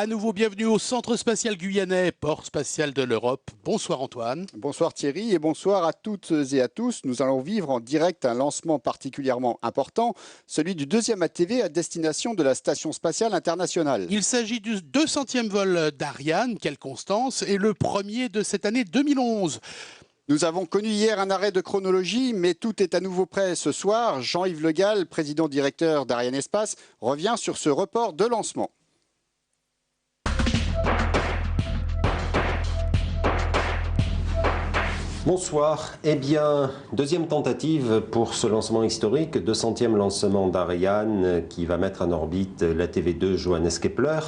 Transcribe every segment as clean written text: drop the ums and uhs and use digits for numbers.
À nouveau, bienvenue au Centre spatial guyanais, port spatial de l'Europe. Bonsoir Antoine. Bonsoir Thierry et bonsoir à toutes et à tous. Nous allons vivre en direct un lancement particulièrement important, celui du deuxième ATV à destination de la Station spatiale internationale. Il s'agit du 200e vol d'Ariane, quelle constance, et le premier de cette année 2011. Nous avons connu hier un arrêt de chronologie, mais tout est à nouveau prêt ce soir. Jean-Yves Le Gall, président directeur d'Arianespace, revient sur ce report de lancement. Bonsoir. Eh bien, deuxième tentative pour ce lancement historique, 200e lancement d'Ariane qui va mettre en orbite l'ATV2 Johannes Kepler.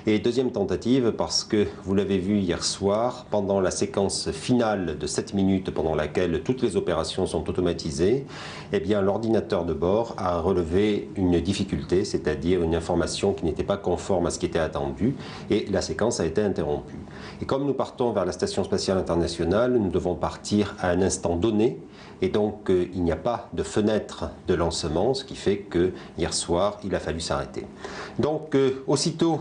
Et deuxième tentative parce que, vous l'avez vu hier soir, pendant la séquence finale de 7 minutes pendant laquelle toutes les opérations sont automatisées, eh bien, l'ordinateur de bord a relevé une difficulté, c'est-à-dire une information qui n'était pas conforme à ce qui était attendu, et la séquence a été interrompue. Et comme nous partons vers la Station spatiale internationale, nous devons partir à un instant donné et donc il n'y a pas de fenêtre de lancement, ce qui fait que hier soir il a fallu s'arrêter. Donc aussitôt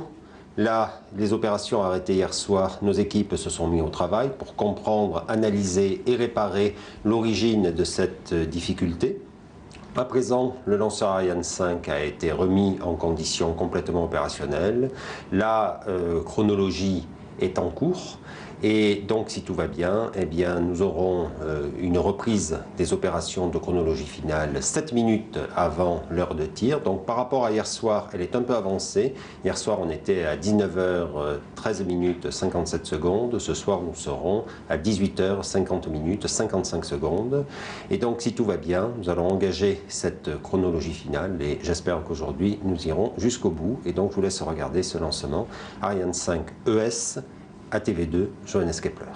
les opérations arrêtées hier soir, nos équipes se sont mises au travail pour comprendre, analyser et réparer l'origine de cette difficulté. À présent, le lanceur Ariane 5 a été remis en condition complètement opérationnelle. La chronologie est en cours. Et donc, si tout va bien, eh bien, nous aurons une reprise des opérations de chronologie finale 7 minutes avant l'heure de tir. Donc, par rapport à hier soir, elle est un peu avancée. Hier soir, on était à 19h13 minutes 57 secondes. Ce soir, nous serons à 18h50 minutes 55 secondes. Et donc, si tout va bien, nous allons engager cette chronologie finale. Et j'espère qu'aujourd'hui, nous irons jusqu'au bout. Et donc, je vous laisse regarder ce lancement. Ariane 5 ES. ATV2, Johannes Kepler.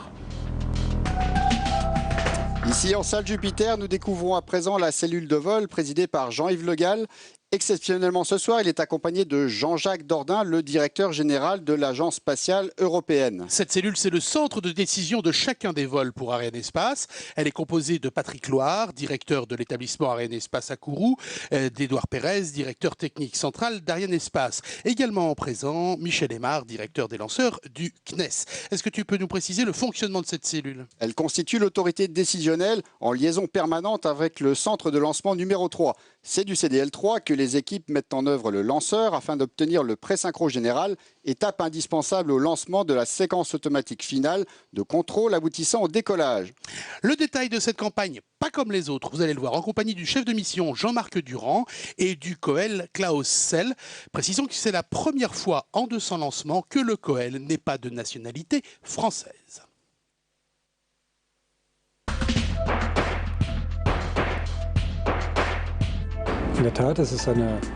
Ici en salle Jupiter, nous découvrons à présent la cellule de vol présidée par Jean-Yves Le Gall. Exceptionnellement ce soir, il est accompagné de Jean-Jacques Dordain, le directeur général de l'Agence spatiale européenne. Cette cellule, c'est le centre de décision de chacun des vols pour Arianespace. Elle est composée de Patrick Loire, directeur de l'établissement Arianespace à Kourou, d'Édouard Pérez, directeur technique central d'Arianespace. Également présent, Michel Aymar, directeur des lanceurs du CNES. Est-ce que tu peux nous préciser le fonctionnement de cette cellule? Elle constitue l'autorité décisionnelle en liaison permanente avec le centre de lancement numéro 3. C'est du CDL3 que les équipes mettent en œuvre le lanceur afin d'obtenir le pré-synchro général, étape indispensable au lancement de la séquence automatique finale de contrôle aboutissant au décollage. Le détail de cette campagne, pas comme les autres, vous allez le voir, en compagnie du chef de mission Jean-Marc Durand et du COEL Klaus Sell. Précisons que c'est la première fois en 200 lancements que le COEL n'est pas de nationalité française.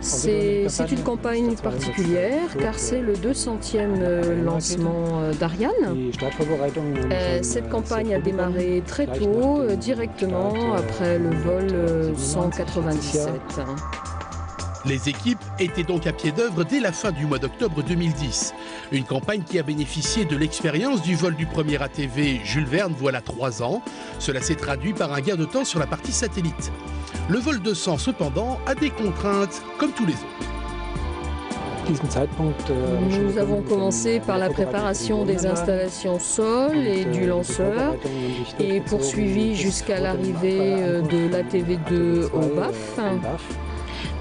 C'est une campagne particulière car c'est le 200e lancement d'Ariane. Cette campagne a démarré très tôt, directement après le vol 197. Les équipes étaient donc à pied d'œuvre dès la fin du mois d'octobre 2010. Une campagne qui a bénéficié de l'expérience du vol du premier ATV Jules Verne voilà 3 ans. Cela s'est traduit par un gain de temps sur la partie satellite. Le vol 200, cependant, a des contraintes comme tous les autres. Nous avons commencé par la préparation des installations sol et du lanceur et poursuivi jusqu'à l'arrivée de l'ATV2 au BAF.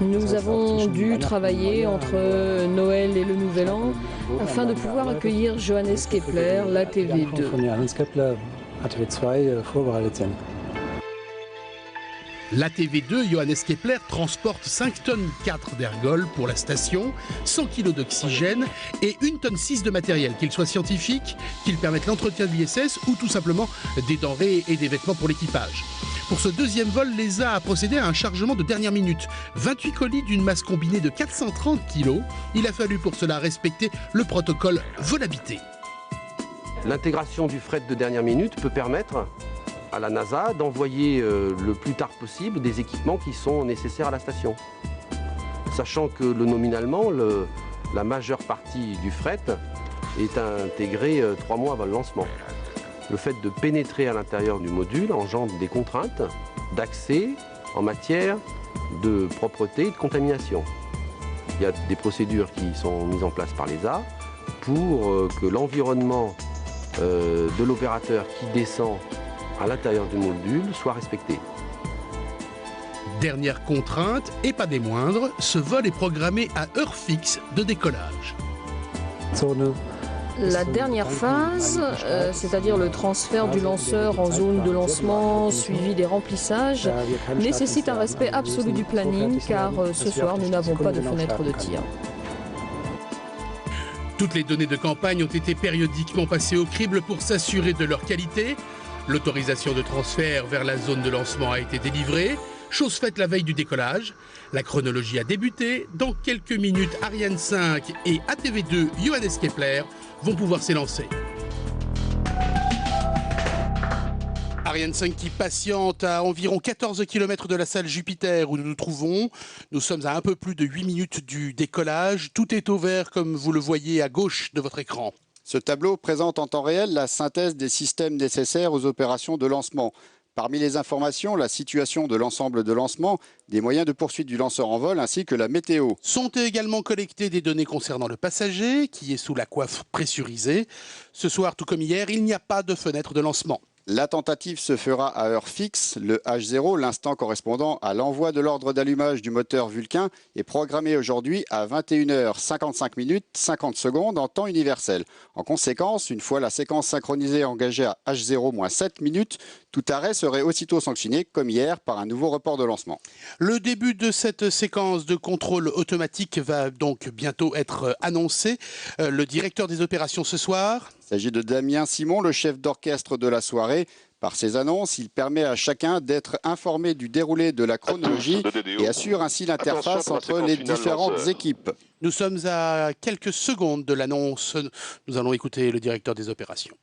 Nous avons dû travailler entre Noël et le Nouvel An afin de pouvoir accueillir Johannes Kepler, l'ATV2. L'ATV2 Johannes Kepler transporte 5 tonnes 4 d'ergols pour la station, 100 kg d'oxygène et 1 tonne 6 de matériel, qu'il soit scientifique, qu'il permette l'entretien de l'ISS ou tout simplement des denrées et des vêtements pour l'équipage. Pour ce deuxième vol, l'ESA a procédé à un chargement de dernière minute. 28 colis d'une masse combinée de 430 kg. Il a fallu pour cela respecter le protocole Volabilité. L'intégration du fret de dernière minute peut permettre à la NASA d'envoyer le plus tard possible des équipements qui sont nécessaires à la station. Sachant que nominalement, la majeure partie du fret est intégrée 3 mois avant le lancement. Le fait de pénétrer à l'intérieur du module engendre des contraintes d'accès en matière de propreté et de contamination. Il y a des procédures qui sont mises en place par l'ESA pour que l'environnement de l'opérateur qui descend à l'intérieur du module soit respecté. Dernière contrainte, et pas des moindres, ce vol est programmé à heure fixe de décollage. La dernière phase, c'est-à-dire le transfert du lanceur en zone de lancement suivi des remplissages, nécessite un respect absolu du planning car ce soir nous n'avons pas de fenêtre de tir. Toutes les données de campagne ont été périodiquement passées au crible pour s'assurer de leur qualité. L'autorisation de transfert vers la zone de lancement a été délivrée. Chose faite la veille du décollage. La chronologie a débuté. Dans quelques minutes, Ariane 5 et ATV2 Johannes Kepler vont pouvoir s'élancer. Ariane 5 qui patiente à environ 14 km de la salle Jupiter où nous nous trouvons. Nous sommes à un peu plus de 8 minutes du décollage. Tout est au vert comme vous le voyez à gauche de votre écran. Ce tableau présente en temps réel la synthèse des systèmes nécessaires aux opérations de lancement. Parmi les informations, la situation de l'ensemble de lancement, des moyens de poursuite du lanceur en vol ainsi que la météo. Sont également collectées des données concernant le passager qui est sous la coiffe pressurisée. Ce soir, tout comme hier, il n'y a pas de fenêtre de lancement. La tentative se fera à heure fixe. Le H0, l'instant correspondant à l'envoi de l'ordre d'allumage du moteur Vulcain, est programmé aujourd'hui à 21h55 50 secondes en temps universel. En conséquence, une fois la séquence synchronisée engagée à H0-7 minutes, tout arrêt serait aussitôt sanctionné, comme hier, par un nouveau report de lancement. Le début de cette séquence de contrôle automatique va donc bientôt être annoncé. Le directeur des opérations ce soir... Il s'agit de Damien Simon, le chef d'orchestre de la soirée. Par ses annonces, il permet à chacun d'être informé du déroulé de la chronologie et assure ainsi l'interface entre les différentes équipes. Nous sommes à quelques secondes de l'annonce. Nous allons écouter le directeur des opérations.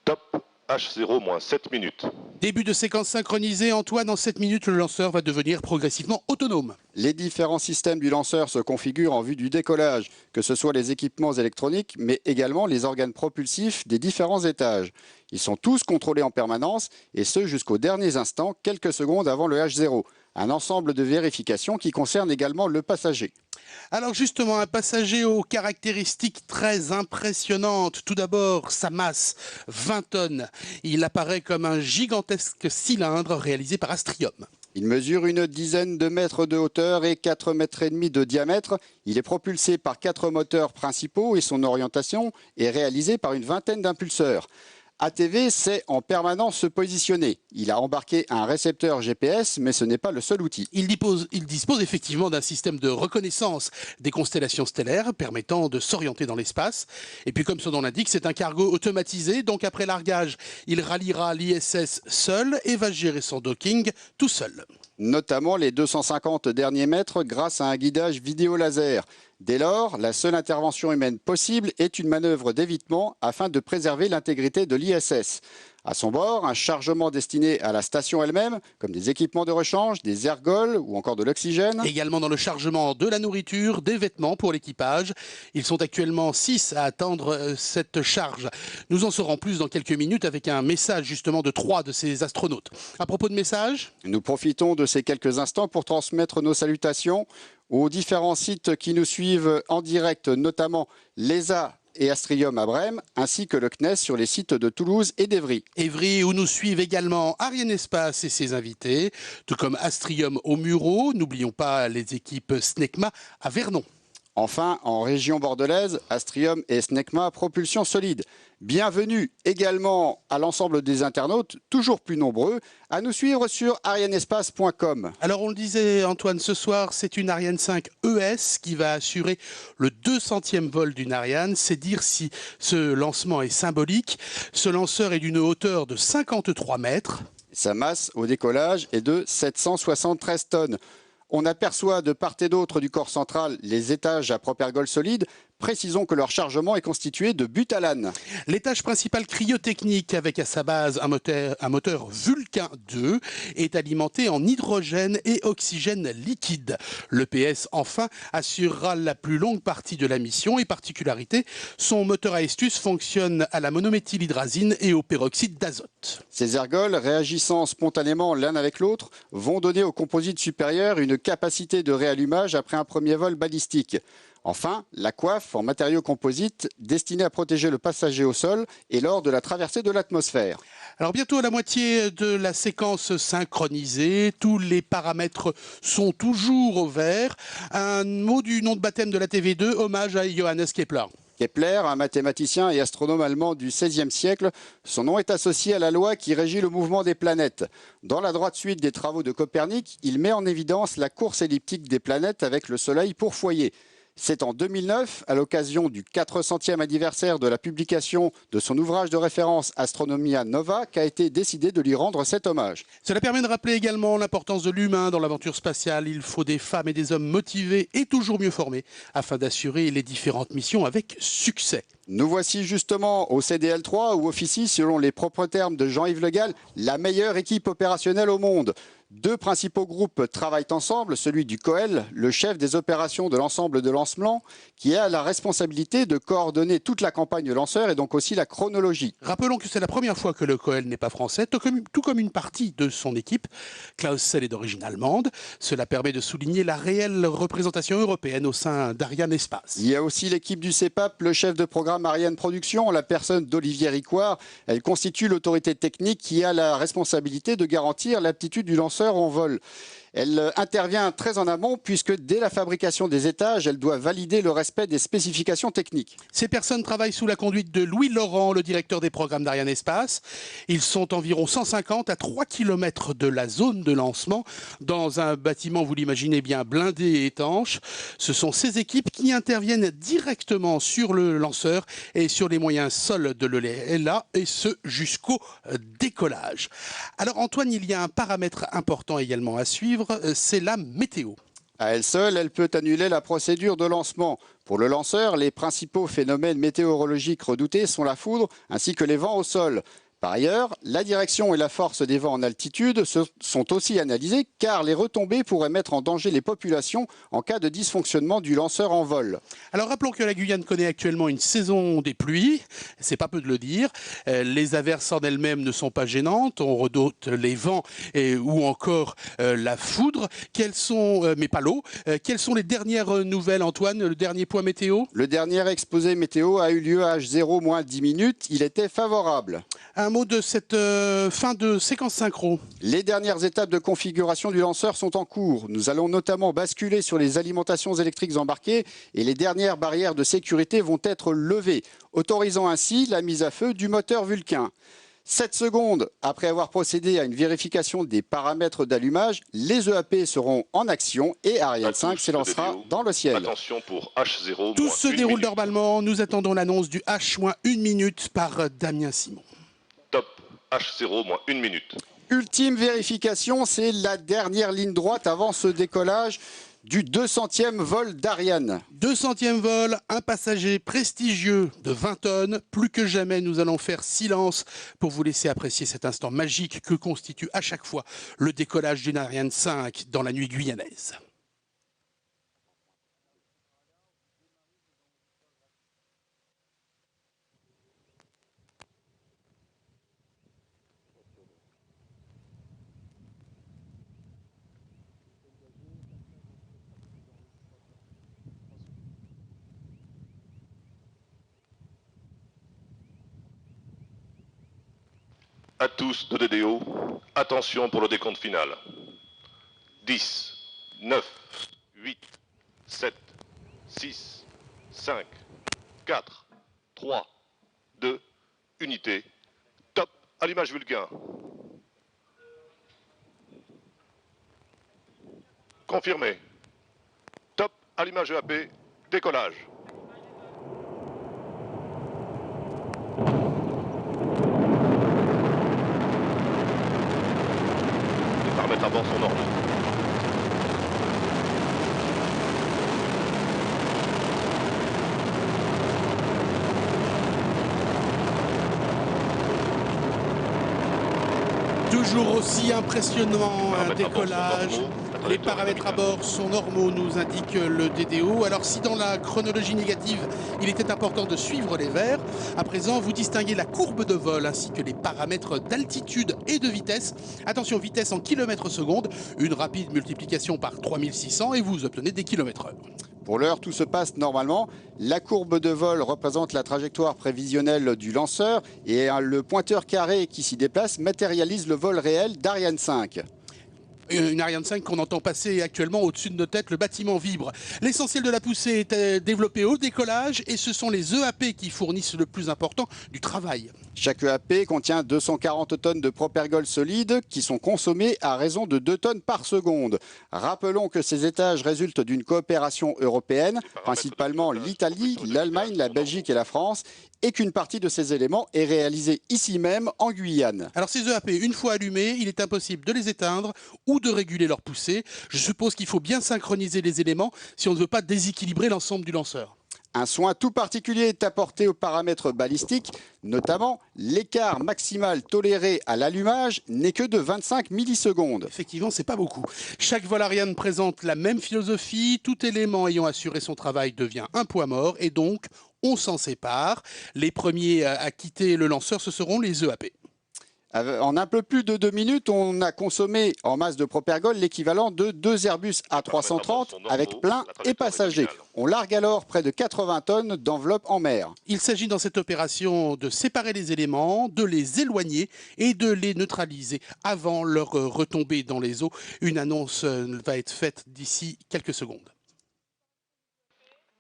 Top H0-7 minutes. Début de séquence synchronisée. Antoine, en 7 minutes, le lanceur va devenir progressivement autonome. Les différents systèmes du lanceur se configurent en vue du décollage, que ce soit les équipements électroniques, mais également les organes propulsifs des différents étages. Ils sont tous contrôlés en permanence, et ce jusqu'aux derniers instants, quelques secondes avant le H0. Un ensemble de vérifications qui concerne également le passager. Alors justement, un passager aux caractéristiques très impressionnantes. Tout d'abord, sa masse, 20 tonnes. Il apparaît comme un gigantesque cylindre réalisé par Astrium. Il mesure une dizaine de mètres de hauteur et 4,5 mètres de diamètre. Il est propulsé par 4 moteurs principaux et son orientation est réalisée par une vingtaine d'impulseurs. ATV sait en permanence se positionner. Il a embarqué un récepteur GPS, mais ce n'est pas le seul outil. Il dispose effectivement d'un système de reconnaissance des constellations stellaires permettant de s'orienter dans l'espace. Et puis comme son nom l'indique, c'est un cargo automatisé. Donc après largage, il ralliera l'ISS seul et va gérer son docking tout seul. Notamment les 250 derniers mètres grâce à un guidage vidéo laser. Dès lors, la seule intervention humaine possible est une manœuvre d'évitement afin de préserver l'intégrité de l'ISS. À son bord, un chargement destiné à la station elle-même, comme des équipements de rechange, des ergols ou encore de l'oxygène. Également dans le chargement de la nourriture, des vêtements pour l'équipage. Ils sont actuellement 6 à attendre cette charge. Nous en saurons plus dans quelques minutes avec un message justement de 3 de ces astronautes. À propos de message, nous profitons de ces quelques instants pour transmettre nos salutations aux différents sites qui nous suivent en direct, notamment l'ESA et Astrium à Brême, ainsi que le CNES sur les sites de Toulouse et d'Évry. Évry, où nous suivent également Arianespace et ses invités, tout comme Astrium au Mureau. N'oublions pas les équipes SNECMA à Vernon. Enfin, en région bordelaise, Astrium et SNECMA propulsion solide. Bienvenue également à l'ensemble des internautes, toujours plus nombreux, à nous suivre sur arianespace.com. Alors on le disait Antoine, ce soir c'est une Ariane 5 ES qui va assurer le 200e vol d'une Ariane. C'est dire si ce lancement est symbolique. Ce lanceur est d'une hauteur de 53 mètres. Sa masse au décollage est de 773 tonnes. On aperçoit de part et d'autre du corps central les étages à propergol solide. Précisons que leur chargement est constitué de butylane. L'étage principal cryotechnique avec à sa base un moteur Vulcain 2 est alimenté en hydrogène et oxygène liquide. L'EPS enfin assurera la plus longue partie de la mission et particularité, son moteur à Estus fonctionne à la monométhylhydrazine et au peroxyde d'azote. Ces ergols, réagissant spontanément l'un avec l'autre, vont donner au composite supérieur une capacité de réallumage après un premier vol balistique. Enfin, la coiffe en matériaux composites destinée à protéger le passager au sol et lors de la traversée de l'atmosphère. Alors bientôt à la moitié de la séquence synchronisée, tous les paramètres sont toujours au vert. Un mot du nom de baptême de la TV2, hommage à Johannes Kepler. Kepler, un mathématicien et astronome allemand du XVIe siècle, son nom est associé à la loi qui régit le mouvement des planètes. Dans la droite suite des travaux de Copernic, il met en évidence la course elliptique des planètes avec le Soleil pour foyer. C'est en 2009, à l'occasion du 400e anniversaire de la publication de son ouvrage de référence Astronomia Nova, qu'a été décidé de lui rendre cet hommage. Cela permet de rappeler également l'importance de l'humain dans l'aventure spatiale. Il faut des femmes et des hommes motivés et toujours mieux formés afin d'assurer les différentes missions avec succès. Nous voici justement au CDL3 où officie, selon les propres termes de Jean-Yves Le Gall, la meilleure équipe opérationnelle au monde. Deux principaux groupes travaillent ensemble, celui du COEL, le chef des opérations de l'ensemble de lancement, qui a la responsabilité de coordonner toute la campagne lanceur et donc aussi la chronologie. Rappelons que c'est la première fois que le COEL n'est pas français, tout comme une partie de son équipe. Klaus Selle est d'origine allemande. Cela permet de souligner la réelle représentation européenne au sein d'Ariane Espace. Il y a aussi l'équipe du CEPAP, le chef de programme Ariane Production, la personne d'Olivier Ricoire. Elle constitue l'autorité technique qui a la responsabilité de garantir l'aptitude du lanceur en vol. Elle intervient très en amont puisque dès la fabrication des étages, elle doit valider le respect des spécifications techniques. Ces personnes travaillent sous la conduite de Louis Laurent, le directeur des programmes d'Ariane Espace. Ils sont environ 150 à 3 km de la zone de lancement dans un bâtiment, vous l'imaginez bien, blindé et étanche. Ce sont ces équipes qui interviennent directement sur le lanceur et sur les moyens sols de l'ELA et ce jusqu'au décollage. Alors Antoine, il y a un paramètre important également à suivre. C'est la météo. À elle seule, elle peut annuler la procédure de lancement. Pour le lanceur, les principaux phénomènes météorologiques redoutés sont la foudre ainsi que les vents au sol. Par ailleurs, la direction et la force des vents en altitude sont aussi analysées car les retombées pourraient mettre en danger les populations en cas de dysfonctionnement du lanceur en vol. Alors rappelons que la Guyane connaît actuellement une saison des pluies, c'est pas peu de le dire. Les averses en elles-mêmes ne sont pas gênantes, on redoute les vents ou encore la foudre, mais pas l'eau. Quelles sont les dernières nouvelles, Antoine, le dernier point météo? Le dernier exposé météo a eu lieu à H0 moins 10 minutes, il était favorable. Un mot de cette fin de séquence synchro. Les dernières étapes de configuration du lanceur sont en cours. Nous allons notamment basculer sur les alimentations électriques embarquées et les dernières barrières de sécurité vont être levées, autorisant ainsi la mise à feu du moteur Vulcain. 7 secondes après avoir procédé à une vérification des paramètres d'allumage, les EAP seront en action et Ariane 5 s'élancera dans le ciel. Attention pour H0. Tout se déroule normalement. Nous attendons l'annonce du H-1 minute par Damien Simon. Top H0 moins 1 minute. Ultime vérification, c'est la dernière ligne droite avant ce décollage du 200e vol d'Ariane. 200e vol, un passager prestigieux de 20 tonnes. Plus que jamais, nous allons faire silence pour vous laisser apprécier cet instant magique que constitue à chaque fois le décollage d'une Ariane 5 dans la nuit guyanaise. À tous de DDO, attention pour le décompte final. 10, 9, 8, 7, 6, 5, 4, 3, 2, unité. Top, allumage Vulcain. Confirmé. Top, allumage EAP, décollage. Paramètres à bord sont normaux. Toujours aussi impressionnant un décollage. Les paramètres à bord sont normaux, nous indique le DDO. Alors si dans la chronologie négative, il était important de suivre les verts, à présent vous distinguez la courbe de vol ainsi que les paramètres d'altitude et de vitesse. Attention, vitesse en km/s, une rapide multiplication par 3600 et vous obtenez des km/h. Pour l'heure, tout se passe normalement. La courbe de vol représente la trajectoire prévisionnelle du lanceur et le pointeur carré qui s'y déplace matérialise le vol réel d'Ariane 5. Une Ariane 5 qu'on entend passer actuellement au-dessus de nos têtes, le bâtiment vibre. L'essentiel de la poussée est développé au décollage et ce sont les EAP qui fournissent le plus important du travail. Chaque EAP contient 240 tonnes de propergol solide qui sont consommées à raison de 2 tonnes par seconde. Rappelons que ces étages résultent d'une coopération européenne, principalement l'Italie, l'Allemagne, la Belgique et la France, et qu'une partie de ces éléments est réalisée ici même en Guyane. Alors ces EAP, une fois allumés, il est impossible de les éteindre ou de réguler leur poussée. Je suppose qu'il faut bien synchroniser les éléments si on ne veut pas déséquilibrer l'ensemble du lanceur. Un soin tout particulier est apporté aux paramètres balistiques, notamment l'écart maximal toléré à l'allumage n'est que de 25 millisecondes. Effectivement, c'est pas beaucoup. Chaque vol Ariane présente la même philosophie. Tout élément ayant assuré son travail devient un poids mort et donc on s'en sépare. Les premiers à quitter le lanceur, ce seront les EAP. En un peu plus de 2 minutes, on a consommé en masse de propergol l'équivalent de 2 Airbus A330 avec plein et passagers. On largue alors près de 80 tonnes d'enveloppe en mer. Il s'agit dans cette opération de séparer les éléments, de les éloigner et de les neutraliser avant leur retombée dans les eaux. Une annonce va être faite d'ici quelques secondes.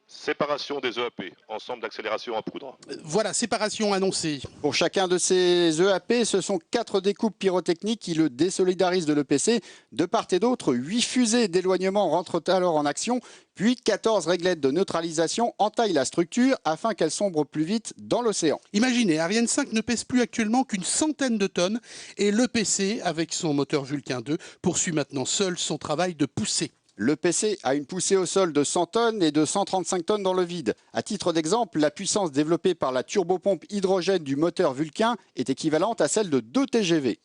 Séparation des EAP, ensemble d'accélération en poudre. Voilà, séparation annoncée. Pour chacun de ces EAP, ce sont 4 découpes pyrotechniques qui le désolidarisent de l'EPC. De part et d'autre, 8 fusées d'éloignement rentrent alors en action, puis 14 réglettes de neutralisation entaillent la structure afin qu'elle sombre plus vite dans l'océan. Imaginez, Ariane 5 ne pèse plus actuellement qu'une centaine de tonnes et l'EPC, avec son moteur Vulcain 2, poursuit maintenant seul son travail de poussée. L'EPC a une poussée au sol de 100 tonnes et de 135 tonnes dans le vide. À titre d'exemple, la puissance développée par la turbopompe hydrogène du moteur Vulcain est équivalente à celle de 2 TGV.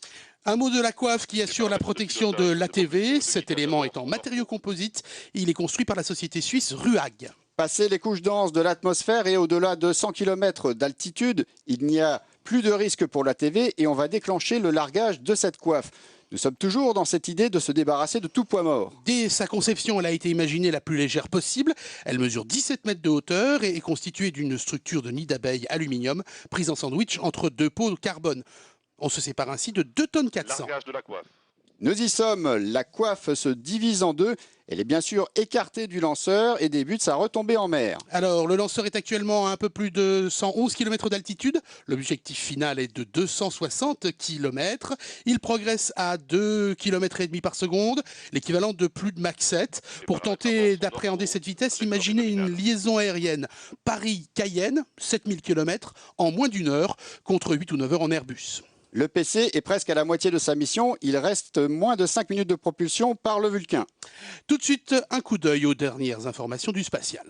Un mot de la coiffe qui assure la protection de l'ATV. Cet élément est en matériaux composites. Il est construit par la société suisse Ruag. Passé les couches denses de l'atmosphère et au-delà de 100 km d'altitude, il n'y a plus de risque pour l'ATV et on va déclencher le largage de cette coiffe. Nous sommes toujours dans cette idée de se débarrasser de tout poids mort. Dès sa conception, elle a été imaginée la plus légère possible. Elle mesure 17 mètres de hauteur et est constituée d'une structure de nid d'abeille aluminium prise en sandwich entre 2 pots de carbone. On se sépare ainsi de 2 tonnes 400. Largage de la coiffe. Nous y sommes, la coiffe se divise en deux. Elle est bien sûr écartée du lanceur et débute sa retombée en mer. Alors, le lanceur est actuellement à un peu plus de 111 km d'altitude. L'objectif final est de 260 km. Il progresse à 2,5 km par seconde, l'équivalent de plus de Mach 7. Pour tenter d'appréhender cette vitesse, imaginez une liaison aérienne Paris-Cayenne, 7000 km, en moins d'1 heure, contre 8 ou 9 heures en Airbus. Le PC est presque à la moitié de sa mission. Il reste moins de 5 minutes de propulsion par le Vulcain. Tout de suite, un coup d'œil aux dernières informations du spatial.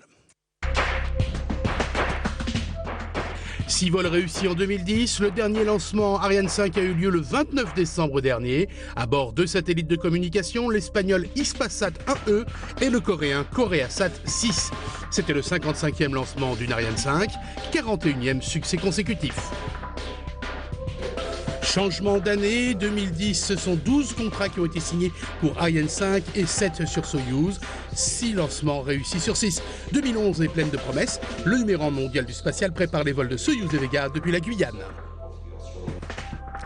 6 vols réussis en 2010. Le dernier lancement Ariane 5 a eu lieu le 29 décembre dernier. À bord 2 satellites de communication, l'espagnol Hispasat 1E et le coréen Koreasat 6. C'était le 55e lancement d'une Ariane 5, 41e succès consécutif. Changement d'année, 2010, ce sont 12 contrats qui ont été signés pour Ariane 5 et 7 sur Soyouz. 6 lancements réussis sur 6. 2011 est pleine de promesses. Le numéro 1 mondial du spatial prépare les vols de Soyouz et Vega depuis la Guyane.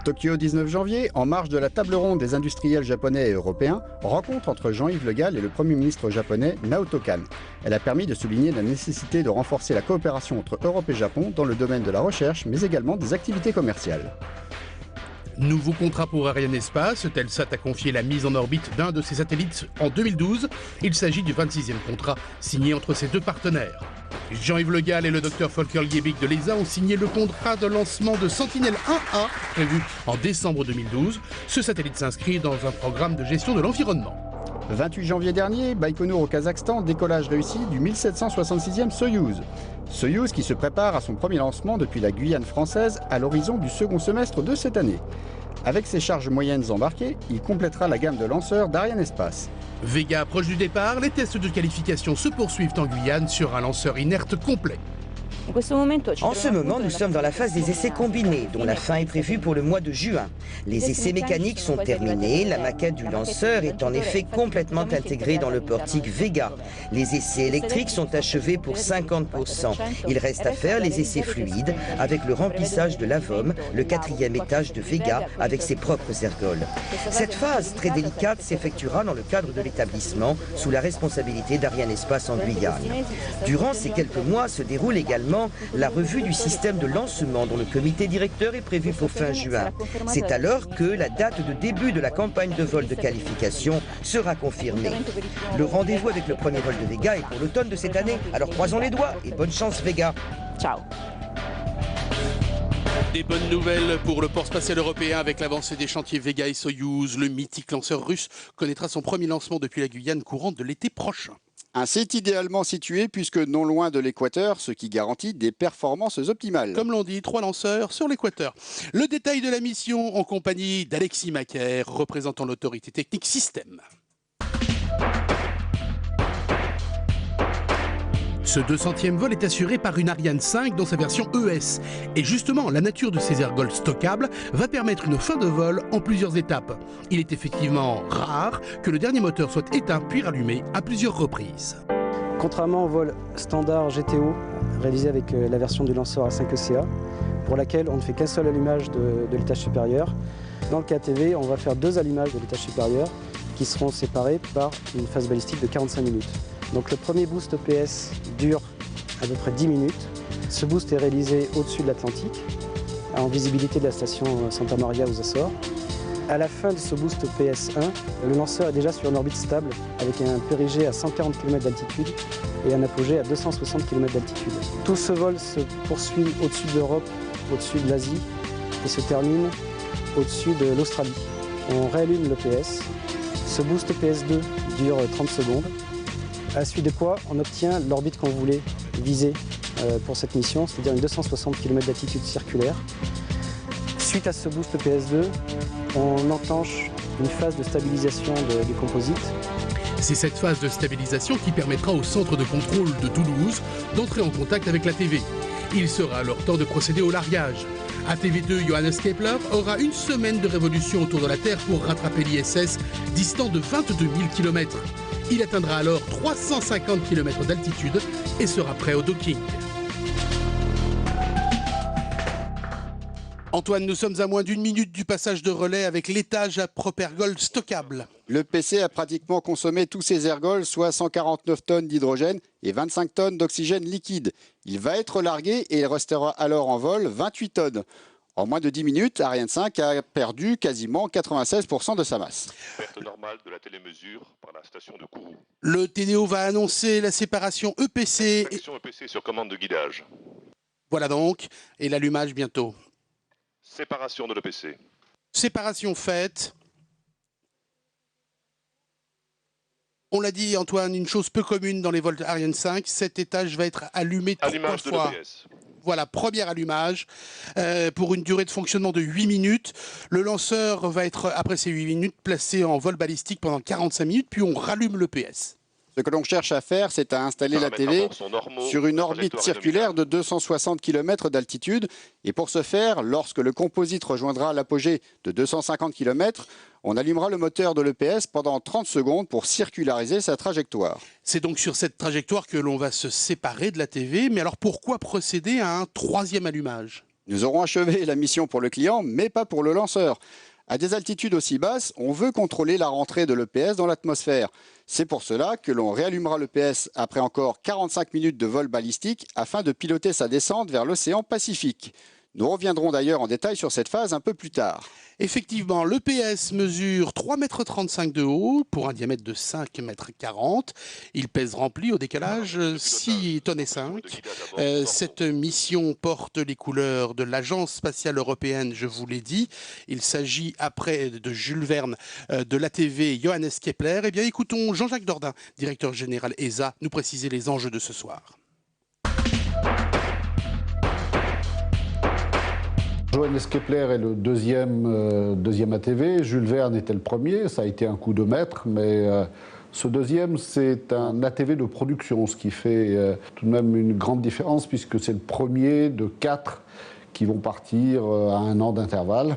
Tokyo, 19 janvier, en marge de la table ronde des industriels japonais et européens, rencontre entre Jean-Yves Le Gall et le Premier ministre japonais Naoto Kan. Elle a permis de souligner la nécessité de renforcer la coopération entre Europe et Japon dans le domaine de la recherche, mais également des activités commerciales. Nouveau contrat pour Ariane Espace. Telsat a confié la mise en orbite d'un de ses satellites en 2012. Il s'agit du 26e contrat signé entre ces deux partenaires. Jean-Yves Le Gall et le docteur Volker Liebig de l'ESA ont signé le contrat de lancement de Sentinelle 1A prévu en décembre 2012. Ce satellite s'inscrit dans un programme de gestion de l'environnement. 28 janvier dernier, Baïkonour au Kazakhstan, décollage réussi du 1766e Soyouz. Soyouz qui se prépare à son premier lancement depuis la Guyane française à l'horizon du second semestre de cette année. Avec ses charges moyennes embarquées, il complétera la gamme de lanceurs d'Ariane Espace. Vega approche du départ, les tests de qualification se poursuivent en Guyane sur un lanceur inerte complet. En ce moment, nous sommes dans la phase des essais combinés, dont la fin est prévue pour le mois de juin. Les essais mécaniques sont terminés, la maquette du lanceur est en effet complètement intégrée dans le portique Vega. Les essais électriques sont achevés pour 50%. Il reste à faire les essais fluides avec le remplissage de l'AVOM, le 4e étage de Vega, avec ses propres ergols. Cette phase très délicate s'effectuera dans le cadre de l'établissement, sous la responsabilité d'Arianespace en Guyane. Durant ces quelques mois se déroule également la revue du système de lancement dont le comité directeur est prévu pour fin juin. C'est alors que la date de début de la campagne de vol de qualification sera confirmée. Le rendez-vous avec le premier vol de Vega est pour l'automne de cette année. Alors croisons les doigts et bonne chance Vega. Ciao. Des bonnes nouvelles pour le port spatial européen avec l'avancée des chantiers Vega et Soyouz. Le mythique lanceur russe connaîtra son premier lancement depuis la Guyane courant de l'été prochain. Un site idéalement situé puisque non loin de l'équateur, ce qui garantit des performances optimales. Comme l'on dit, 3 lanceurs sur l'équateur. Le détail de la mission en compagnie d'Alexis Macaire, représentant l'autorité technique Système. Ce 200e vol est assuré par une Ariane 5 dans sa version ES. Et justement, la nature de ces ergols stockables va permettre une fin de vol en plusieurs étapes. Il est effectivement rare que le dernier moteur soit éteint puis rallumé à plusieurs reprises. Contrairement au vol standard GTO réalisé avec la version du lanceur A5ECA, pour laquelle on ne fait qu'un seul allumage de l'étage supérieur, dans le KTV, on va faire 2 allumages de l'étage supérieur qui seront séparés par une phase balistique de 45 minutes. Donc le premier boost EPS dure à peu près 10 minutes. Ce boost est réalisé au-dessus de l'Atlantique, en visibilité de la station Santa Maria aux Açores. À la fin de ce boost PS1, le lanceur est déjà sur une orbite stable avec un périgée à 140 km d'altitude et un apogée à 260 km d'altitude. Tout ce vol se poursuit au-dessus de l'Europe, au-dessus de l'Asie et se termine au-dessus de l'Australie. On réallume le PS. Ce boost PS2 dure 30 secondes. À la suite de quoi, on obtient l'orbite qu'on voulait viser pour cette mission, c'est-à-dire une 260 km d'altitude circulaire. Suite à ce boost PS2, on enclenche une phase de stabilisation du composite. C'est cette phase de stabilisation qui permettra au centre de contrôle de Toulouse d'entrer en contact avec l'ATV. Il sera alors temps de procéder au largage. ATV2 Johannes Kepler aura une semaine de révolution autour de la Terre pour rattraper l'ISS, distant de 22 000 km. Il atteindra alors 350 km d'altitude et sera prêt au docking. Antoine, nous sommes à moins d'1 minute du passage de relais avec l'étage à propergol stockable. Le PC a pratiquement consommé tous ses ergols, soit 149 tonnes d'hydrogène et 25 tonnes d'oxygène liquide. Il va être largué et il restera alors en vol 28 tonnes. En moins de 10 minutes, Ariane 5 a perdu quasiment 96% de sa masse. Perte normale de la télémesure par la station de Kourou. Le TDO va annoncer la séparation EPC. Séparation EPC sur commande de guidage. Voilà donc, et l'allumage bientôt. Séparation de l'EPC. Séparation faite. On l'a dit Antoine, une chose peu commune dans les vols Ariane 5, cet étage va être allumé 3 Allumage fois. de l'EPS. Voilà, premier allumage pour une durée de fonctionnement de 8 minutes. Le lanceur va être, après ces 8 minutes, placé en vol balistique pendant 45 minutes, puis on rallume l'EPS. Ce que l'on cherche à faire, c'est à installer la TV sur une orbite circulaire de 260 km d'altitude. Et pour ce faire, lorsque le composite rejoindra l'apogée de 250 km, on allumera le moteur de l'EPS pendant 30 secondes pour circulariser sa trajectoire. C'est donc sur cette trajectoire que l'on va se séparer de la TV. Mais alors pourquoi procéder à un 3e allumage? Nous aurons achevé la mission pour le client, mais pas pour le lanceur. À des altitudes aussi basses, on veut contrôler la rentrée de l'EPS dans l'atmosphère. C'est pour cela que l'on réallumera l'EPS après encore 45 minutes de vol balistique afin de piloter sa descente vers l'océan Pacifique. Nous reviendrons d'ailleurs en détail sur cette phase un peu plus tard. Effectivement, l'EPS mesure 3,35 m de haut pour un diamètre de 5,40 m. Il pèse rempli au décalage 6,5 tonnes. Cette mission porte les couleurs de l'Agence spatiale européenne, je vous l'ai dit. Il s'agit, après de Jules Verne, de l'ATV Johannes Kepler. Eh bien, écoutons Jean-Jacques Dordain, directeur général ESA, nous préciser les enjeux de ce soir. Johannes Kepler est le deuxième ATV, Jules Verne était le premier, ça a été un coup de maître, mais Ce deuxième, c'est un ATV de production, ce qui fait tout de même une grande différence puisque c'est le premier de 4 qui vont partir à 1 an d'intervalle.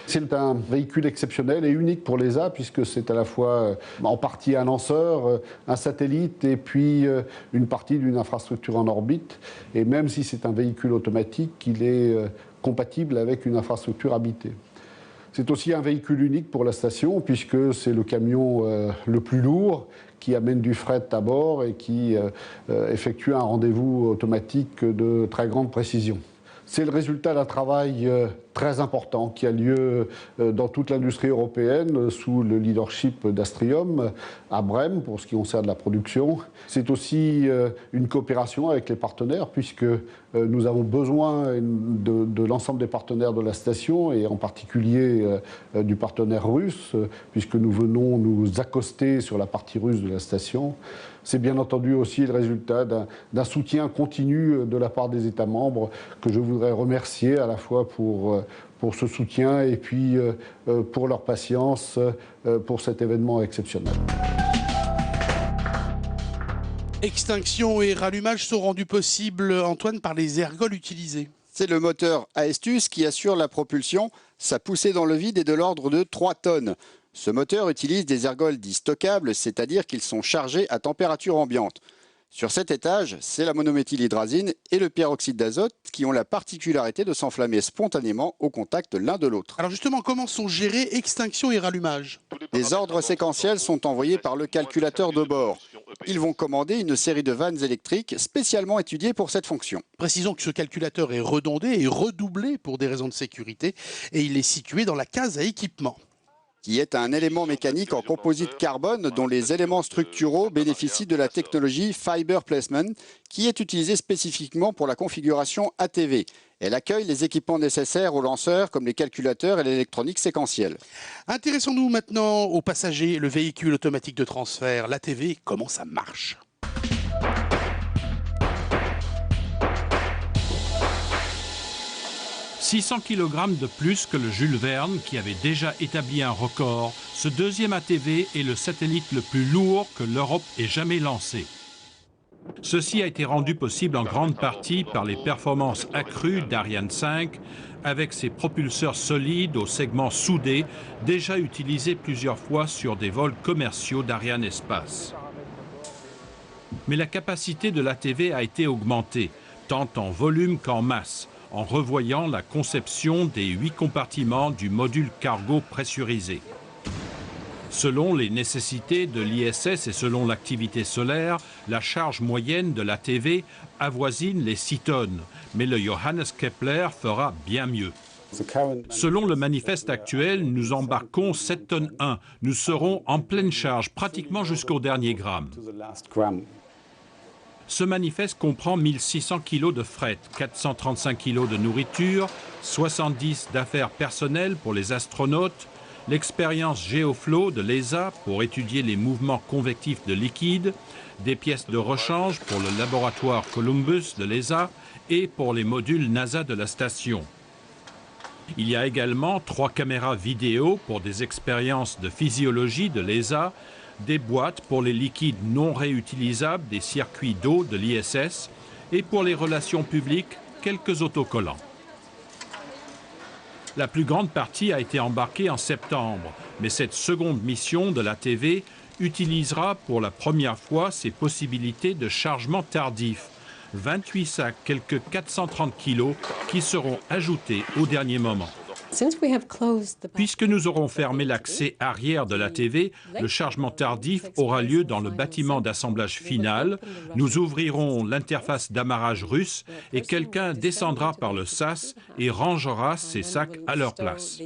C'est un véhicule exceptionnel et unique pour l'ESA puisque c'est à la fois en partie un lanceur, un satellite et puis une partie d'une infrastructure en orbite. Et même si c'est un véhicule automatique, il est compatible avec une infrastructure habitée. C'est aussi un véhicule unique pour la station puisque c'est le camion le plus lourd qui amène du fret à bord et qui effectue un rendez-vous automatique de très grande précision. C'est le résultat d'un travail très important qui a lieu dans toute l'industrie européenne sous le leadership d'Astrium à Brême pour ce qui concerne la production. C'est aussi une coopération avec les partenaires puisque nous avons besoin de l'ensemble des partenaires de la station et en particulier du partenaire russe puisque nous venons nous accoster sur la partie russe de la station. C'est bien entendu aussi le résultat d'un soutien continu de la part des États membres que je voudrais remercier à la fois pour ce soutien et puis pour leur patience pour cet événement exceptionnel. Extinction et rallumage sont rendus possibles, Antoine, par les ergols utilisés. C'est le moteur Aestus qui assure la propulsion. Sa poussée dans le vide est de l'ordre de 3 tonnes. Ce moteur utilise des ergols dits stockables, c'est-à-dire qu'ils sont chargés à température ambiante. Sur cet étage, c'est la monométhylhydrazine et le peroxyde d'azote qui ont la particularité de s'enflammer spontanément au contact l'un de l'autre. Alors justement, comment sont gérés extinction et rallumage? Des ordres séquentiels sont envoyés par le calculateur de bord. Ils vont commander une série de vannes électriques spécialement étudiées pour cette fonction. Précisons que ce calculateur est redondé et redoublé pour des raisons de sécurité et il est situé dans la case à équipement. Qui est un élément mécanique en composite carbone dont les éléments structuraux bénéficient de la technologie Fiber Placement qui est utilisée spécifiquement pour la configuration ATV. Elle accueille les équipements nécessaires aux lanceurs comme les calculateurs et l'électronique séquentielle. Intéressons-nous maintenant aux passagers, le véhicule automatique de transfert, l'ATV, comment ça marche? « 600 kg de plus que le Jules Verne, qui avait déjà établi un record, ce deuxième ATV est le satellite le plus lourd que l'Europe ait jamais lancé. Ceci a été rendu possible en grande partie par les performances accrues d'Ariane 5, avec ses propulseurs solides aux segments soudés, déjà utilisés plusieurs fois sur des vols commerciaux d'Ariane Espace. Mais la capacité de l'ATV a été augmentée, tant en volume qu'en masse, en revoyant la conception des 8 compartiments du module cargo pressurisé. Selon les nécessités de l'ISS et selon l'activité solaire, la charge moyenne de l'ATV avoisine les 6 tonnes, mais le Johannes Kepler fera bien mieux. Selon le manifeste actuel, nous embarquons 7 tonnes 1. Nous serons en pleine charge pratiquement jusqu'au dernier gramme. Ce manifeste comprend 1600 kg de fret, 435 kg de nourriture, 70 d'affaires personnelles pour les astronautes, l'expérience Geoflow de l'ESA pour étudier les mouvements convectifs de liquide, des pièces de rechange pour le laboratoire Columbus de l'ESA et pour les modules NASA de la station. Il y a également 3 caméras vidéo pour des expériences de physiologie de l'ESA, des boîtes pour les liquides non réutilisables des circuits d'eau de l'ISS et pour les relations publiques, quelques autocollants. La plus grande partie a été embarquée en septembre, mais cette seconde mission de l'ATV utilisera pour la première fois ses possibilités de chargement tardif. 28 sacs, quelques 430 kg, qui seront ajoutés au dernier moment. Puisque nous aurons fermé l'accès arrière de l'ATV, le chargement tardif aura lieu dans le bâtiment d'assemblage final. Nous ouvrirons l'interface d'amarrage russe et quelqu'un descendra par le sas et rangera ces sacs à leur place.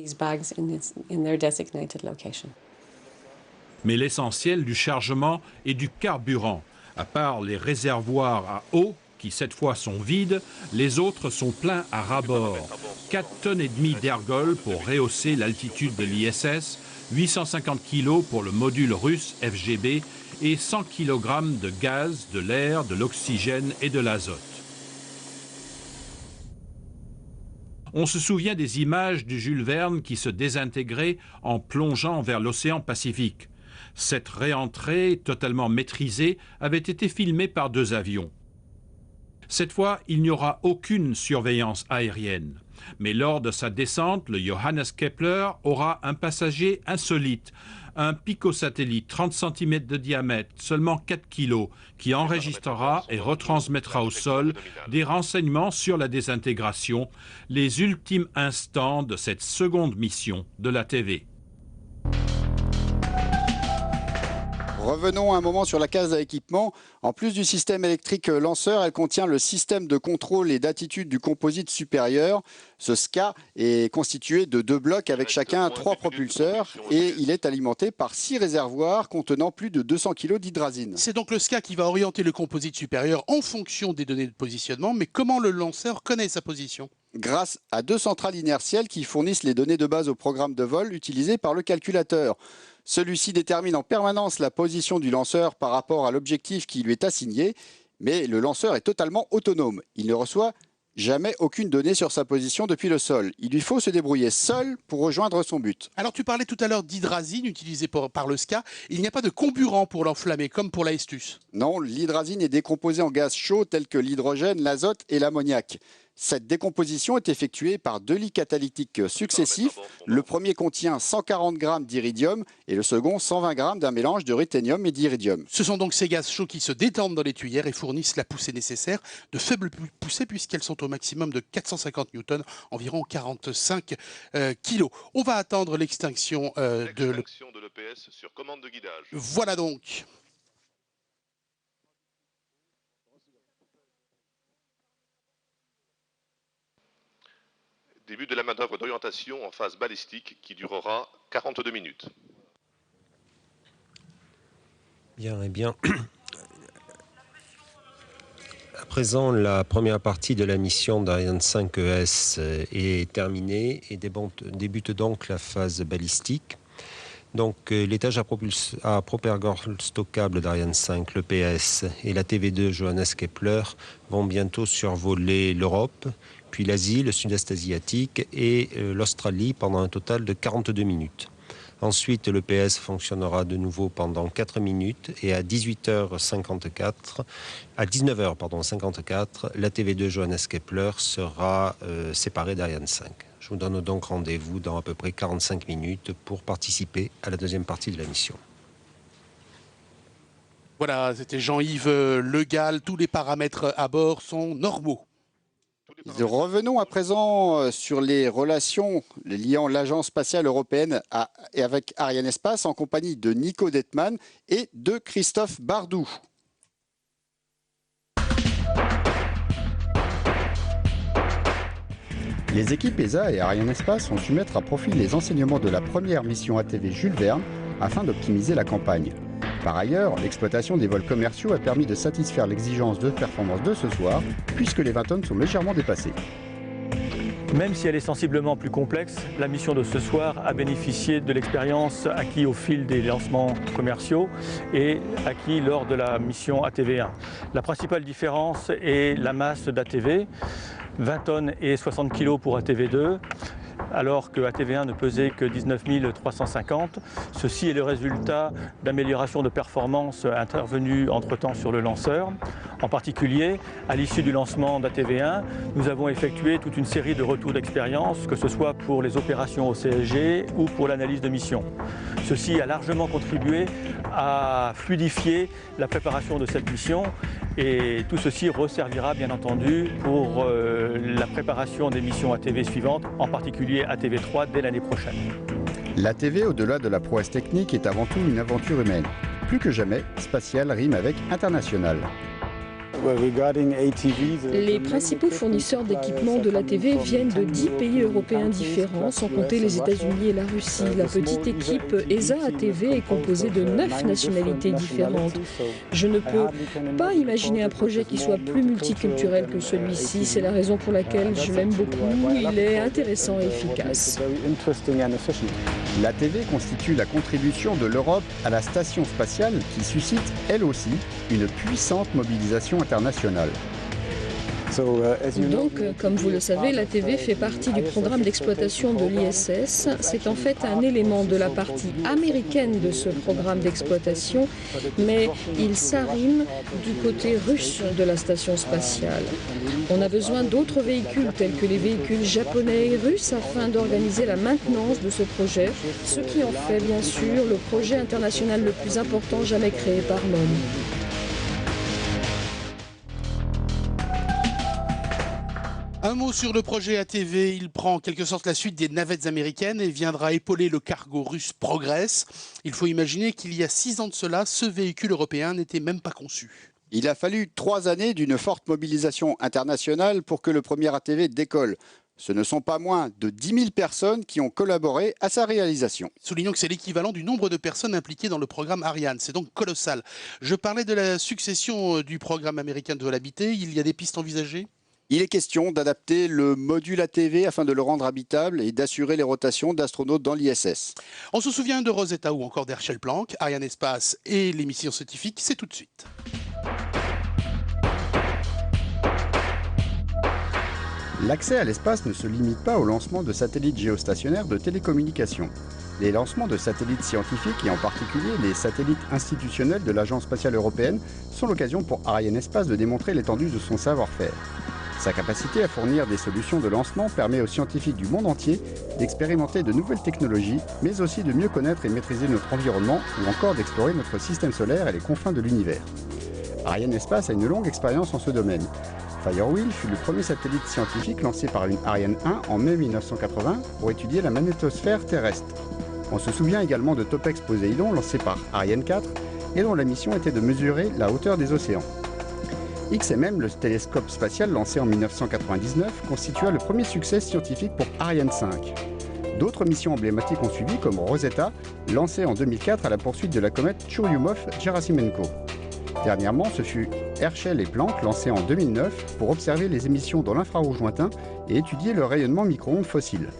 Mais l'essentiel du chargement est du carburant. À part les réservoirs à eau, qui cette fois sont vides, les autres sont pleins à ras-bord. 4 tonnes et demie d'ergols pour rehausser l'altitude de l'ISS, 850 kg pour le module russe FGB et 100 kg de gaz, de l'air, de l'oxygène et de l'azote. On se souvient des images du Jules Verne qui se désintégrait en plongeant vers l'océan Pacifique. Cette réentrée, totalement maîtrisée, avait été filmée par 2 avions. Cette fois, il n'y aura aucune surveillance aérienne. Mais lors de sa descente, le Johannes Kepler aura un passager insolite, un picosatellite 30 cm de diamètre, seulement 4 kg, qui enregistrera et retransmettra au sol des renseignements sur la désintégration, les ultimes instants de cette seconde mission de la TV. Revenons un moment sur la case d'équipement. En plus du système électrique lanceur, elle contient le système de contrôle et d'attitude du composite supérieur. Ce SCA est constitué de 2 blocs avec chacun 3 propulseurs et il est alimenté par 6 réservoirs contenant plus de 200 kg d'hydrazine. C'est donc le SCA qui va orienter le composite supérieur en fonction des données de positionnement, mais comment le lanceur connaît sa position ? Grâce à 2 centrales inertielles qui fournissent les données de base au programme de vol utilisé par le calculateur. Celui-ci détermine en permanence la position du lanceur par rapport à l'objectif qui lui est assigné, mais le lanceur est totalement autonome. Il ne reçoit jamais aucune donnée sur sa position depuis le sol. Il lui faut se débrouiller seul pour rejoindre son but. Alors tu parlais tout à l'heure d'hydrazine utilisée par le SCA. Il n'y a pas de comburant pour l'enflammer comme pour l'Aestus. Non, l'hydrazine est décomposée en gaz chauds tels que l'hydrogène, l'azote et l'ammoniac. Cette décomposition est effectuée par 2 lits catalytiques successifs. Le premier contient 140 g d'iridium et le second 120 g d'un mélange de ruthénium et d'iridium. Ce sont donc ces gaz chauds qui se détendent dans les tuyères et fournissent la poussée nécessaire, de faibles poussées puisqu'elles sont au maximum de 450 newtons, environ 45 kg. On va attendre l'extinction de l'EPS sur commande de guidage. Voilà donc. Début de la manœuvre d'orientation en phase balistique qui durera 42 minutes. Bien, eh bien. À présent, la première partie de la mission d'Ariane 5 ES est terminée et débute donc la phase balistique. Donc, l'étage à propelgeur stockable d'Ariane 5, l'EPS, et la TV2 Johannes Kepler vont bientôt survoler l'Europe, puis l'Asie, le sud-est asiatique et l'Australie pendant un total de 42 minutes. Ensuite, l'EPS fonctionnera de nouveau pendant 4 minutes et à 19h54, la TV2 Johannes Kepler sera séparée d'Ariane 5. Je vous donne donc rendez-vous dans à peu près 45 minutes pour participer à la deuxième partie de la mission. Voilà, c'était Jean-Yves Le Gall. Tous les paramètres à bord sont normaux. Revenons à présent sur les relations liant l'Agence spatiale européenne avec Arianespace en compagnie de Nico Detman et de Christophe Bardou. Les équipes ESA et Arianespace ont su mettre à profit les enseignements de la première mission ATV Jules Verne afin d'optimiser la campagne. Par ailleurs, l'exploitation des vols commerciaux a permis de satisfaire l'exigence de performance de ce soir, puisque les 20 tonnes sont légèrement dépassées. Même si elle est sensiblement plus complexe, la mission de ce soir a bénéficié de l'expérience acquise au fil des lancements commerciaux et acquis lors de la mission ATV1. La principale différence est la masse d'ATV, 20 tonnes et 60 kg pour ATV2. Alors que ATV1 ne pesait que 19 350. Ceci est le résultat d'améliorations de performance intervenues entre-temps sur le lanceur. En particulier, à l'issue du lancement d'ATV1, nous avons effectué toute une série de retours d'expérience, que ce soit pour les opérations au CSG ou pour l'analyse de mission. Ceci a largement contribué à fluidifier la préparation de cette mission et tout ceci resservira bien entendu pour la préparation des missions ATV suivantes, en particulier ATV3 dès l'année prochaine. L'ATV, au-delà de la prouesse technique, est avant tout une aventure humaine. Plus que jamais, spatial rime avec international. Les principaux fournisseurs d'équipements de l'ATV viennent de 10 pays européens différents, sans compter les États-Unis et la Russie. La petite équipe ESA ATV est composée de 9 nationalités différentes. Je ne peux pas imaginer un projet qui soit plus multiculturel que celui-ci. C'est la raison pour laquelle je l'aime beaucoup. Il est intéressant et efficace. L'ATV constitue la contribution de l'Europe à la station spatiale qui suscite, elle aussi, une puissante mobilisation internationale. Donc, comme vous le savez, l'ATV fait partie du programme d'exploitation de l'ISS. C'est en fait un élément de la partie américaine de ce programme d'exploitation, mais il s'arrime du côté russe de la station spatiale. On a besoin d'autres véhicules tels que les véhicules japonais et russes afin d'organiser la maintenance de ce projet, ce qui en fait bien sûr le projet international le plus important jamais créé par l'homme. Un mot sur le projet ATV, il prend en quelque sorte la suite des navettes américaines et viendra épauler le cargo russe Progress. Il faut imaginer qu'il y a 6 ans de cela, ce véhicule européen n'était même pas conçu. Il a fallu 3 années d'une forte mobilisation internationale pour que le premier ATV décolle. Ce ne sont pas moins de 10 000 personnes qui ont collaboré à sa réalisation. Soulignons que c'est l'équivalent du nombre de personnes impliquées dans le programme Ariane. C'est donc colossal. Je parlais de la succession du programme américain de vol habité. Il y a des pistes envisagées ? Il est question d'adapter le module ATV afin de le rendre habitable et d'assurer les rotations d'astronautes dans l'ISS. On se souvient de Rosetta ou encore d'Herschel Planck, Arianespace et les missions scientifiques, c'est tout de suite. L'accès à l'espace ne se limite pas au lancement de satellites géostationnaires de télécommunications. Les lancements de satellites scientifiques et en particulier les satellites institutionnels de l'Agence spatiale européenne sont l'occasion pour Arianespace de démontrer l'étendue de son savoir-faire. Sa capacité à fournir des solutions de lancement permet aux scientifiques du monde entier d'expérimenter de nouvelles technologies, mais aussi de mieux connaître et maîtriser notre environnement ou encore d'explorer notre système solaire et les confins de l'univers. Arianespace a une longue expérience en ce domaine. Firewheel fut le premier satellite scientifique lancé par une Ariane 1 en mai 1980 pour étudier la magnétosphère terrestre. On se souvient également de Topex Poséidon lancé par Ariane 4 et dont la mission était de mesurer la hauteur des océans. XMM, le télescope spatial lancé en 1999, constitua le premier succès scientifique pour Ariane 5. D'autres missions emblématiques ont suivi, comme Rosetta, lancée en 2004 à la poursuite de la comète Churyumov-Gerasimenko. Dernièrement, ce fut Herschel et Planck lancés en 2009 pour observer les émissions dans l'infrarouge lointain et étudier le rayonnement micro-ondes fossile.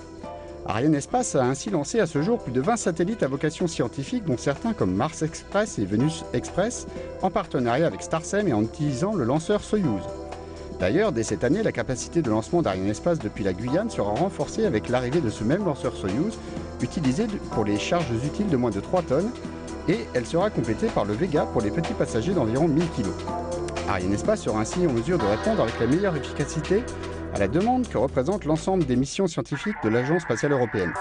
Arianespace a ainsi lancé à ce jour plus de 20 satellites à vocation scientifique, dont certains comme Mars Express et Venus Express, en partenariat avec Starsem et en utilisant le lanceur Soyouz. D'ailleurs, dès cette année, la capacité de lancement d'Arianespace depuis la Guyane sera renforcée avec l'arrivée de ce même lanceur Soyouz, utilisé pour les charges utiles de moins de 3 tonnes, et elle sera complétée par le Vega pour les petits passagers d'environ 1000 kg. Arianespace sera ainsi en mesure de répondre avec la meilleure efficacité à la demande que représente l'ensemble des missions scientifiques de l'Agence spatiale européenne.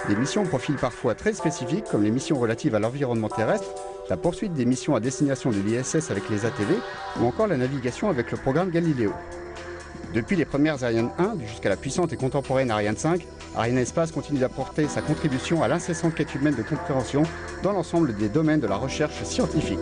Des missions au profil parfois très spécifiques, comme les missions relatives à l'environnement terrestre, la poursuite des missions à destination de l'ISS avec les ATV, ou encore la navigation avec le programme Galileo. Depuis les premières Ariane 1 jusqu'à la puissante et contemporaine Ariane 5, Arianespace continue d'apporter sa contribution à l'incessante quête humaine de compréhension dans l'ensemble des domaines de la recherche scientifique.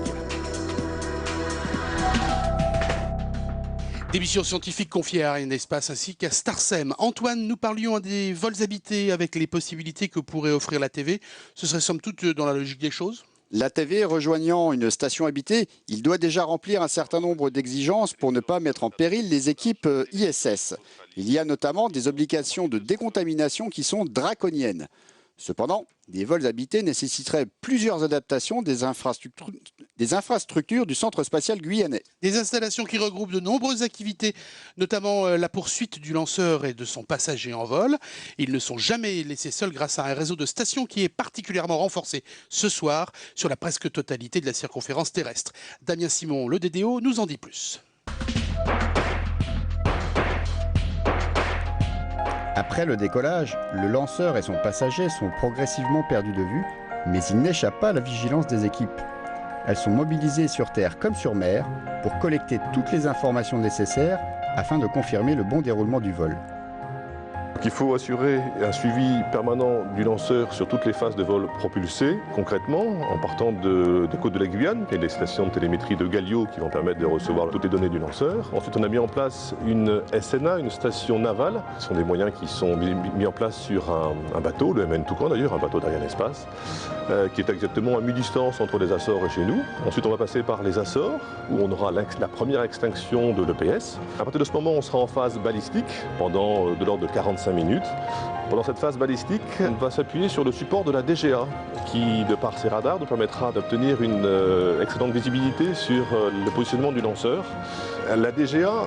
Des missions scientifiques confiées à Arianespace ainsi qu'à Starsem. Antoine, nous parlions des vols habités avec les possibilités que pourrait offrir l'ATV. Ce serait somme toute dans la logique des choses ? L'ATV rejoignant une station habitée, il doit déjà remplir un certain nombre d'exigences pour ne pas mettre en péril les équipes ISS. Il y a notamment des obligations de décontamination qui sont draconiennes. Cependant, des vols habités nécessiteraient plusieurs adaptations des infrastructures du centre spatial guyanais. Des installations qui regroupent de nombreuses activités, notamment la poursuite du lanceur et de son passager en vol. Ils ne sont jamais laissés seuls grâce à un réseau de stations qui est particulièrement renforcé ce soir sur la presque totalité de la circonférence terrestre. Damien Simon, le DDO, nous en dit plus. Après le décollage, le lanceur et son passager sont progressivement perdus de vue, mais ils n'échappent pas à la vigilance des équipes. Elles sont mobilisées sur terre comme sur mer pour collecter toutes les informations nécessaires afin de confirmer le bon déroulement du vol. Il faut assurer un suivi permanent du lanceur sur toutes les phases de vol propulsé, concrètement, en partant des côtes de la Guyane et les stations de télémétrie de Galio qui vont permettre de recevoir toutes les données du lanceur. Ensuite, on a mis en place une SNA, une station navale. Ce sont des moyens qui sont mis en place sur un bateau, le MN Toucan d'ailleurs, un bateau d'Arianespace, qui est exactement à mi-distance entre les Açores et chez nous. Ensuite, on va passer par les Açores, où on aura la première extinction de l'EPS. À partir de ce moment, on sera en phase balistique pendant de l'ordre de 45 45 minutes. Pendant cette phase balistique, on va s'appuyer sur le support de la DGA qui, de par ses radars, nous permettra d'obtenir une excellente visibilité sur le positionnement du lanceur. La DGA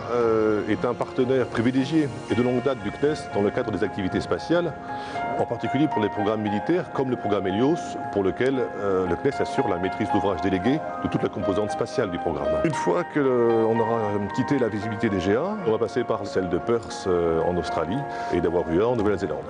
est un partenaire privilégié et de longue date du CNES dans le cadre des activités spatiales, en particulier pour les programmes militaires comme le programme Helios, pour lequel le CNES assure la maîtrise d'ouvrage déléguée de toute la composante spatiale du programme. Une fois qu'on aura quitté la visibilité DGA, on va passer par celle de Perth en Australie et d'Awarua en Nouvelle-Zélande.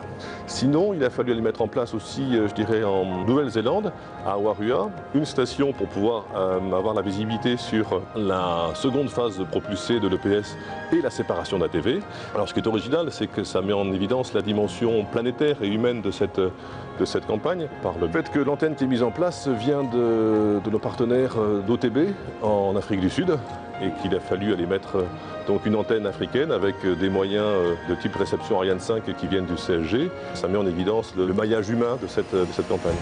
Sinon, il a fallu aller mettre en place aussi, je dirais, en Nouvelle-Zélande, à Awarua, une station pour pouvoir avoir la visibilité sur la seconde phase propulsée de l'EPS et la séparation d'ATV. Alors ce qui est original, c'est que ça met en évidence la dimension planétaire et humaine de cette campagne, par le fait que l'antenne qui est mise en place vient de nos partenaires d'OTB en Afrique du Sud, et qu'il a fallu aller mettre donc une antenne africaine avec des moyens de type réception Ariane 5 qui viennent du CSG. Ça met en évidence le maillage humain de cette campagne.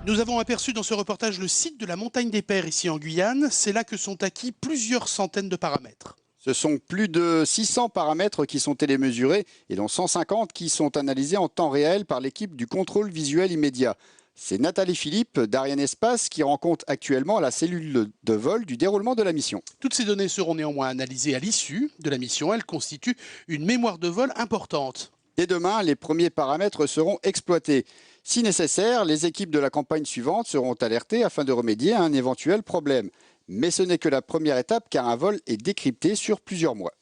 Nous avons aperçu dans ce reportage le site de la Montagne des Pères ici en Guyane. C'est là que sont acquis plusieurs centaines de paramètres. Ce sont plus de 600 paramètres qui sont télémesurés et dont 150 qui sont analysés en temps réel par l'équipe du contrôle visuel immédiat. C'est Nathalie Philippe d'Ariane Espace qui rend compte actuellement à la cellule de vol du déroulement de la mission. Toutes ces données seront néanmoins analysées à l'issue de la mission. Elles constituent une mémoire de vol importante. Dès demain, les premiers paramètres seront exploités. Si nécessaire, les équipes de la campagne suivante seront alertées afin de remédier à un éventuel problème. Mais ce n'est que la première étape car un vol est décrypté sur plusieurs mois.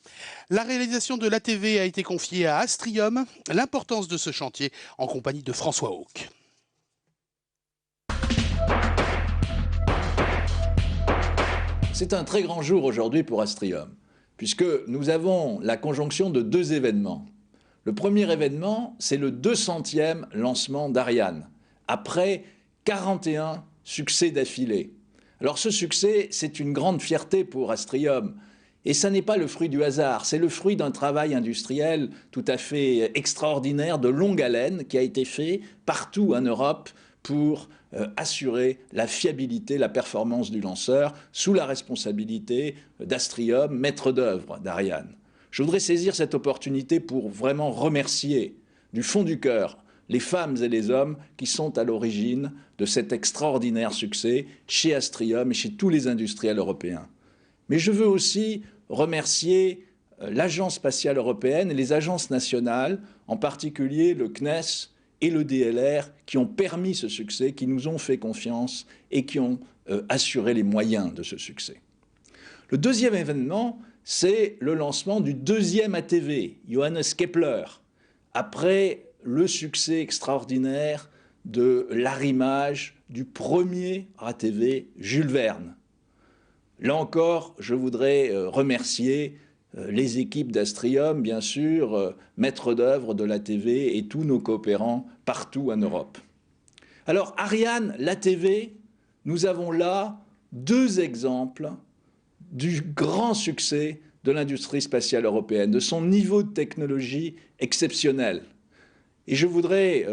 La réalisation de l'ATV a été confiée à Astrium. L'importance de ce chantier en compagnie de François Hauck. C'est un très grand jour aujourd'hui pour Astrium, puisque nous avons la conjonction de deux événements. Le premier événement, c'est le 200e lancement d'Ariane, après 41 succès d'affilée. Alors ce succès, c'est une grande fierté pour Astrium. Et ça n'est pas le fruit du hasard, c'est le fruit d'un travail industriel tout à fait extraordinaire, de longue haleine, qui a été fait partout en Europe pour assurer la fiabilité, la performance du lanceur, sous la responsabilité d'Astrium, maître d'œuvre d'Ariane. Je voudrais saisir cette opportunité pour vraiment remercier du fond du cœur les femmes et les hommes qui sont à l'origine de cet extraordinaire succès chez Astrium et chez tous les industriels européens. Mais je veux aussi remercier l'Agence spatiale européenne et les agences nationales, en particulier le CNES et le DLR, qui ont permis ce succès, qui nous ont fait confiance et qui ont assuré les moyens de ce succès. Le deuxième événement, c'est le lancement du deuxième ATV, Johannes Kepler, après le succès extraordinaire de l'arrimage du premier ATV Jules Verne. Là encore, je voudrais remercier les équipes d'Astrium, bien sûr, maîtres d'œuvre de l'ATV et tous nos coopérants partout en Europe. Alors, Ariane, l'ATV, nous avons là deux exemples du grand succès de l'industrie spatiale européenne, de son niveau de technologie exceptionnel. Et je voudrais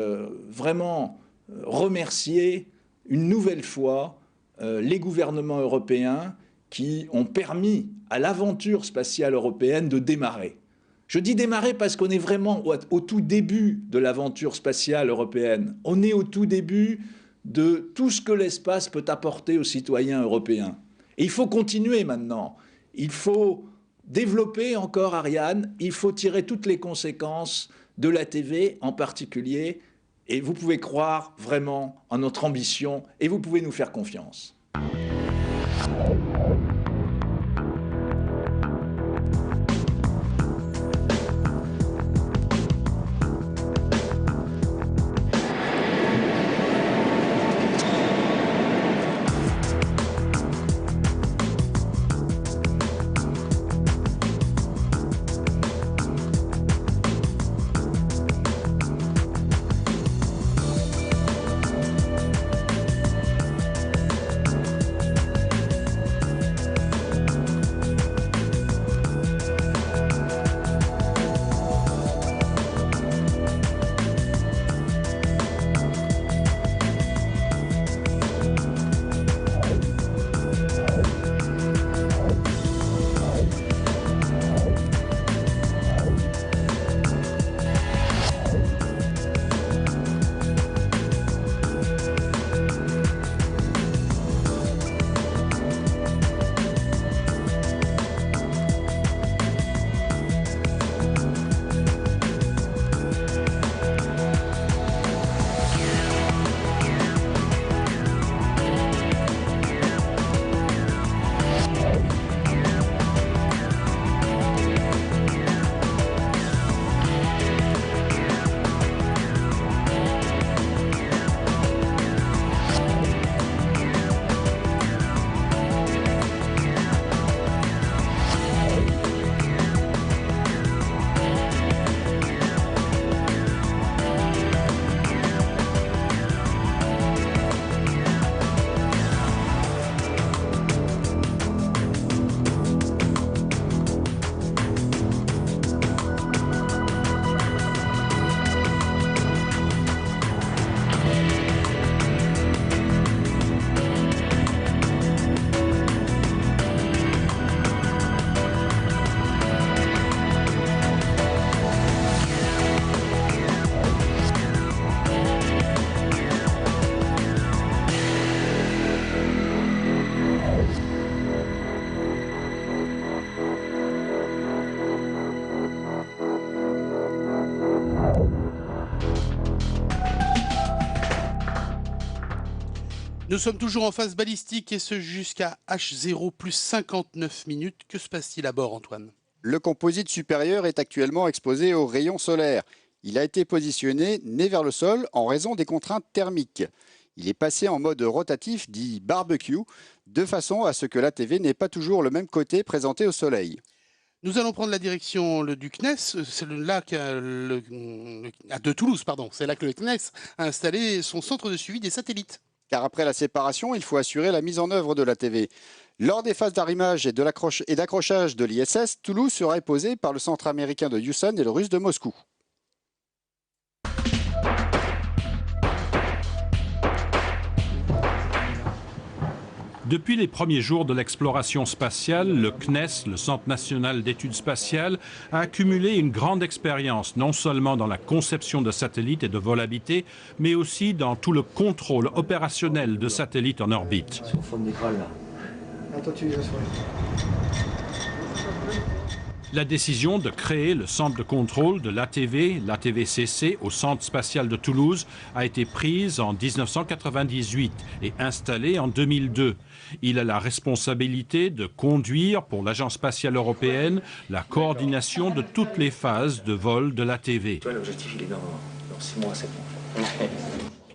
vraiment remercier une nouvelle fois les gouvernements européens qui ont permis à l'aventure spatiale européenne de démarrer. Je dis démarrer parce qu'on est vraiment au tout début de l'aventure spatiale européenne. On est au tout début de tout ce que l'espace peut apporter aux citoyens européens. Et il faut continuer maintenant. Il faut développer encore Ariane, il faut tirer toutes les conséquences de l'ATV en particulier, et vous pouvez croire vraiment en notre ambition et vous pouvez nous faire confiance. Nous sommes toujours en phase balistique et ce jusqu'à H0 plus 59 minutes. Que se passe-t-il à bord, Antoine? Le composite supérieur est actuellement exposé aux rayons solaires. Il a été positionné nez vers le sol en raison des contraintes thermiques. Il est passé en mode rotatif dit barbecue, de façon à ce que l'ATV n'ait pas toujours le même côté présenté au soleil. Nous allons prendre la direction du CNES, c'est là de Toulouse, pardon. C'est là que le CNES a installé son centre de suivi des satellites. Car après la séparation, il faut assurer la mise en œuvre de l'ATV. Lors des phases d'arrimage et d'accrochage de l'ISS, Toulouse sera épaulé par le centre américain de Houston et le russe de Moscou. Depuis les premiers jours de l'exploration spatiale, le CNES, le Centre national d'études spatiales, a accumulé une grande expérience, non seulement dans la conception de satellites et de vol habité, mais aussi dans tout le contrôle opérationnel de satellites en orbite. La décision de créer le centre de contrôle de l'ATV, l'ATVCC, au Centre spatial de Toulouse, a été prise en 1998 et installée en 2002. Il a la responsabilité de conduire pour l'Agence spatiale européenne la coordination de toutes les phases de vol de l'ATV. L'objectif, il est dans 6 mois, 7 mois.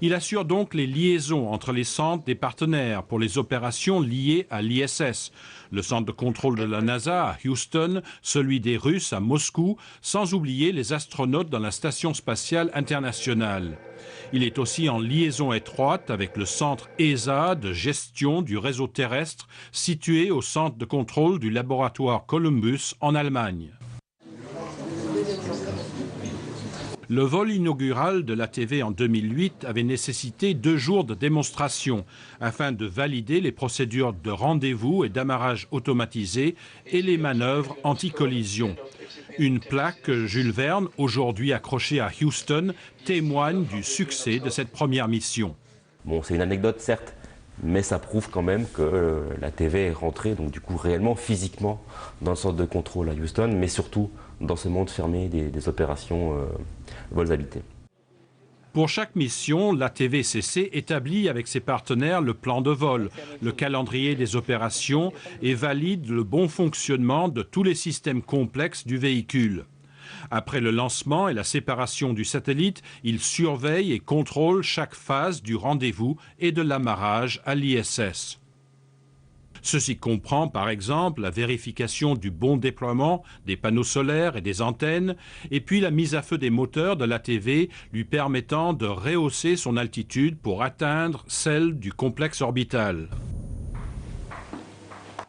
Il assure donc les liaisons entre les centres des partenaires pour les opérations liées à l'ISS. Le centre de contrôle de la NASA à Houston, celui des Russes à Moscou, sans oublier les astronautes dans la Station spatiale internationale. Il est aussi en liaison étroite avec le centre ESA de gestion du réseau terrestre situé au centre de contrôle du laboratoire Columbus en Allemagne. Le vol inaugural de l'ATV en 2008 avait nécessité 2 jours de démonstration afin de valider les procédures de rendez-vous et d'amarrage automatisé et les manœuvres anti-collision. Une plaque Jules Verne, aujourd'hui accrochée à Houston, témoigne du succès de cette première mission. Bon, c'est une anecdote certes, mais ça prouve quand même que l'ATV est rentrée, donc du coup réellement, physiquement, dans le centre de contrôle à Houston, mais surtout dans ce monde fermé des opérations vols habités. Pour chaque mission, l'ATVCC établit avec ses partenaires le plan de vol, le calendrier des opérations et valide le bon fonctionnement de tous les systèmes complexes du véhicule. Après le lancement et la séparation du satellite, il surveille et contrôle chaque phase du rendez-vous et de l'amarrage à l'ISS. Ceci comprend par exemple la vérification du bon déploiement des panneaux solaires et des antennes, et puis la mise à feu des moteurs de l'ATV lui permettant de rehausser son altitude pour atteindre celle du complexe orbital.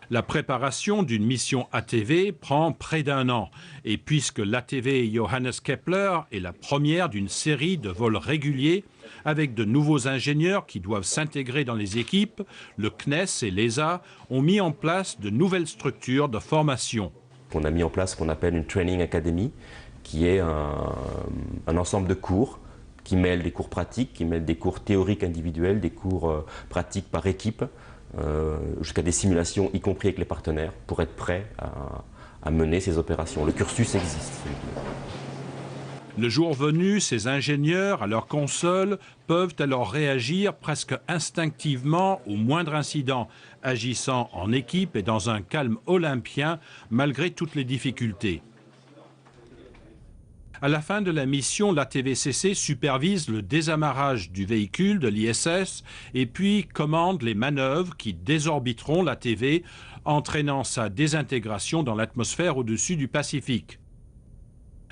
La préparation d'une mission ATV prend près d'1 an, et puisque l'ATV Johannes Kepler est la première d'une série de vols réguliers, avec de nouveaux ingénieurs qui doivent s'intégrer dans les équipes, le CNES et l'ESA ont mis en place de nouvelles structures de formation. On a mis en place ce qu'on appelle une Training Academy, qui est un ensemble de cours qui mêle des cours pratiques, qui mêle des cours théoriques individuels, des cours pratiques par équipe, jusqu'à des simulations, y compris avec les partenaires, pour être prêt à mener ces opérations. Le cursus existe. Le jour venu, ces ingénieurs, à leur console, peuvent alors réagir presque instinctivement au moindre incident, agissant en équipe et dans un calme olympien, malgré toutes les difficultés. À la fin de la mission, l'ATVCC supervise le désamarrage du véhicule de l'ISS et puis commande les manœuvres qui désorbiteront l'ATV, entraînant sa désintégration dans l'atmosphère au-dessus du Pacifique.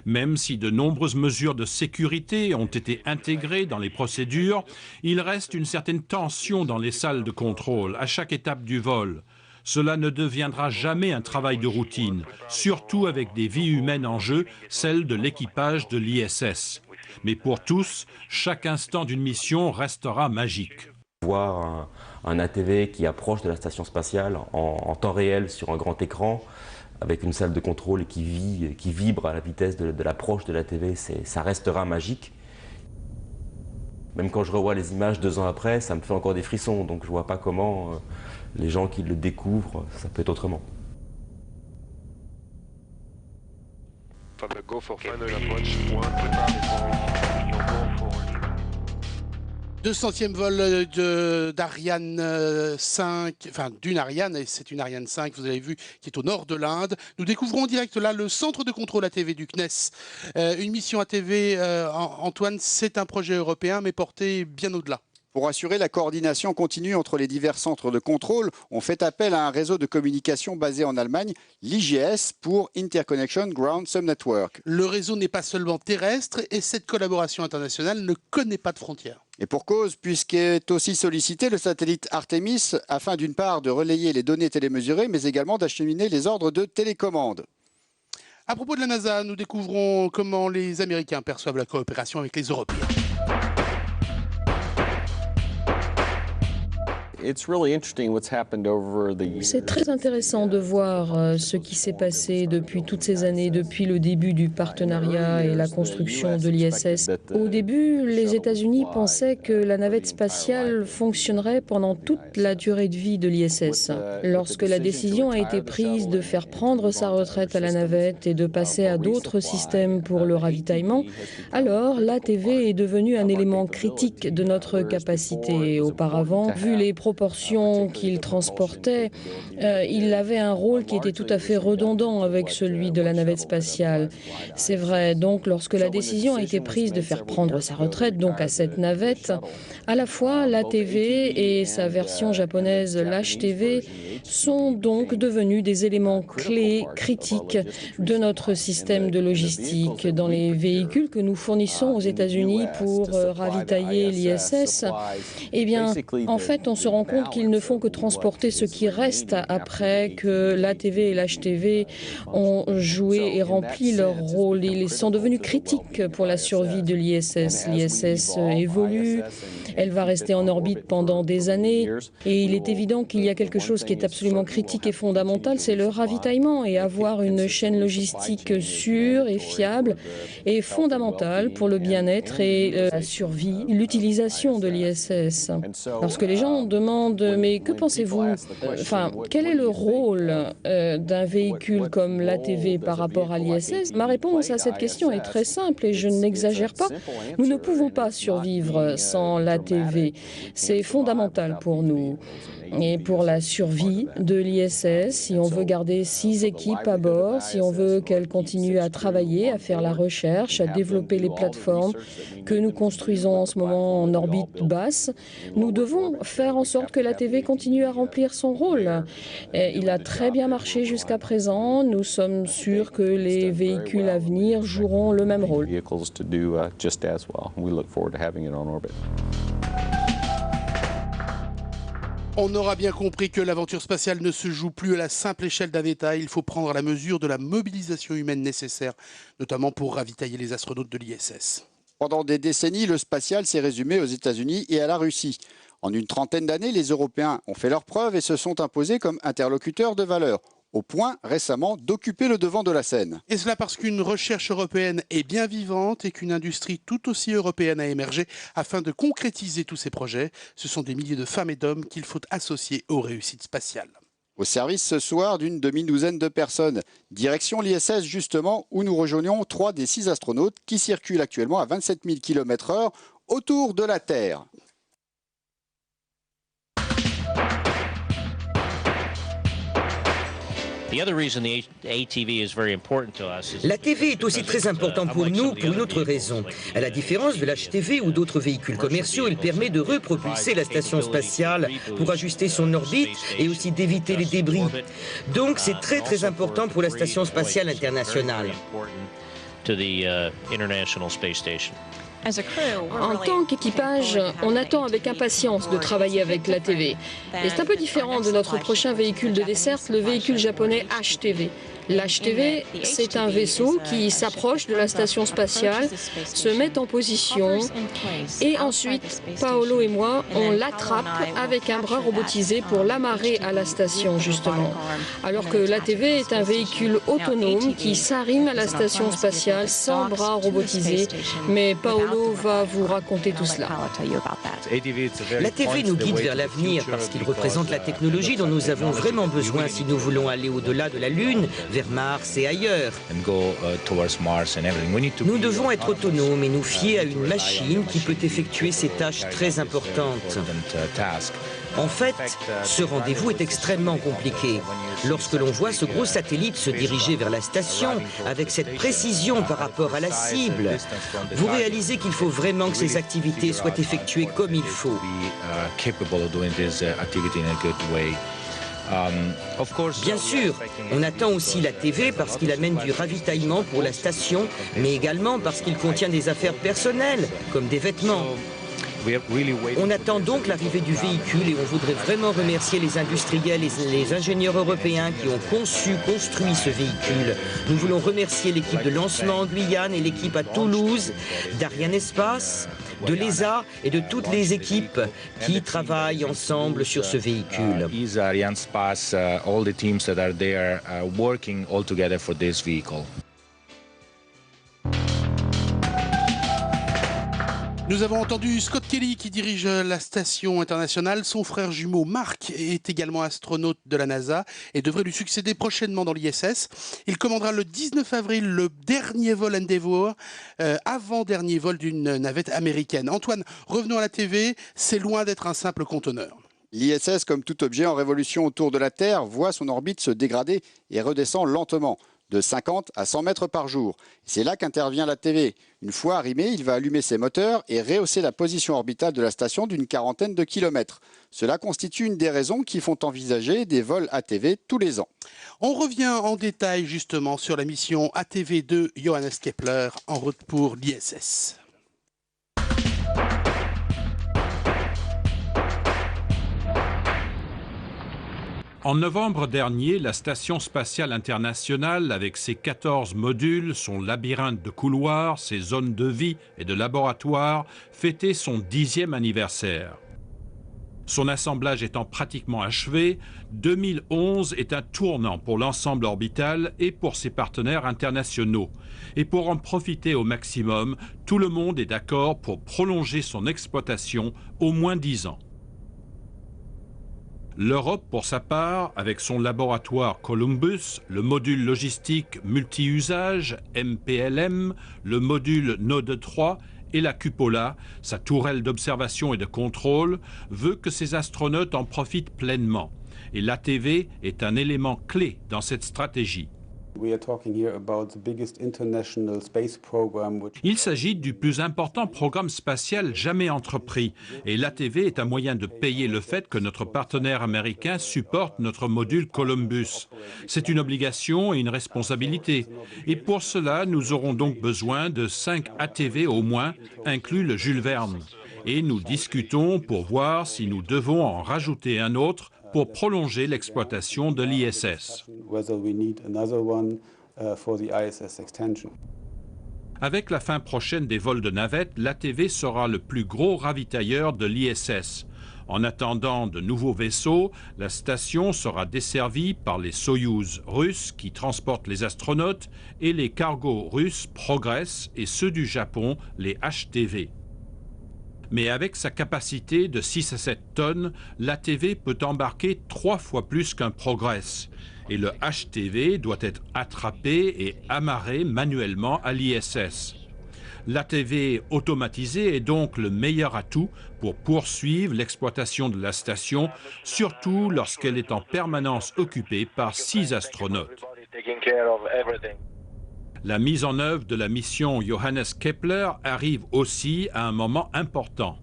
Même si de nombreuses mesures de sécurité ont été intégrées dans les procédures, il reste une certaine tension dans les salles de contrôle à chaque étape du vol. Cela ne deviendra jamais un travail de routine, surtout avec des vies humaines en jeu, celles de l'équipage de l'ISS. Mais pour tous, chaque instant d'une mission restera magique. Voir un ATV qui approche de la station spatiale en temps réel sur un grand écran, avec une salle de contrôle qui vibre à la vitesse de l'approche de l'ATV, ça restera magique. Même quand je revois les images 2 ans après, ça me fait encore des frissons, donc je ne vois pas comment les gens qui le découvrent, ça peut être autrement. 200e vol d'Ariane 5, enfin d'une Ariane, et c'est une Ariane 5, vous avez vu, qui est au nord de l'Inde. Nous découvrons en direct là le centre de contrôle ATV du CNES. Une mission ATV, Antoine, c'est un projet européen, mais porté bien au-delà. Pour assurer la coordination continue entre les divers centres de contrôle, on fait appel à un réseau de communication basé en Allemagne, l'IGS, pour Interconnection Ground Subnetwork. Le réseau n'est pas seulement terrestre et cette collaboration internationale ne connaît pas de frontières. Et pour cause, puisqu'est aussi sollicité le satellite Artemis, afin d'une part de relayer les données télémesurées, mais également d'acheminer les ordres de télécommande. À propos de la NASA, nous découvrons comment les Américains perçoivent la coopération avec les Européens. C'est très intéressant de voir ce qui s'est passé depuis toutes ces années, depuis le début du partenariat et la construction de l'ISS. Au début, les États-Unis pensaient que la navette spatiale fonctionnerait pendant toute la durée de vie de l'ISS. Lorsque la décision a été prise de faire prendre sa retraite à la navette et de passer à d'autres systèmes pour le ravitaillement, alors l'ATV est devenu un élément critique de notre capacité. Auparavant, vu les proportions qu'il transportait, il avait un rôle qui était tout à fait redondant avec celui de la navette spatiale. C'est vrai, donc lorsque la décision a été prise de faire prendre sa retraite donc à cette navette, à la fois l'ATV et sa version japonaise, l'HTV, sont donc devenus des éléments clés, critiques de notre système de logistique. Dans les véhicules que nous fournissons aux États-Unis pour ravitailler l'ISS, eh bien, en fait, on se rend compte qu'ils ne font que transporter ce qui reste après que l'ATV et l'HTV ont joué et rempli leur rôle. Ils sont devenus critiques pour la survie de l'ISS. L'ISS évolue, elle va rester en orbite pendant des années et il est évident qu'il y a quelque chose qui est absolument critique et fondamental, c'est le ravitaillement, et avoir une chaîne logistique sûre et fiable est fondamental pour le bien-être et la survie, l'utilisation de l'ISS. Lorsque les gens demandent « mais que pensez-vous ? Enfin, quel est le rôle d'un véhicule comme l'ATV par rapport à l'ISS ?» Ma réponse à cette question est très simple et je n'exagère pas. Nous ne pouvons pas survivre sans l'ATV. C'est fondamental pour nous. Et pour la survie de l'ISS, si on veut garder 6 équipes à bord, si on veut qu'elles continuent à travailler, à faire la recherche, à développer les plateformes que nous construisons en ce moment en orbite basse, nous devons faire en sorte que l'ATV continue à remplir son rôle. Et il a très bien marché jusqu'à présent. Nous sommes sûrs que les véhicules à venir joueront le même rôle. On aura bien compris que l'aventure spatiale ne se joue plus à la simple échelle d'un État. Il faut prendre la mesure de la mobilisation humaine nécessaire, notamment pour ravitailler les astronautes de l'ISS. Pendant des décennies, le spatial s'est résumé aux États-Unis et à la Russie. En une trentaine d'années, les Européens ont fait leurs preuves et se sont imposés comme interlocuteurs de valeur, au point récemment d'occuper le devant de la scène. Et cela parce qu'une recherche européenne est bien vivante et qu'une industrie tout aussi européenne a émergé afin de concrétiser tous ces projets. Ce sont des milliers de femmes et d'hommes qu'il faut associer aux réussites spatiales. Au service ce soir d'une demi-douzaine de personnes. Direction l'ISS justement, où nous rejoignons 3 des 6 astronautes qui circulent actuellement à 27 000 km/h autour de la Terre. L'ATV est aussi très important pour nous pour une autre raison. À la différence de l'HTV ou d'autres véhicules commerciaux, il permet de repropulser la station spatiale pour ajuster son orbite et aussi d'éviter les débris. Donc c'est très important pour la station spatiale internationale. En tant qu'équipage, on attend avec impatience de travailler avec l'ATV. Mais c'est un peu différent de notre prochain véhicule de desserte, le véhicule japonais HTV. L'HTV, c'est un vaisseau qui s'approche de la station spatiale, se met en position et ensuite, Paolo et moi, on l'attrape avec un bras robotisé pour l'amarrer à la station, justement. Alors que l'ATV est un véhicule autonome qui s'arrime à la station spatiale sans bras robotisé. Mais Paolo va vous raconter tout cela. L'ATV nous guide vers l'avenir parce qu'il représente la technologie dont nous avons vraiment besoin si nous voulons aller au-delà de la Lune, vers vers Mars et ailleurs. Nous devons être autonomes et nous fier à une machine qui peut effectuer ces tâches très importantes. En fait, ce rendez-vous est extrêmement compliqué. Lorsque l'on voit ce gros satellite se diriger vers la station avec cette précision par rapport à la cible, vous réalisez qu'il faut vraiment que ces activités soient effectuées comme il faut. Bien sûr, on attend aussi la TV parce qu'il amène du ravitaillement pour la station, mais également parce qu'il contient des affaires personnelles, comme des vêtements. On attend donc l'arrivée du véhicule et on voudrait vraiment remercier les industriels et les ingénieurs européens qui ont construit ce véhicule. Nous voulons remercier l'équipe de lancement en Guyane et l'équipe à Toulouse, d'Ariane Espace, de l'ESA et de toutes les équipes qui travaillent ensemble sur ce véhicule. Nous avons entendu Scott Kelly qui dirige la station internationale. Son frère jumeau Mark est également astronaute de la NASA et devrait lui succéder prochainement dans l'ISS. Il commandera le 19 avril le dernier vol Endeavour, avant-dernier vol d'une navette américaine. Antoine, revenons à la TV, c'est loin d'être un simple conteneur. L'ISS, comme tout objet en révolution autour de la Terre, voit son orbite se dégrader et redescend lentement, de 50 à 100 mètres par jour. C'est là qu'intervient la TV. Une fois arrimé, il va allumer ses moteurs et rehausser la position orbitale de la station d'une quarantaine de kilomètres. Cela constitue une des raisons qui font envisager des vols ATV tous les ans. On revient en détail justement sur la mission ATV de Johannes Kepler en route pour l'ISS. En novembre dernier, la Station spatiale internationale, avec ses 14 modules, son labyrinthe de couloirs, ses zones de vie et de laboratoire, fêtait son 10e anniversaire. Son assemblage étant pratiquement achevé, 2011 est un tournant pour l'ensemble orbital et pour ses partenaires internationaux. Et pour en profiter au maximum, tout le monde est d'accord pour prolonger son exploitation au moins 10 ans. L'Europe, pour sa part, avec son laboratoire Columbus, le module logistique multi-usage, MPLM, le module Node 3 et la Cupola, sa tourelle d'observation et de contrôle, veut que ses astronautes en profitent pleinement. Et l'ATV est un élément clé dans cette stratégie. Il s'agit du plus important programme spatial jamais entrepris et l'ATV est un moyen de payer le fait que notre partenaire américain supporte notre module Columbus. C'est une obligation et une responsabilité. Et pour cela, nous aurons donc besoin de 5 ATV au moins, inclus le Jules Verne. Et nous discutons pour voir si nous devons en rajouter un autre pour prolonger l'exploitation de l'ISS. Avec la fin prochaine des vols de navettes, l'ATV sera le plus gros ravitailleur de l'ISS. En attendant de nouveaux vaisseaux, la station sera desservie par les Soyouz russes qui transportent les astronautes et les cargos russes Progress et ceux du Japon, les HTV. Mais avec sa capacité de 6 à 7 tonnes, l'ATV peut embarquer 3 fois plus qu'un Progress. Et le HTV doit être attrapé et amarré manuellement à l'ISS. L'ATV automatisé est donc le meilleur atout pour poursuivre l'exploitation de la station, surtout lorsqu'elle est en permanence occupée par 6 astronautes. La mise en œuvre de la mission Johannes Kepler arrive aussi à un moment important.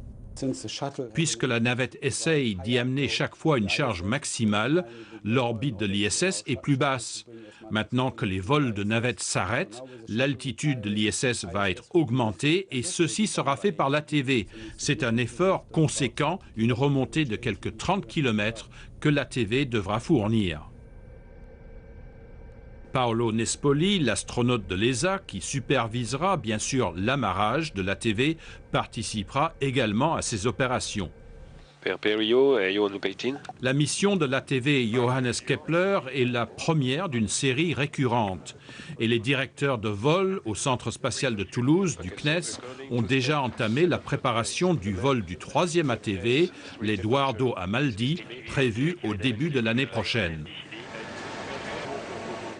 Puisque la navette essaye d'y amener chaque fois une charge maximale, l'orbite de l'ISS est plus basse. Maintenant que les vols de navettes s'arrêtent, l'altitude de l'ISS va être augmentée et ceci sera fait par l'ATV. C'est un effort conséquent, une remontée de quelques 30 km que l'ATV devra fournir. Paolo Nespoli, l'astronaute de l'ESA, qui supervisera bien sûr l'amarrage de l'ATV, participera également à ces opérations. La mission de l'ATV Johannes Kepler est la première d'une série récurrente. Et les directeurs de vol au Centre spatial de Toulouse, du CNES, ont déjà entamé la préparation du vol du 3e ATV, l'Eduardo Amaldi, prévu au début de l'année prochaine.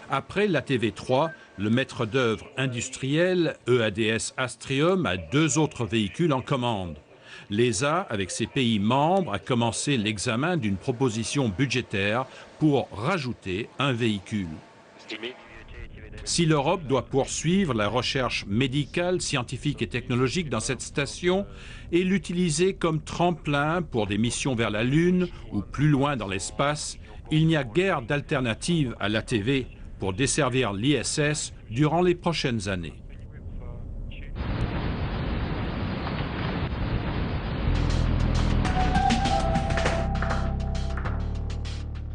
Après l'ATV3, le maître d'œuvre industriel EADS Astrium a 2 autres véhicules en commande. L'ESA, avec ses pays membres, a commencé l'examen d'une proposition budgétaire pour rajouter un véhicule. Si l'Europe doit poursuivre la recherche médicale, scientifique et technologique dans cette station et l'utiliser comme tremplin pour des missions vers la Lune ou plus loin dans l'espace, il n'y a guère d'alternative à l'ATV pour desservir l'ISS durant les prochaines années.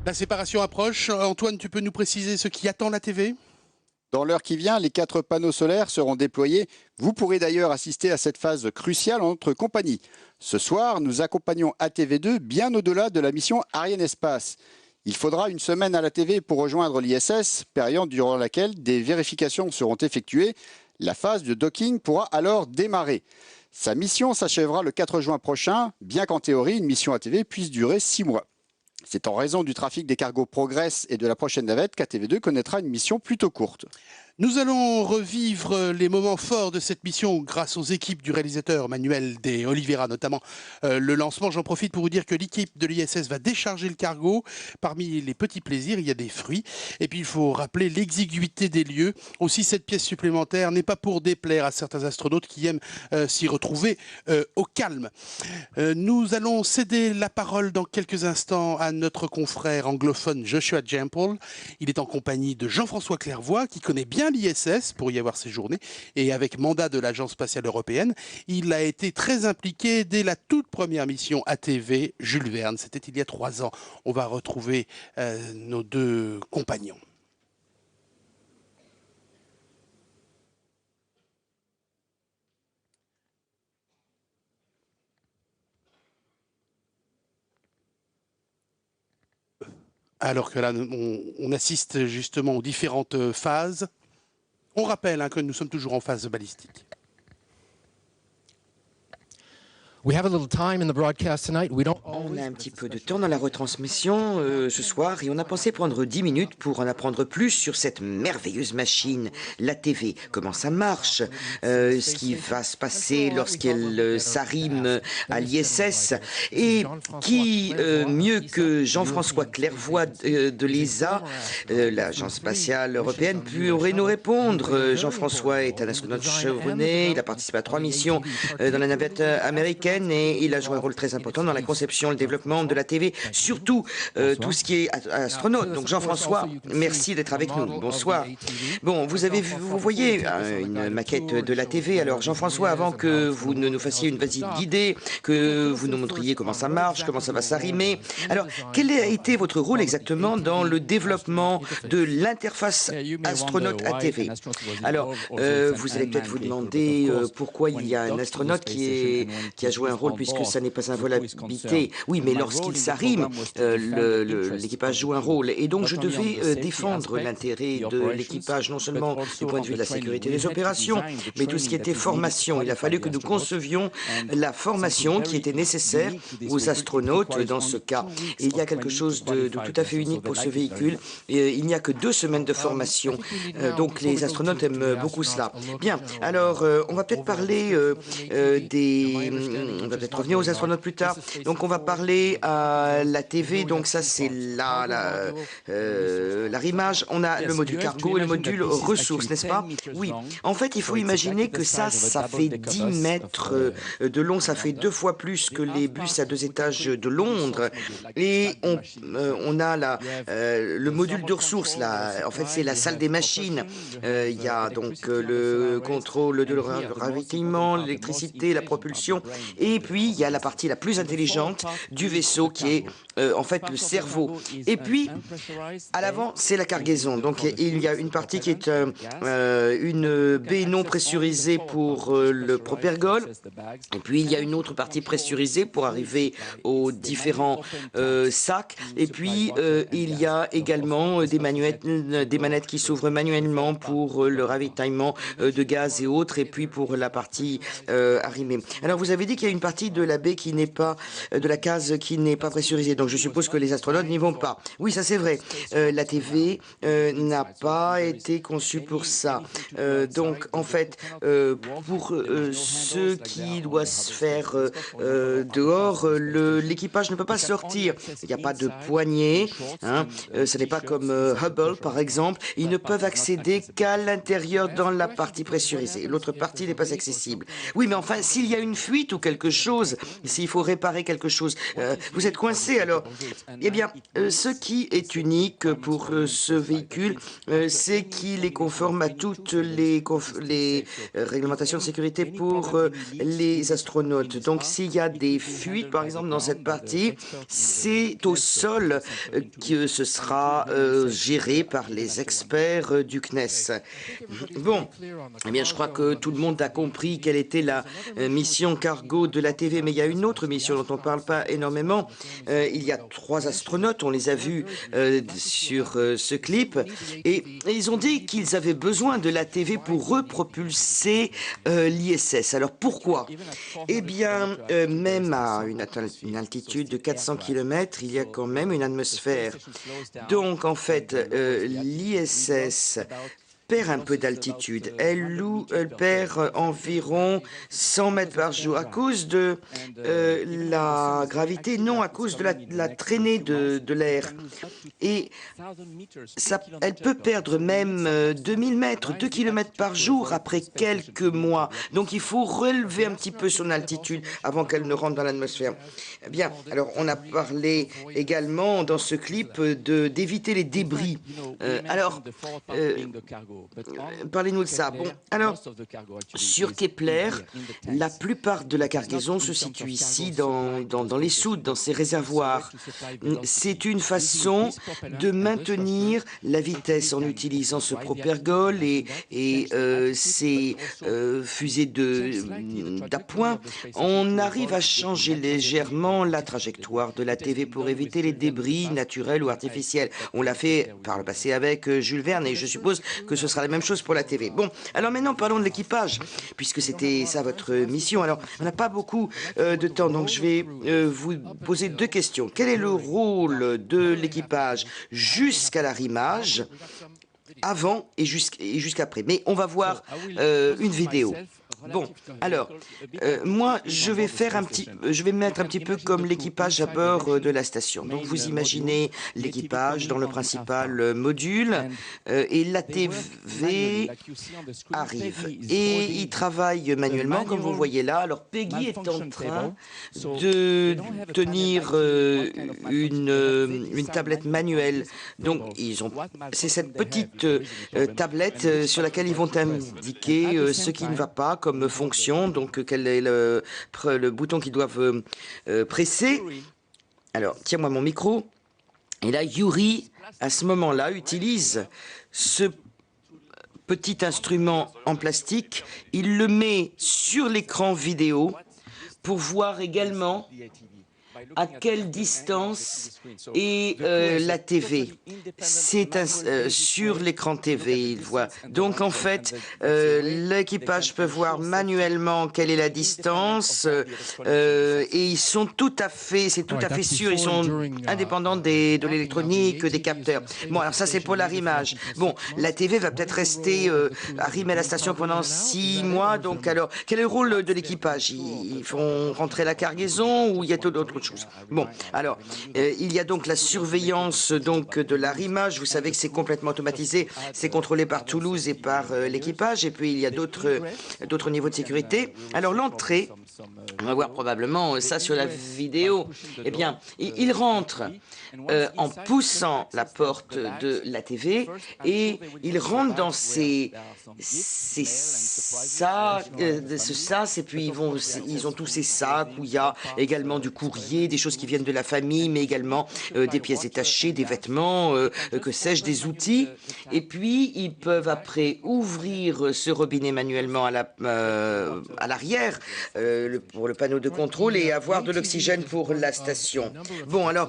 La séparation approche. Antoine, tu peux nous préciser ce qui attend l'ATV ? Dans l'heure qui vient, les 4 panneaux solaires seront déployés. Vous pourrez d'ailleurs assister à cette phase cruciale en notre compagnie. Ce soir, nous accompagnons ATV2 bien au-delà de la mission Ariane Espace. Il faudra une semaine à l'ATV pour rejoindre l'ISS, période durant laquelle des vérifications seront effectuées. La phase de docking pourra alors démarrer. Sa mission s'achèvera le 4 juin prochain, bien qu'en théorie, une mission ATV puisse durer 6 mois. C'est en raison du trafic des cargos Progress et de la prochaine navette qu'ATV2 connaîtra une mission plutôt courte. Nous allons revivre les moments forts de cette mission grâce aux équipes du réalisateur Manuel de Oliveira, notamment le lancement. J'en profite pour vous dire que l'équipe de l'ISS va décharger le cargo. Parmi les petits plaisirs, il y a des fruits. Et puis il faut rappeler l'exiguïté des lieux. Aussi, cette pièce supplémentaire n'est pas pour déplaire à certains astronautes qui aiment s'y retrouver au calme. Nous allons céder la parole dans quelques instants à notre confrère anglophone Joshua Jample. Il est en compagnie de Jean-François Clairvoy, qui connaît bien l'ISS pour y avoir séjourné, et avec mandat de l'Agence spatiale européenne, il a été très impliqué dès la toute première mission ATV Jules Verne. C'était il y a 3 ans. On va retrouver nos 2 compagnons. Alors que là, on assiste justement aux différentes phases. On rappelle que nous sommes toujours en phase balistique. On a un petit peu de temps dans la retransmission ce soir et on a pensé prendre 10 minutes pour en apprendre plus sur cette merveilleuse machine, l'ATV. Comment ça marche, ce qui va se passer lorsqu'elle s'arrime à l'ISS. Et qui, mieux que Jean-François Clairvoy de l'ESA, l'Agence spatiale européenne, pourrait nous répondre. Jean-François est un astronaute chevronné, il a participé à 3 missions dans la navette américaine. Et il a joué un rôle très important dans la conception et le développement de la TV, surtout tout ce qui est astronaute. Donc Jean-François, merci d'être avec nous. Bonsoir. Bon, vous voyez une maquette de la TV. Alors Jean-François, avant que vous ne nous fassiez une visite guidée, que vous nous montriez comment ça marche, comment ça va s'arrimer. Alors, quel a été votre rôle exactement dans le développement de l'interface astronaute ATV? Alors, vous allez peut-être vous demander pourquoi il y a un astronaute qui a joué un rôle, puisque ça n'est pas un vol habité. Oui, mais lorsqu'il s'arrime, l'équipage joue un rôle. Et donc, je devais défendre l'intérêt de l'équipage, non seulement du point de vue de la sécurité des opérations, mais tout ce qui était formation. Il a fallu que nous concevions la formation qui était nécessaire aux astronautes dans ce cas. Et il y a quelque chose de tout à fait unique pour ce véhicule. Et il n'y a que 2 semaines de formation. Donc, les astronautes aiment beaucoup cela. Bien, alors, on va peut-être parler on va peut-être revenir aux astronautes plus tard. Donc, on va parler à la TV. Donc, ça, c'est l'arrimage. On a le module cargo et le module ressources, n'est-ce pas? Oui. En fait, il faut imaginer que ça fait 10 mètres de long. Ça fait 2 fois plus que les bus à 2 étages de Londres. Et on a le module de ressources. En fait, c'est la salle des machines. Il y a donc le contrôle de ravitaillement, l'électricité, la propulsion. Et puis, il y a la partie la plus intelligente du vaisseau qui est en fait le cerveau. Et puis, à l'avant, c'est la cargaison. Donc, il y a une partie qui est une baie non pressurisée pour le propergol. Et puis, il y a une autre partie pressurisée pour arriver aux différents sacs. Et puis, il y a également des manettes qui s'ouvrent manuellement pour le ravitaillement de gaz et autres, et puis pour la partie arrimée. Alors, vous avez dit qu'il y a une partie de la baie qui n'est pas, de la case qui n'est pas pressurisée. Donc je suppose que les astronautes n'y vont pas. Oui, ça c'est vrai. La TV n'a pas été conçue pour ça. Donc en fait, pour ce qui doit se faire dehors, l'équipage ne peut pas sortir. Il n'y a pas de poignée. Hein. Ce n'est pas comme Hubble, par exemple. Ils ne peuvent accéder qu'à l'intérieur dans la partie pressurisée. L'autre partie n'est pas accessible. Oui, mais enfin, s'il y a une fuite ou quelque chose, s'il faut réparer quelque chose, vous êtes coincé alors. Eh bien, ce qui est unique pour ce véhicule, c'est qu'il est conforme à toutes les réglementations de sécurité pour les astronautes. Donc, s'il y a des fuites, par exemple, dans cette partie, c'est au sol que ce sera géré par les experts du CNES. Bon, eh bien, je crois que tout le monde a compris quelle était la mission cargo de la TV, mais il y a une autre mission dont on ne parle pas énormément. Il y a 3 astronautes, on les a vus sur ce clip, et ils ont dit qu'ils avaient besoin de la TV pour repropulser l'ISS. Alors pourquoi? Eh bien, même à une altitude de 400 km, il y a quand même une atmosphère. Donc, en fait, l'ISS perd un peu d'altitude. Elle perd environ 100 mètres par jour à cause de la gravité, non à cause de la traînée de l'air. Et elle peut perdre même 2000 mètres, 2 km par jour après quelques mois. Donc il faut relever un petit peu son altitude avant qu'elle ne rentre dans l'atmosphère. Bien, alors on a parlé également dans ce clip d'éviter les débris. Parlez-nous de ça. Bon, alors, sur Kepler, la plupart de la cargaison se situe ici, dans les soutes, dans ces réservoirs. C'est une façon de maintenir la vitesse en utilisant ce propergol et ces fusées d'appoint. On arrive à changer légèrement la trajectoire de la TV pour éviter les débris naturels ou artificiels. On l'a fait par le passé avec Jules Verne et je suppose que ce sera la même chose pour la TV. Bon, alors maintenant parlons de l'équipage, puisque c'était ça votre mission. Alors, on n'a pas beaucoup de temps, donc je vais vous poser 2 questions. Quel est le rôle de l'équipage jusqu'à l'arrimage, avant et jusqu'après? Mais on va voir une vidéo. Bon, alors, moi, je vais me mettre un petit peu comme l'équipage à bord de la station. Donc, vous imaginez l'équipage dans le principal module et la TV arrive. Et il travaille manuellement, comme vous voyez là. Alors, Peggy est en train de tenir une tablette manuelle. Donc, c'est cette petite tablette sur laquelle ils vont indiquer ce qui ne va pas, comme fonction, donc quel est le bouton qu'ils doivent presser. Alors, tiens-moi mon micro. Et là, Yuri, à ce moment-là, utilise ce petit instrument en plastique. Il le met sur l'écran vidéo pour voir également à quelle distance est la TV. C'est sur l'écran TV, il voit. Donc en fait, l'équipage peut voir manuellement quelle est la distance et ils sont tout à fait, c'est tout à fait sûr, ils sont indépendants de l'électronique, des capteurs. Bon, alors ça c'est pour l'arrimage. Bon, la TV va peut-être rester arrimée à la station pendant 6 mois. Donc alors, quel est le rôle de l'équipage? Ils font rentrer la cargaison ou il y a d'autres choses? Bon, alors, il y a donc la surveillance de l'arrimage. Vous savez que c'est complètement automatisé. C'est contrôlé par Toulouse et par l'équipage. Et puis, il y a d'autres niveaux de sécurité. Alors, l'entrée, on va voir probablement ça sur la vidéo. Eh bien, il rentre en poussant la porte de la TV et il rentre dans ce sac et puis ils ont tous ces sacs où il y a également du courrier, des choses qui viennent de la famille, mais également des pièces détachées, des vêtements, que sais-je, des outils. Et puis, ils peuvent après ouvrir ce robinet manuellement à l'arrière pour le panneau de contrôle et avoir de l'oxygène pour la station. Bon, alors,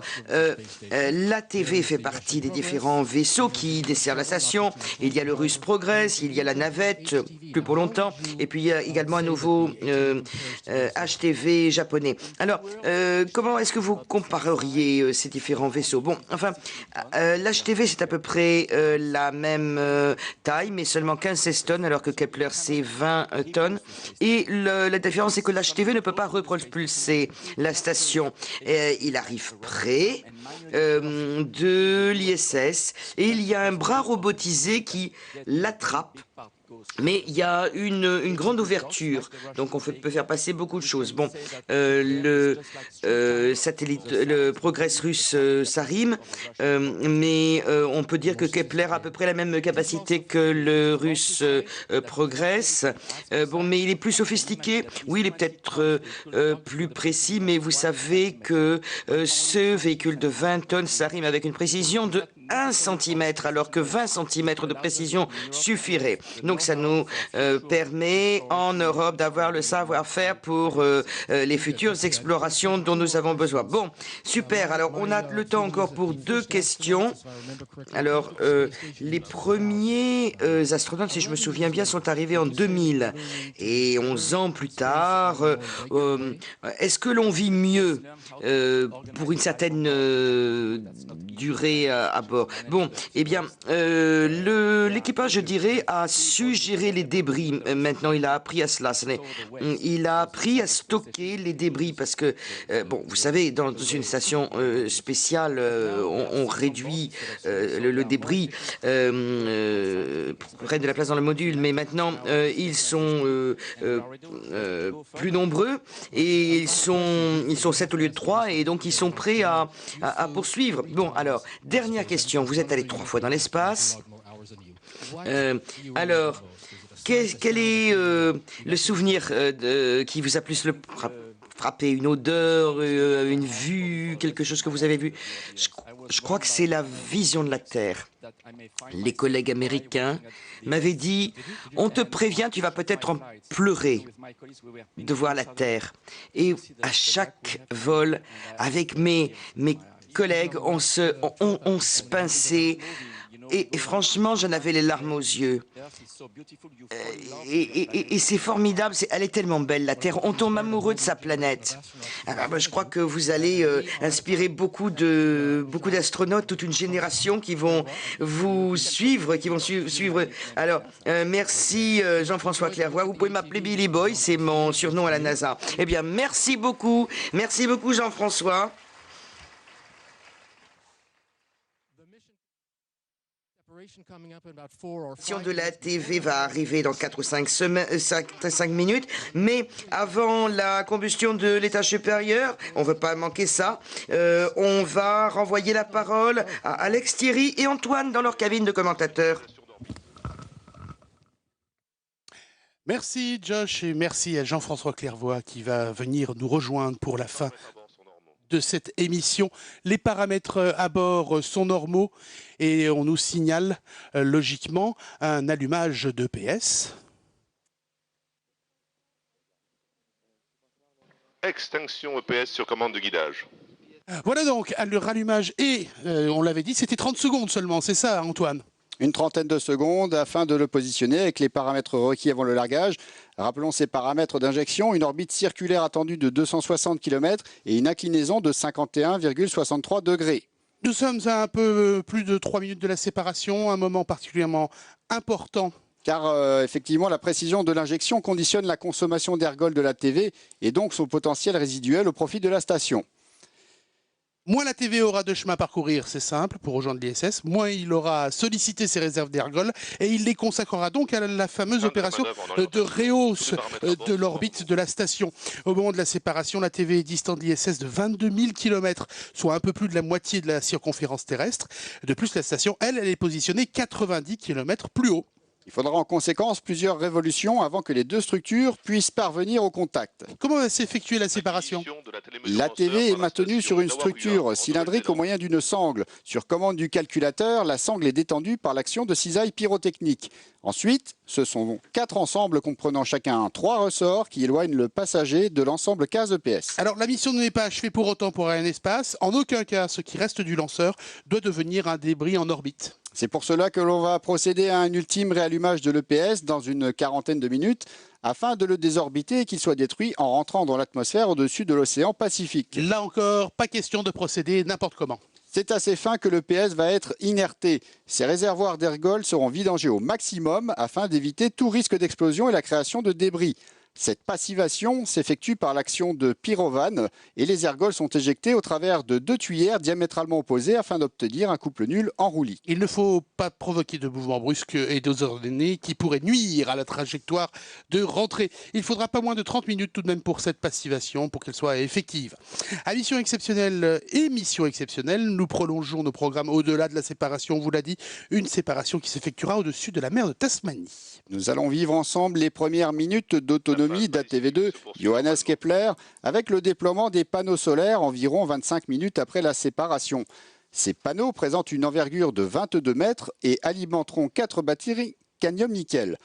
l'ATV fait partie des différents vaisseaux qui desservent la station. Il y a le russe Progress, il y a la navette, plus pour longtemps, et puis il y a également un nouveau HTV japonais. Alors, comment est-ce que vous compareriez ces différents vaisseaux? Bon, enfin, l'HTV, c'est à peu près la même taille, mais seulement 15-16 tonnes, alors que Kepler, c'est 20 tonnes. Et la différence, c'est que l'HTV ne peut pas repropulser la station. Il arrive près de l'ISS et il y a un bras robotisé qui l'attrape. Mais il y a une grande ouverture, donc on peut faire passer beaucoup de choses. Bon, le satellite, le Progress russe s'arrime, mais on peut dire que Kepler a à peu près la même capacité que le russe Progress. Bon, mais il est plus sophistiqué. Oui, il est peut-être plus précis, mais vous savez que ce véhicule de 20 tonnes s'arrime avec une précision de 1 cm, alors que 20 cm de précision suffirait. Donc ça nous permet en Europe d'avoir le savoir-faire pour les futures explorations dont nous avons besoin. Bon, super. Alors on a le temps encore pour 2 questions. Alors les premiers astronautes, si je me souviens bien, sont arrivés en 2000. Et 11 ans plus tard, est-ce que l'on vit mieux pour une certaine durée à bord? Bon, eh bien, l'équipage, je dirais, a su gérer les débris. Maintenant, il a appris à cela. Il a appris à stocker les débris parce que, bon, vous savez, dans une station spéciale, on réduit le débris pour prendre de la place dans le module. Mais maintenant, ils sont plus nombreux et ils sont 7 au lieu de 3 et donc ils sont prêts à poursuivre. Bon, alors, dernière question. Vous êtes allé 3 fois dans l'espace. Alors, quel est le souvenir qui vous a plus frappé? Une odeur, une vue, quelque chose que vous avez vu? Je crois que c'est la vision de la Terre. Les collègues américains m'avaient dit « On te prévient, tu vas peut-être en pleurer de voir la Terre. » Et à chaque vol, avec mes collègues, on se pinçait. Et franchement, j'en avais les larmes aux yeux. Et c'est formidable, elle est tellement belle, la Terre. On tombe amoureux de sa planète. Alors, je crois que vous allez inspirer beaucoup d'astronautes, toute une génération qui vont vous suivre, Alors, merci Jean-François Clairvoy. Vous pouvez m'appeler Billy Boy, c'est mon surnom à la NASA. Eh bien, merci beaucoup Jean-François. La mission de la TV va arriver dans 4 ou 5 minutes, mais avant la combustion de l'étage supérieur, on ne veut pas manquer ça, on va renvoyer la parole à Alex, Thierry et Antoine dans leur cabine de commentateurs. Merci Josh et merci à Jean-François Clairvoy qui va venir nous rejoindre pour la fin de cette émission. Les paramètres à bord sont normaux et on nous signale logiquement un allumage d'EPS. Extinction EPS sur commande de guidage. Voilà donc le rallumage et on l'avait dit, c'était 30 secondes seulement, c'est ça Antoine? Une trentaine de secondes afin de le positionner avec les paramètres requis avant le largage. Rappelons ces paramètres d'injection, une orbite circulaire attendue de 260 km et une inclinaison de 51,63 degrés. Nous sommes à un peu plus de 3 minutes de la séparation, un moment particulièrement important. Car effectivement, la précision de l'injection conditionne la consommation d'ergol de la TV et donc son potentiel résiduel au profit de la station. Moins la TV aura de chemin à parcourir, c'est simple, pour rejoindre l'ISS, moins il aura sollicité ses réserves d'ergol et il les consacrera donc à la fameuse opération de rehausse de l'orbite de la station. Au moment de la séparation, la TV est distante de l'ISS de 22 000 km, soit un peu plus de la moitié de la circonférence terrestre. De plus, la station, elle est positionnée 90 km plus haut. Il faudra en conséquence plusieurs révolutions avant que les deux structures puissent parvenir au contact. Comment va s'effectuer la séparation ? L'ATV est maintenue sur une structure cylindrique au moyen d'une sangle. Sur commande du calculateur, la sangle est détendue par l'action de cisailles pyrotechniques. Ensuite, ce sont 4 ensembles comprenant chacun 3 ressorts qui éloignent le passager de l'ensemble 15 EPS. Alors la mission n'est pas achevée pour autant pour Arianespace. En aucun cas, ce qui reste du lanceur doit devenir un débris en orbite. C'est pour cela que l'on va procéder à un ultime réallumage de l'EPS dans une quarantaine de minutes afin de le désorbiter et qu'il soit détruit en rentrant dans l'atmosphère au-dessus de l'océan Pacifique. Là encore, pas question de procéder n'importe comment. C'est à ces fins que l'EPS va être inerté. Ces réservoirs d'ergols seront vidangés au maximum afin d'éviter tout risque d'explosion et la création de débris. Cette passivation s'effectue par l'action de pyrovannes et les ergols sont éjectés au travers de 2 tuyères diamétralement opposées afin d'obtenir un couple nul en roulis. Il ne faut pas provoquer de mouvements brusques et désordonnés qui pourraient nuire à la trajectoire de rentrée. Il faudra pas moins de 30 minutes tout de même pour cette passivation pour qu'elle soit effective. À mission exceptionnelle et mission exceptionnelle, nous prolongeons nos programmes au-delà de la séparation, on vous l'a dit, une séparation qui s'effectuera au-dessus de la mer de Tasmanie. Nous allons vivre ensemble les premières minutes d'autonomie d'ATV2 Johannes Kepler avec le déploiement des panneaux solaires environ 25 minutes après la séparation. Ces panneaux présentent une envergure de 22 mètres et alimenteront 4 batteries cadmium-nickel.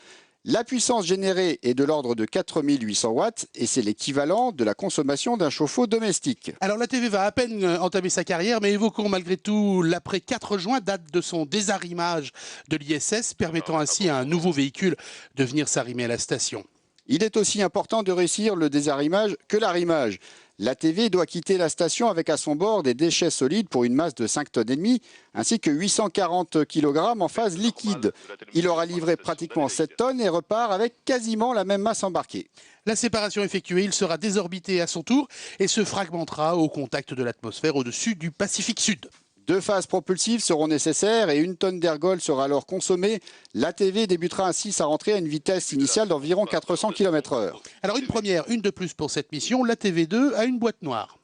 La puissance générée est de l'ordre de 4800 watts et c'est l'équivalent de la consommation d'un chauffe-eau domestique. Alors l'ATV va à peine entamer sa carrière, mais évoquons malgré tout l'après 4 juin, date de son désarrimage de l'ISS, permettant ainsi à un nouveau véhicule de venir s'arrimer à la station. Il est aussi important de réussir le désarrimage que l'arrimage. L'ATV doit quitter la station avec à son bord des déchets solides pour une masse de 5,5 tonnes ainsi que 840 kg en phase liquide. Il aura livré pratiquement 7 tonnes et repart avec quasiment la même masse embarquée. La séparation effectuée, il sera désorbité à son tour et se fragmentera au contact de l'atmosphère au-dessus du Pacifique Sud. 2 phases propulsives seront nécessaires et 1 tonne d'ergol sera alors consommée. L'ATV débutera ainsi sa rentrée à une vitesse initiale d'environ 400 km/h. Alors une première, une de plus pour cette mission, l'ATV2 a une boîte noire.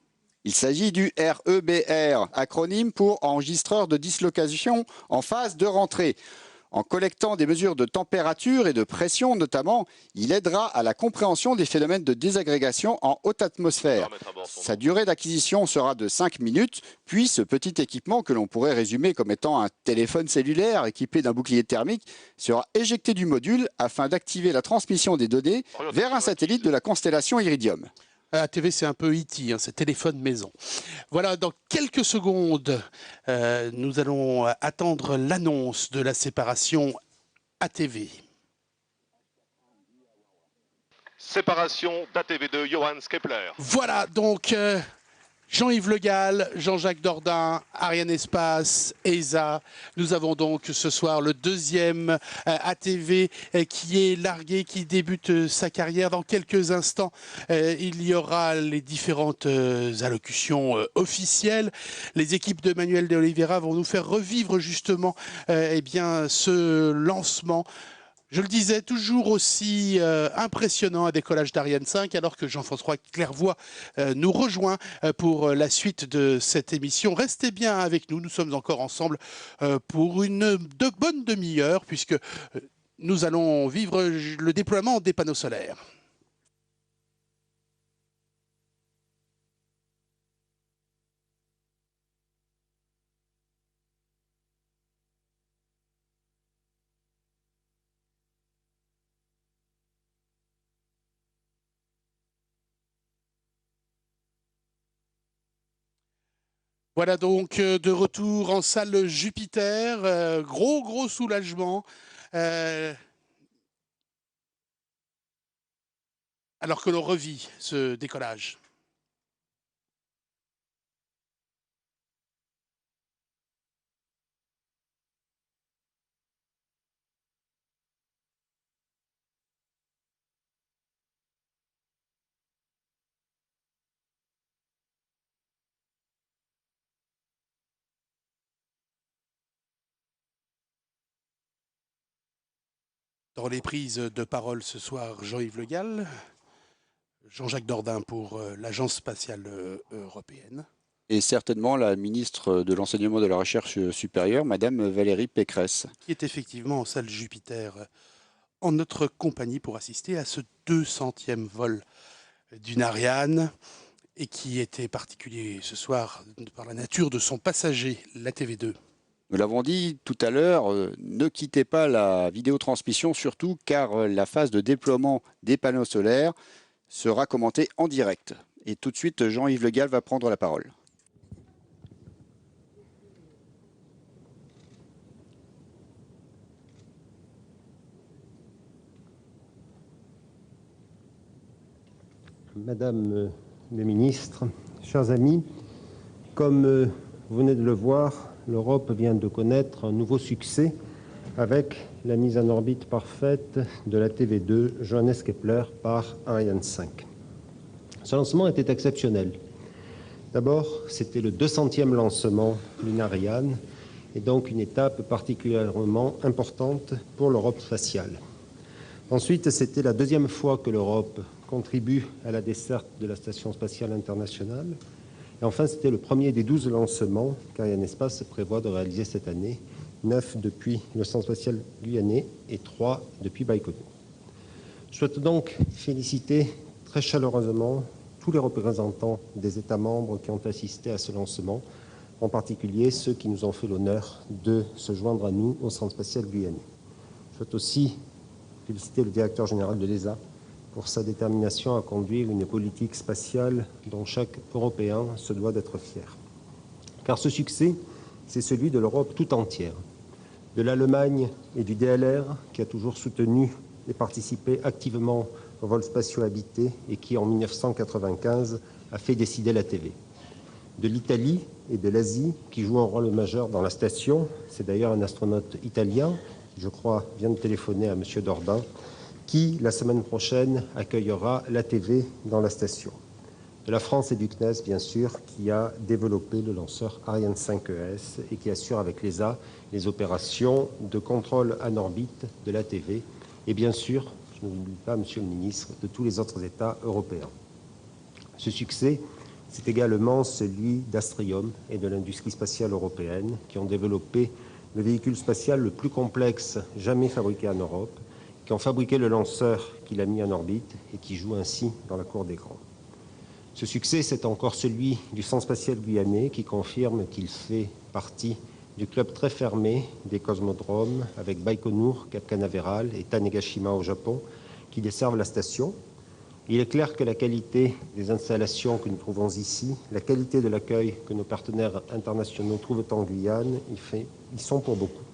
Il s'agit du REBR, acronyme pour enregistreur de dislocation en phase de rentrée. En collectant des mesures de température et de pression notamment, il aidera à la compréhension des phénomènes de désagrégation en haute atmosphère. Sa durée d'acquisition sera de 5 minutes, puis ce petit équipement que l'on pourrait résumer comme étant un téléphone cellulaire équipé d'un bouclier thermique sera éjecté du module afin d'activer la transmission des données vers un satellite de la constellation Iridium. ATV, c'est un peu E.T., hein, c'est téléphone maison. Voilà, dans quelques secondes, nous allons attendre l'annonce de la séparation ATV. Séparation d'ATV2 Johannes Kepler. Voilà, donc Jean-Yves Le Gall, Jean-Jacques Dordain, Arianespace, ESA. Nous avons donc ce soir le deuxième ATV qui est largué, qui débute sa carrière. Dans quelques instants, il y aura les différentes allocutions officielles. Les équipes de Manuel de Oliveira vont nous faire revivre justement ce lancement. Je le disais, toujours aussi impressionnant un décollage d'Ariane 5, alors que Jean-François Clairvoy nous rejoint pour la suite de cette émission. Restez bien avec nous, nous sommes encore ensemble pour une bonne demi-heure, puisque nous allons vivre le déploiement des panneaux solaires. Voilà donc de retour en salle Jupiter, gros soulagement. Alors que l'on revit ce décollage. Dans les prises de parole ce soir, Jean-Yves Le Gall, Jean-Jacques Dordain pour l'Agence spatiale européenne. Et certainement la ministre de l'Enseignement et de la Recherche supérieure, Madame Valérie Pécresse. Qui est effectivement en salle Jupiter en notre compagnie pour assister à ce 200e vol d'une Ariane. et qui était particulier ce soir par la nature de son passager, la TV2. Nous l'avons dit tout à l'heure, ne quittez pas la vidéotransmission surtout car la phase de déploiement des panneaux solaires sera commentée en direct. Et tout de suite, Jean-Yves Le Gall va prendre la parole. Madame le ministre, chers amis, comme vous venez de le voir, l'Europe vient de connaître un nouveau succès avec la mise en orbite parfaite de la TV2 Johannes Kepler par Ariane 5. Ce lancement était exceptionnel. D'abord, c'était le 200e lancement d'une Ariane et donc une étape particulièrement importante pour l'Europe spatiale. Ensuite, c'était la deuxième fois que l'Europe contribue à la desserte de la Station spatiale internationale. Et enfin, c'était le premier des 12 lancements qu'Ariane Espace prévoit de réaliser cette année, 9 depuis le Centre spatial guyanais et 3 depuis Baïkonour. Je souhaite donc féliciter très chaleureusement tous les représentants des États membres qui ont assisté à ce lancement, en particulier ceux qui nous ont fait l'honneur de se joindre à nous au Centre spatial guyanais. Je souhaite aussi féliciter le directeur général de l'ESA pour sa détermination à conduire une politique spatiale dont chaque Européen se doit d'être fier. Car ce succès, c'est celui de l'Europe tout entière, de l'Allemagne et du DLR, qui a toujours soutenu et participé activement aux vols spatiaux habités et qui, en 1995, a fait décider la TV. De l'Italie et de l'Asie, qui jouent un rôle majeur dans la station. C'est d'ailleurs un astronaute italien, qui, je crois, vient de téléphoner à M. Dordain, qui, la semaine prochaine, accueillera la TV dans la station. De la France et du CNES, bien sûr, qui a développé le lanceur Ariane 5 ES et qui assure avec l'ESA les opérations de contrôle en orbite de la TV. Et bien sûr, je n'oublie pas, Monsieur le ministre, de tous les autres États européens. Ce succès, c'est également celui d'Astrium et de l'industrie spatiale européenne qui ont développé le véhicule spatial le plus complexe jamais fabriqué en Europe, qui ont fabriqué le lanceur qui l'a mis en orbite et qui joue ainsi dans la cour des grands. Ce succès, c'est encore celui du Centre spatial guyanais qui confirme qu'il fait partie du club très fermé des cosmodromes avec Baïkonour, Cap Canaveral et Tanegashima au Japon qui desservent la station. Il est clair que la qualité des installations que nous trouvons ici, la qualité de l'accueil que nos partenaires internationaux trouvent en Guyane, y sont pour beaucoup.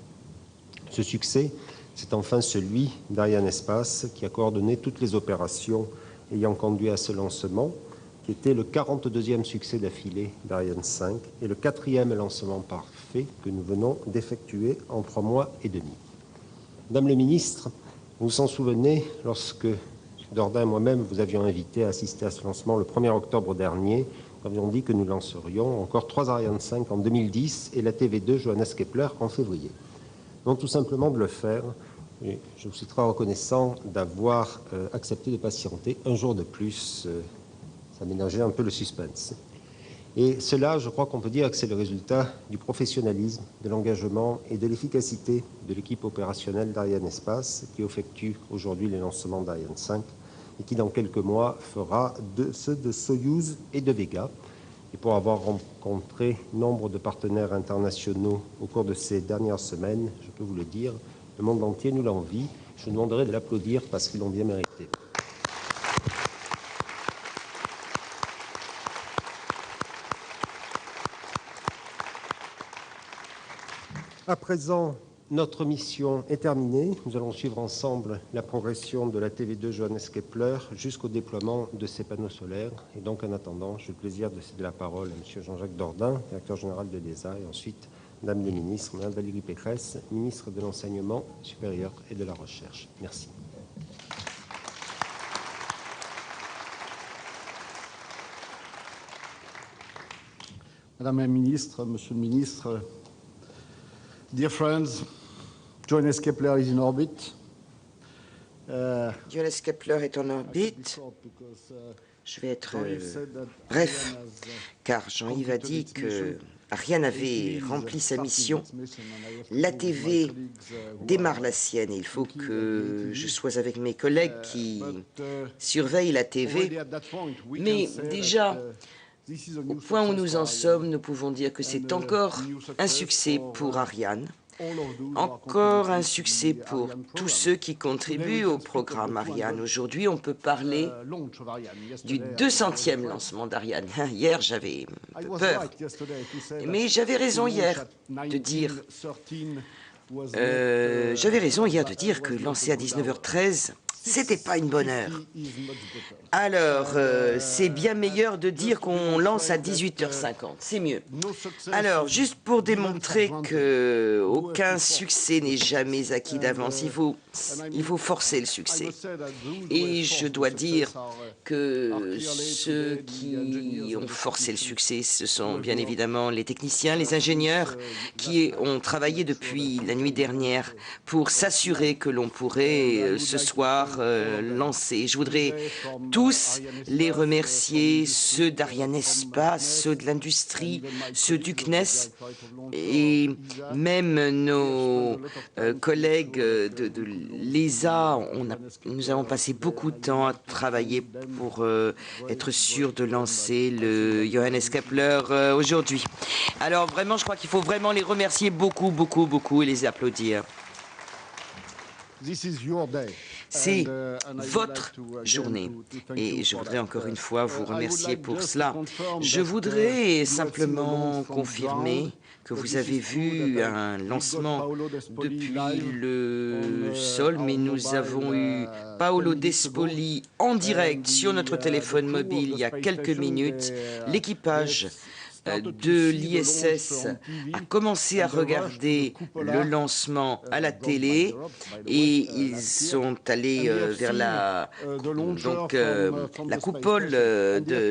Ce succès, c'est enfin celui d'Ariane Espace qui a coordonné toutes les opérations ayant conduit à ce lancement, qui était le 42e succès d'affilée d'Ariane 5 et le 4e lancement parfait que nous venons d'effectuer en 3 mois et demi. Madame le ministre, vous vous en souvenez, lorsque M. Dordain et moi-même vous avions invité à assister à ce lancement le 1er octobre dernier, nous avions dit que nous lancerions encore 3 Ariane 5 en 2010 et la TV2 Johannes Kepler en février. Donc tout simplement de le faire. Et je vous suis très reconnaissant d'avoir accepté de patienter un jour de plus. Ça ménageait un peu le suspense. Et cela, je crois qu'on peut dire que c'est le résultat du professionnalisme, de l'engagement et de l'efficacité de l'équipe opérationnelle d'Ariane Espace qui effectue aujourd'hui les lancements d'Ariane 5 et qui dans quelques mois fera ceux de Soyouz et de Vega. Et pour avoir rencontré nombre de partenaires internationaux au cours de ces dernières semaines, je peux vous le dire, le monde entier nous l'envie. Je vous demanderai de l'applaudir parce qu'ils l'ont bien mérité. À présent, notre mission est terminée. Nous allons suivre ensemble la progression de la TV2 Johannes Kepler jusqu'au déploiement de ces panneaux solaires. Et donc, en attendant, j'ai le plaisir de céder la parole à M. Jean-Jacques Dordain, directeur général de l'ESA, et ensuite, Madame le ministre, Mme Valérie Pécresse, ministre de l'Enseignement supérieur et de la Recherche. Merci. Madame la ministre, Monsieur le ministre, dear friends, Johannes Kepler is in orbit. Johannes Kepler est en orbite. Je vais être bref, car Jean-Yves a dit que Ariane avait rempli sa mission. L'ATV démarre la sienne et il faut que je sois avec mes collègues qui surveillent l'ATV. Mais déjà, au point où nous en sommes, nous pouvons dire que c'est encore un succès pour Ariane. Encore un succès pour tous ceux qui contribuent au programme Ariane. Aujourd'hui, on peut parler du 200e lancement d'Ariane. Hier, j'avais un peu peur. Mais j'avais raison hier de dire... que lancer à 19h13, c'était pas une bonne heure. Alors, c'est bien meilleur de dire qu'on lance à 18h50, c'est mieux. Alors, juste pour démontrer que aucun succès n'est jamais acquis d'avance, il faut forcer le succès. Et je dois dire que ceux qui ont forcé le succès, ce sont bien évidemment les techniciens, les ingénieurs qui ont travaillé depuis la nuit dernière pour s'assurer que l'on pourrait ce soir lancer. Je voudrais tous les remercier, ceux d'Ariane Espace, ceux de l'industrie, ceux du CNES et même nos collègues de l'ESA. Nous avons passé beaucoup de temps à travailler pour être sûrs de lancer le Johannes Kepler aujourd'hui. Alors vraiment, je crois qu'il faut vraiment les remercier beaucoup, beaucoup, beaucoup et les applaudir. C'est votre journée et je voudrais encore une fois vous remercier pour cela. Je voudrais simplement confirmer que vous avez vu un lancement depuis le sol, mais nous avons eu Paolo Despoli en direct sur notre téléphone mobile il y a quelques minutes. L'équipage de l'ISS a commencé à regarder le lancement à la télé et ils sont allés vers la coupole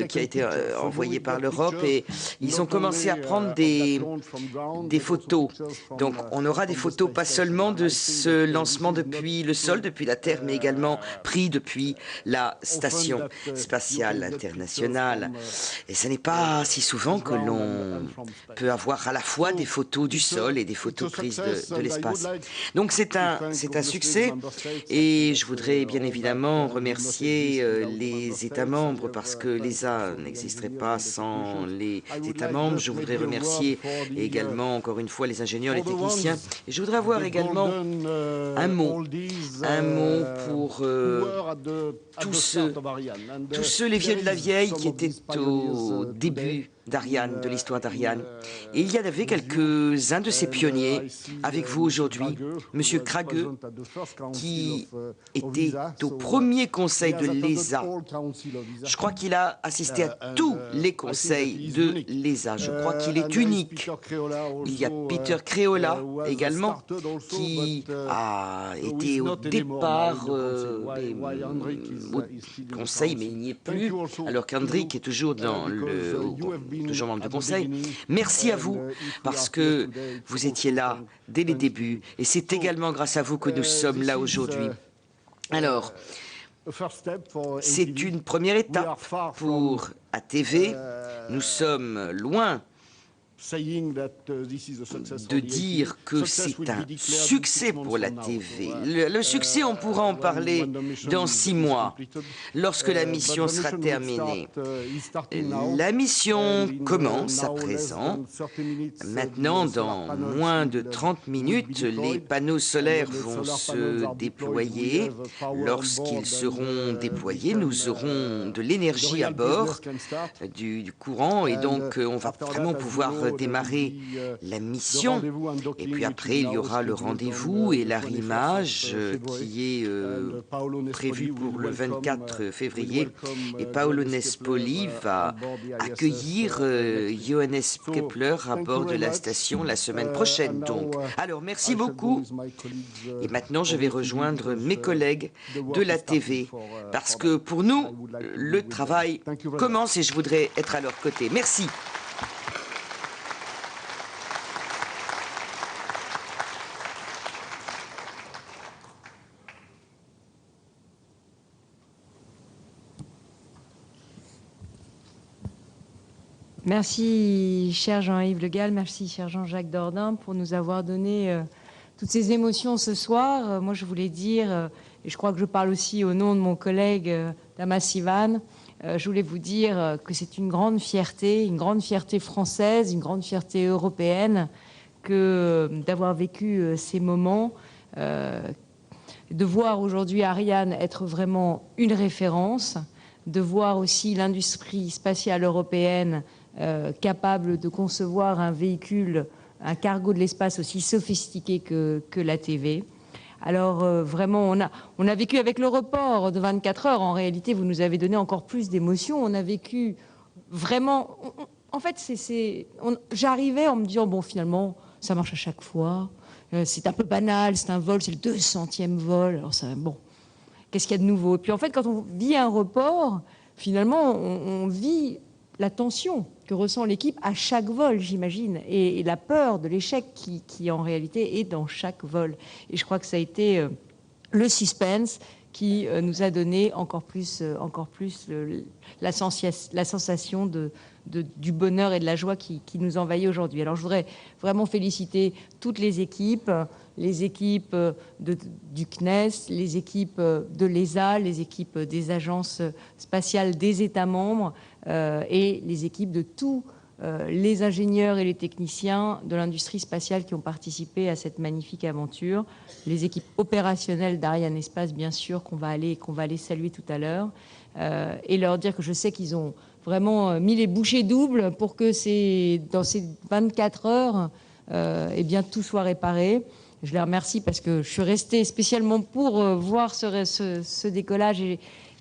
qui a été envoyée par l'Europe et ils ont commencé à prendre des photos. Donc on aura des photos pas seulement de ce lancement depuis le sol, depuis la Terre, mais également pris depuis la Station spatiale internationale. Et ce n'est pas si souvent que l'on peut avoir à la fois des photos du sol et des photos prises de l'espace. Donc c'est un succès et je voudrais bien évidemment remercier les États membres parce que l'ESA n'existerait pas sans les États membres. Je voudrais remercier également encore une fois les ingénieurs, les techniciens. Et je voudrais avoir également un mot pour tous ceux, les vieux de la vieille qui étaient au début d'Ariane, de l'histoire d'Ariane. Et il y avait quelques-uns de ces pionniers avec vous aujourd'hui. Monsieur Krage, qui était au premier conseil de l'ESA. Je crois qu'il a assisté à tous les conseils de l'ESA. Je crois qu'il est unique. Il y a Peter Creola également, qui a été au départ au conseil, mais il n'y est plus, alors qu'Hendrik est toujours toujours membre du conseil. Merci à vous, parce que vous étiez là dès les débuts, et c'est également grâce à vous que nous sommes là aujourd'hui. Alors, c'est une première étape pour ATV. Nous sommes loin de dire que c'est un succès pour la TV. Le succès, on pourra en parler dans 6 mois, lorsque la mission sera terminée. La mission commence à présent. Maintenant, dans moins de 30 minutes, les panneaux solaires vont se déployer. Lorsqu'ils seront déployés, nous aurons de l'énergie à bord, du courant, et donc on va vraiment pouvoir démarrer la mission. Et puis après, il y aura le rendez-vous et l'arrimage qui est prévu pour le 24 février. Et Paolo Nespoli va accueillir Johannes Kepler à bord de la station la semaine prochaine. Donc, alors, merci beaucoup. Et maintenant, je vais rejoindre mes collègues de la TV parce que pour nous, le travail commence et je voudrais être à leur côté. Merci. Merci, cher Jean-Yves Le Gall, merci, cher Jean-Jacques Dordain, pour nous avoir donné toutes ces émotions ce soir. Moi, je voulais dire, et je crois que je parle aussi au nom de mon collègue Damas Ivan, je voulais vous dire que c'est une grande fierté française, une grande fierté européenne, que d'avoir vécu ces moments, de voir aujourd'hui Ariane être vraiment une référence, de voir aussi l'industrie spatiale européenne capable de concevoir un véhicule, un cargo de l'espace aussi sophistiqué que l'ATV. Alors vraiment, on a vécu avec le report de 24 heures. En réalité, vous nous avez donné encore plus d'émotions. On a vécu vraiment... En fait, j'arrivais en me disant, bon, finalement, ça marche à chaque fois. C'est un peu banal, c'est un vol, c'est le 200e vol. Alors ça, bon, qu'est-ce qu'il y a de nouveau? Et puis en fait, quand on vit un report, finalement, on vit la tension que ressent l'équipe à chaque vol, j'imagine, et la peur de l'échec qui en réalité est dans chaque vol. Et je crois que ça a été le suspense qui nous a donné encore plus la sensation du bonheur et de la joie qui nous envahit aujourd'hui. Alors je voudrais vraiment féliciter toutes les équipes du CNES, les équipes de l'ESA, les équipes des agences spatiales des États membres et les équipes de tous les ingénieurs et les techniciens de l'industrie spatiale qui ont participé à cette magnifique aventure, les équipes opérationnelles d'Ariane Espace, bien sûr, qu'on va aller saluer tout à l'heure, et leur dire que je sais qu'ils ont vraiment mis les bouchées doubles pour que dans ces 24 heures, eh bien, tout soit réparé. Je les remercie parce que je suis restée spécialement pour voir ce décollage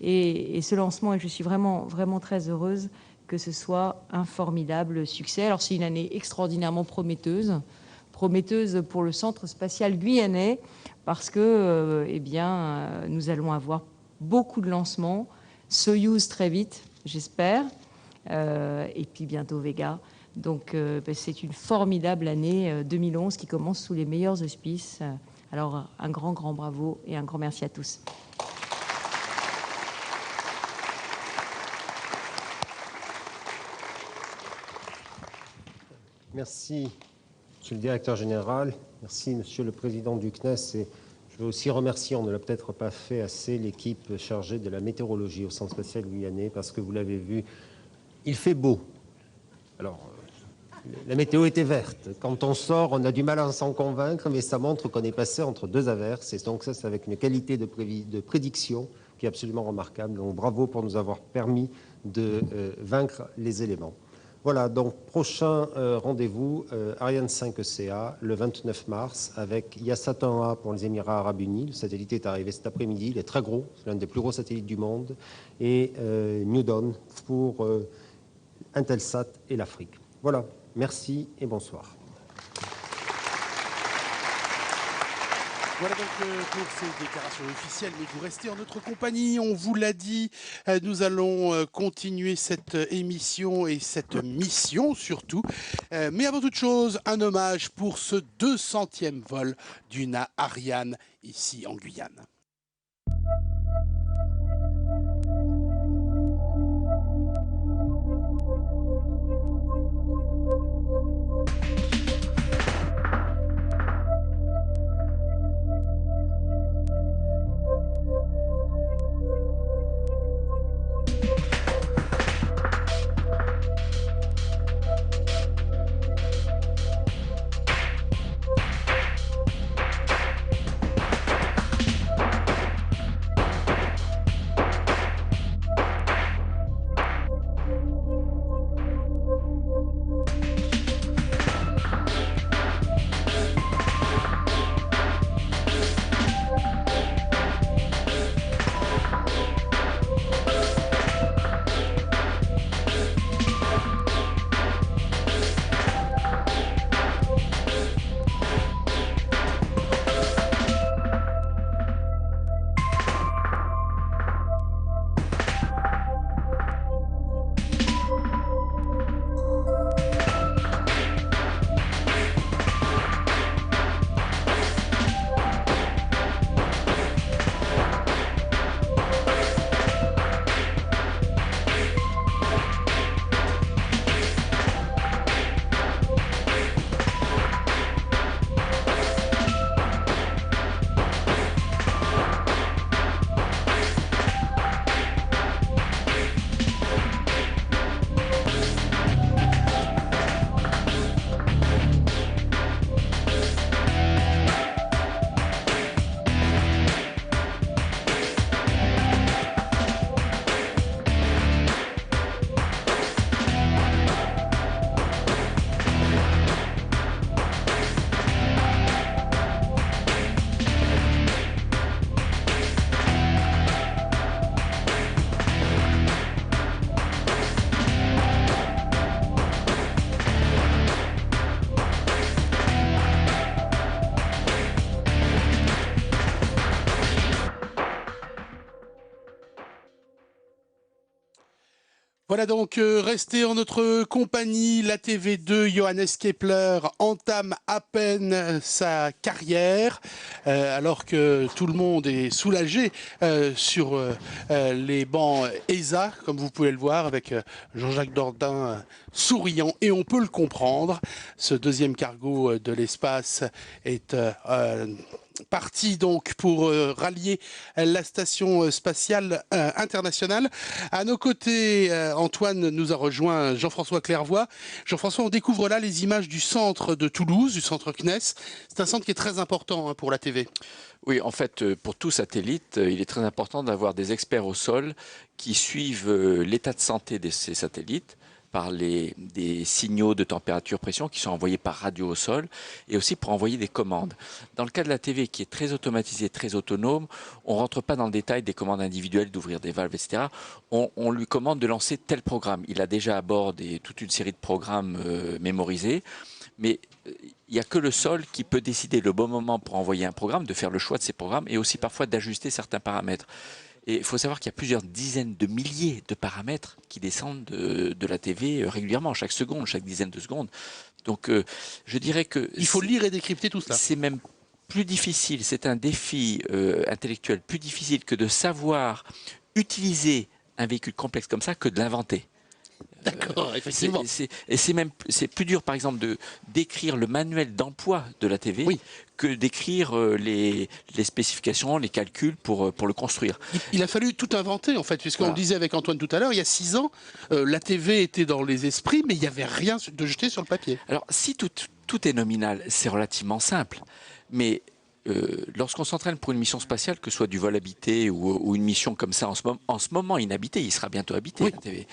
et ce lancement, et je suis vraiment, vraiment très heureuse que ce soit un formidable succès. Alors c'est une année extraordinairement prometteuse pour le Centre spatial guyanais, parce que eh bien, nous allons avoir beaucoup de lancements, Soyouz très vite, j'espère, et puis bientôt Vega. Donc c'est une formidable année 2011 qui commence sous les meilleurs auspices. Alors un grand, grand bravo et un grand merci à tous. Merci, Monsieur le Directeur Général. Merci, Monsieur le Président du CNES. Et je veux aussi remercier, on ne l'a peut-être pas fait assez, l'équipe chargée de la météorologie au Centre spatial guyanais, parce que vous l'avez vu, il fait beau. Alors, la météo était verte. Quand on sort, on a du mal à s'en convaincre, mais ça montre qu'on est passé entre deux averses. Et donc ça, c'est avec une qualité de prédiction qui est absolument remarquable. Donc bravo pour nous avoir permis de vaincre les éléments. Voilà, donc prochain rendez-vous, Ariane 5 ECA, le 29 mars, avec Yassat 1A pour les Émirats Arabes Unis. Le satellite est arrivé cet après-midi, il est très gros, c'est l'un des plus gros satellites du monde. Et New Dawn pour Intelsat et l'Afrique. Voilà, merci et bonsoir. Voilà donc pour ces déclarations officielles, mais vous restez en notre compagnie, on vous l'a dit, nous allons continuer cette émission et cette mission surtout. Mais avant toute chose, un hommage pour ce 200e vol d'une Ariane ici en Guyane. Voilà donc, restez en notre compagnie. La TV2, Johannes Kepler entame à peine sa carrière, alors que tout le monde est soulagé sur les bancs ESA, comme vous pouvez le voir, avec Jean-Jacques Dordain souriant, et on peut le comprendre. Ce deuxième cargo de l'espace est parti donc pour rallier la station spatiale internationale. À nos côtés, Antoine nous a rejoint Jean-François Clairvoy. Jean-François, on découvre là les images du centre de Toulouse, du centre CNES. C'est un centre qui est très important pour la TV. Oui, en fait, pour tout satellite, il est très important d'avoir des experts au sol qui suivent l'état de santé de ces satellites par des signaux de température, pression qui sont envoyés par radio au sol et aussi pour envoyer des commandes. Dans le cas de la TV qui est très automatisée, très autonome, on ne rentre pas dans le détail des commandes individuelles, d'ouvrir des valves, etc. On lui commande de lancer tel programme. Il a déjà à bord toute une série de programmes mémorisés, mais il n'y a que le sol qui peut décider le bon moment pour envoyer un programme, de faire le choix de ces programmes et aussi parfois d'ajuster certains paramètres. Et il faut savoir qu'il y a plusieurs dizaines de milliers de paramètres qui descendent de la TV régulièrement, chaque seconde, chaque dizaine de secondes. Donc je dirais que... Il faut lire et décrypter tout cela. C'est même plus difficile, c'est un défi intellectuel plus difficile que de savoir utiliser un véhicule complexe comme ça que de l'inventer. D'accord, effectivement. C'est plus dur, par exemple, de d'écrire le manuel d'emploi de la TV que d'écrire les spécifications, les calculs pour le construire. Il a fallu tout inventer, en fait, puisqu'on le disait avec Antoine tout à l'heure, il y a 6 ans, la TV était dans les esprits, mais il n'y avait rien de jeté sur le papier. Alors, si tout est nominal, c'est relativement simple, mais... lorsqu'on s'entraîne pour une mission spatiale, que ce soit du vol habité ou une mission comme ça en ce moment inhabité, il sera bientôt habité, la TV.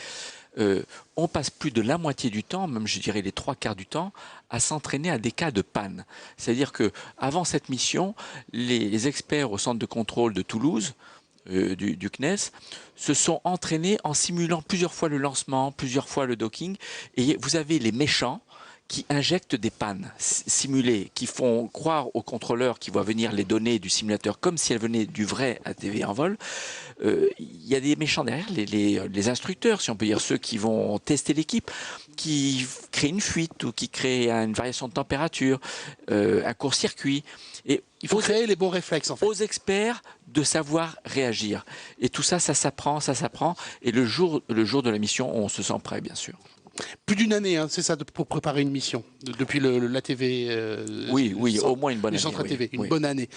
On passe plus de la moitié du temps, même je dirais les 3/4 du temps, à s'entraîner à des cas de panne. C'est-à-dire que avant cette mission, les experts au centre de contrôle de Toulouse, du CNES, se sont entraînés en simulant plusieurs fois le lancement, plusieurs fois le docking, et vous avez les méchants qui injectent des pannes simulées, qui font croire aux contrôleurs qui voient venir les données du simulateur comme si elles venaient du vrai ATV en vol. Il y a des méchants derrière, les instructeurs, si on peut dire, ceux qui vont tester l'équipe, qui créent une fuite ou qui créent une variation de température, un court-circuit. Et il faut créer les bons réflexes, en fait. Aux experts de savoir réagir. Et tout ça, ça s'apprend. Et le jour de la mission, on se sent prêt, bien sûr. Plus d'une année, hein, c'est ça, pour préparer une mission, depuis la TV. Oui, au moins une bonne année. Le centre TV, une oui. bonne année.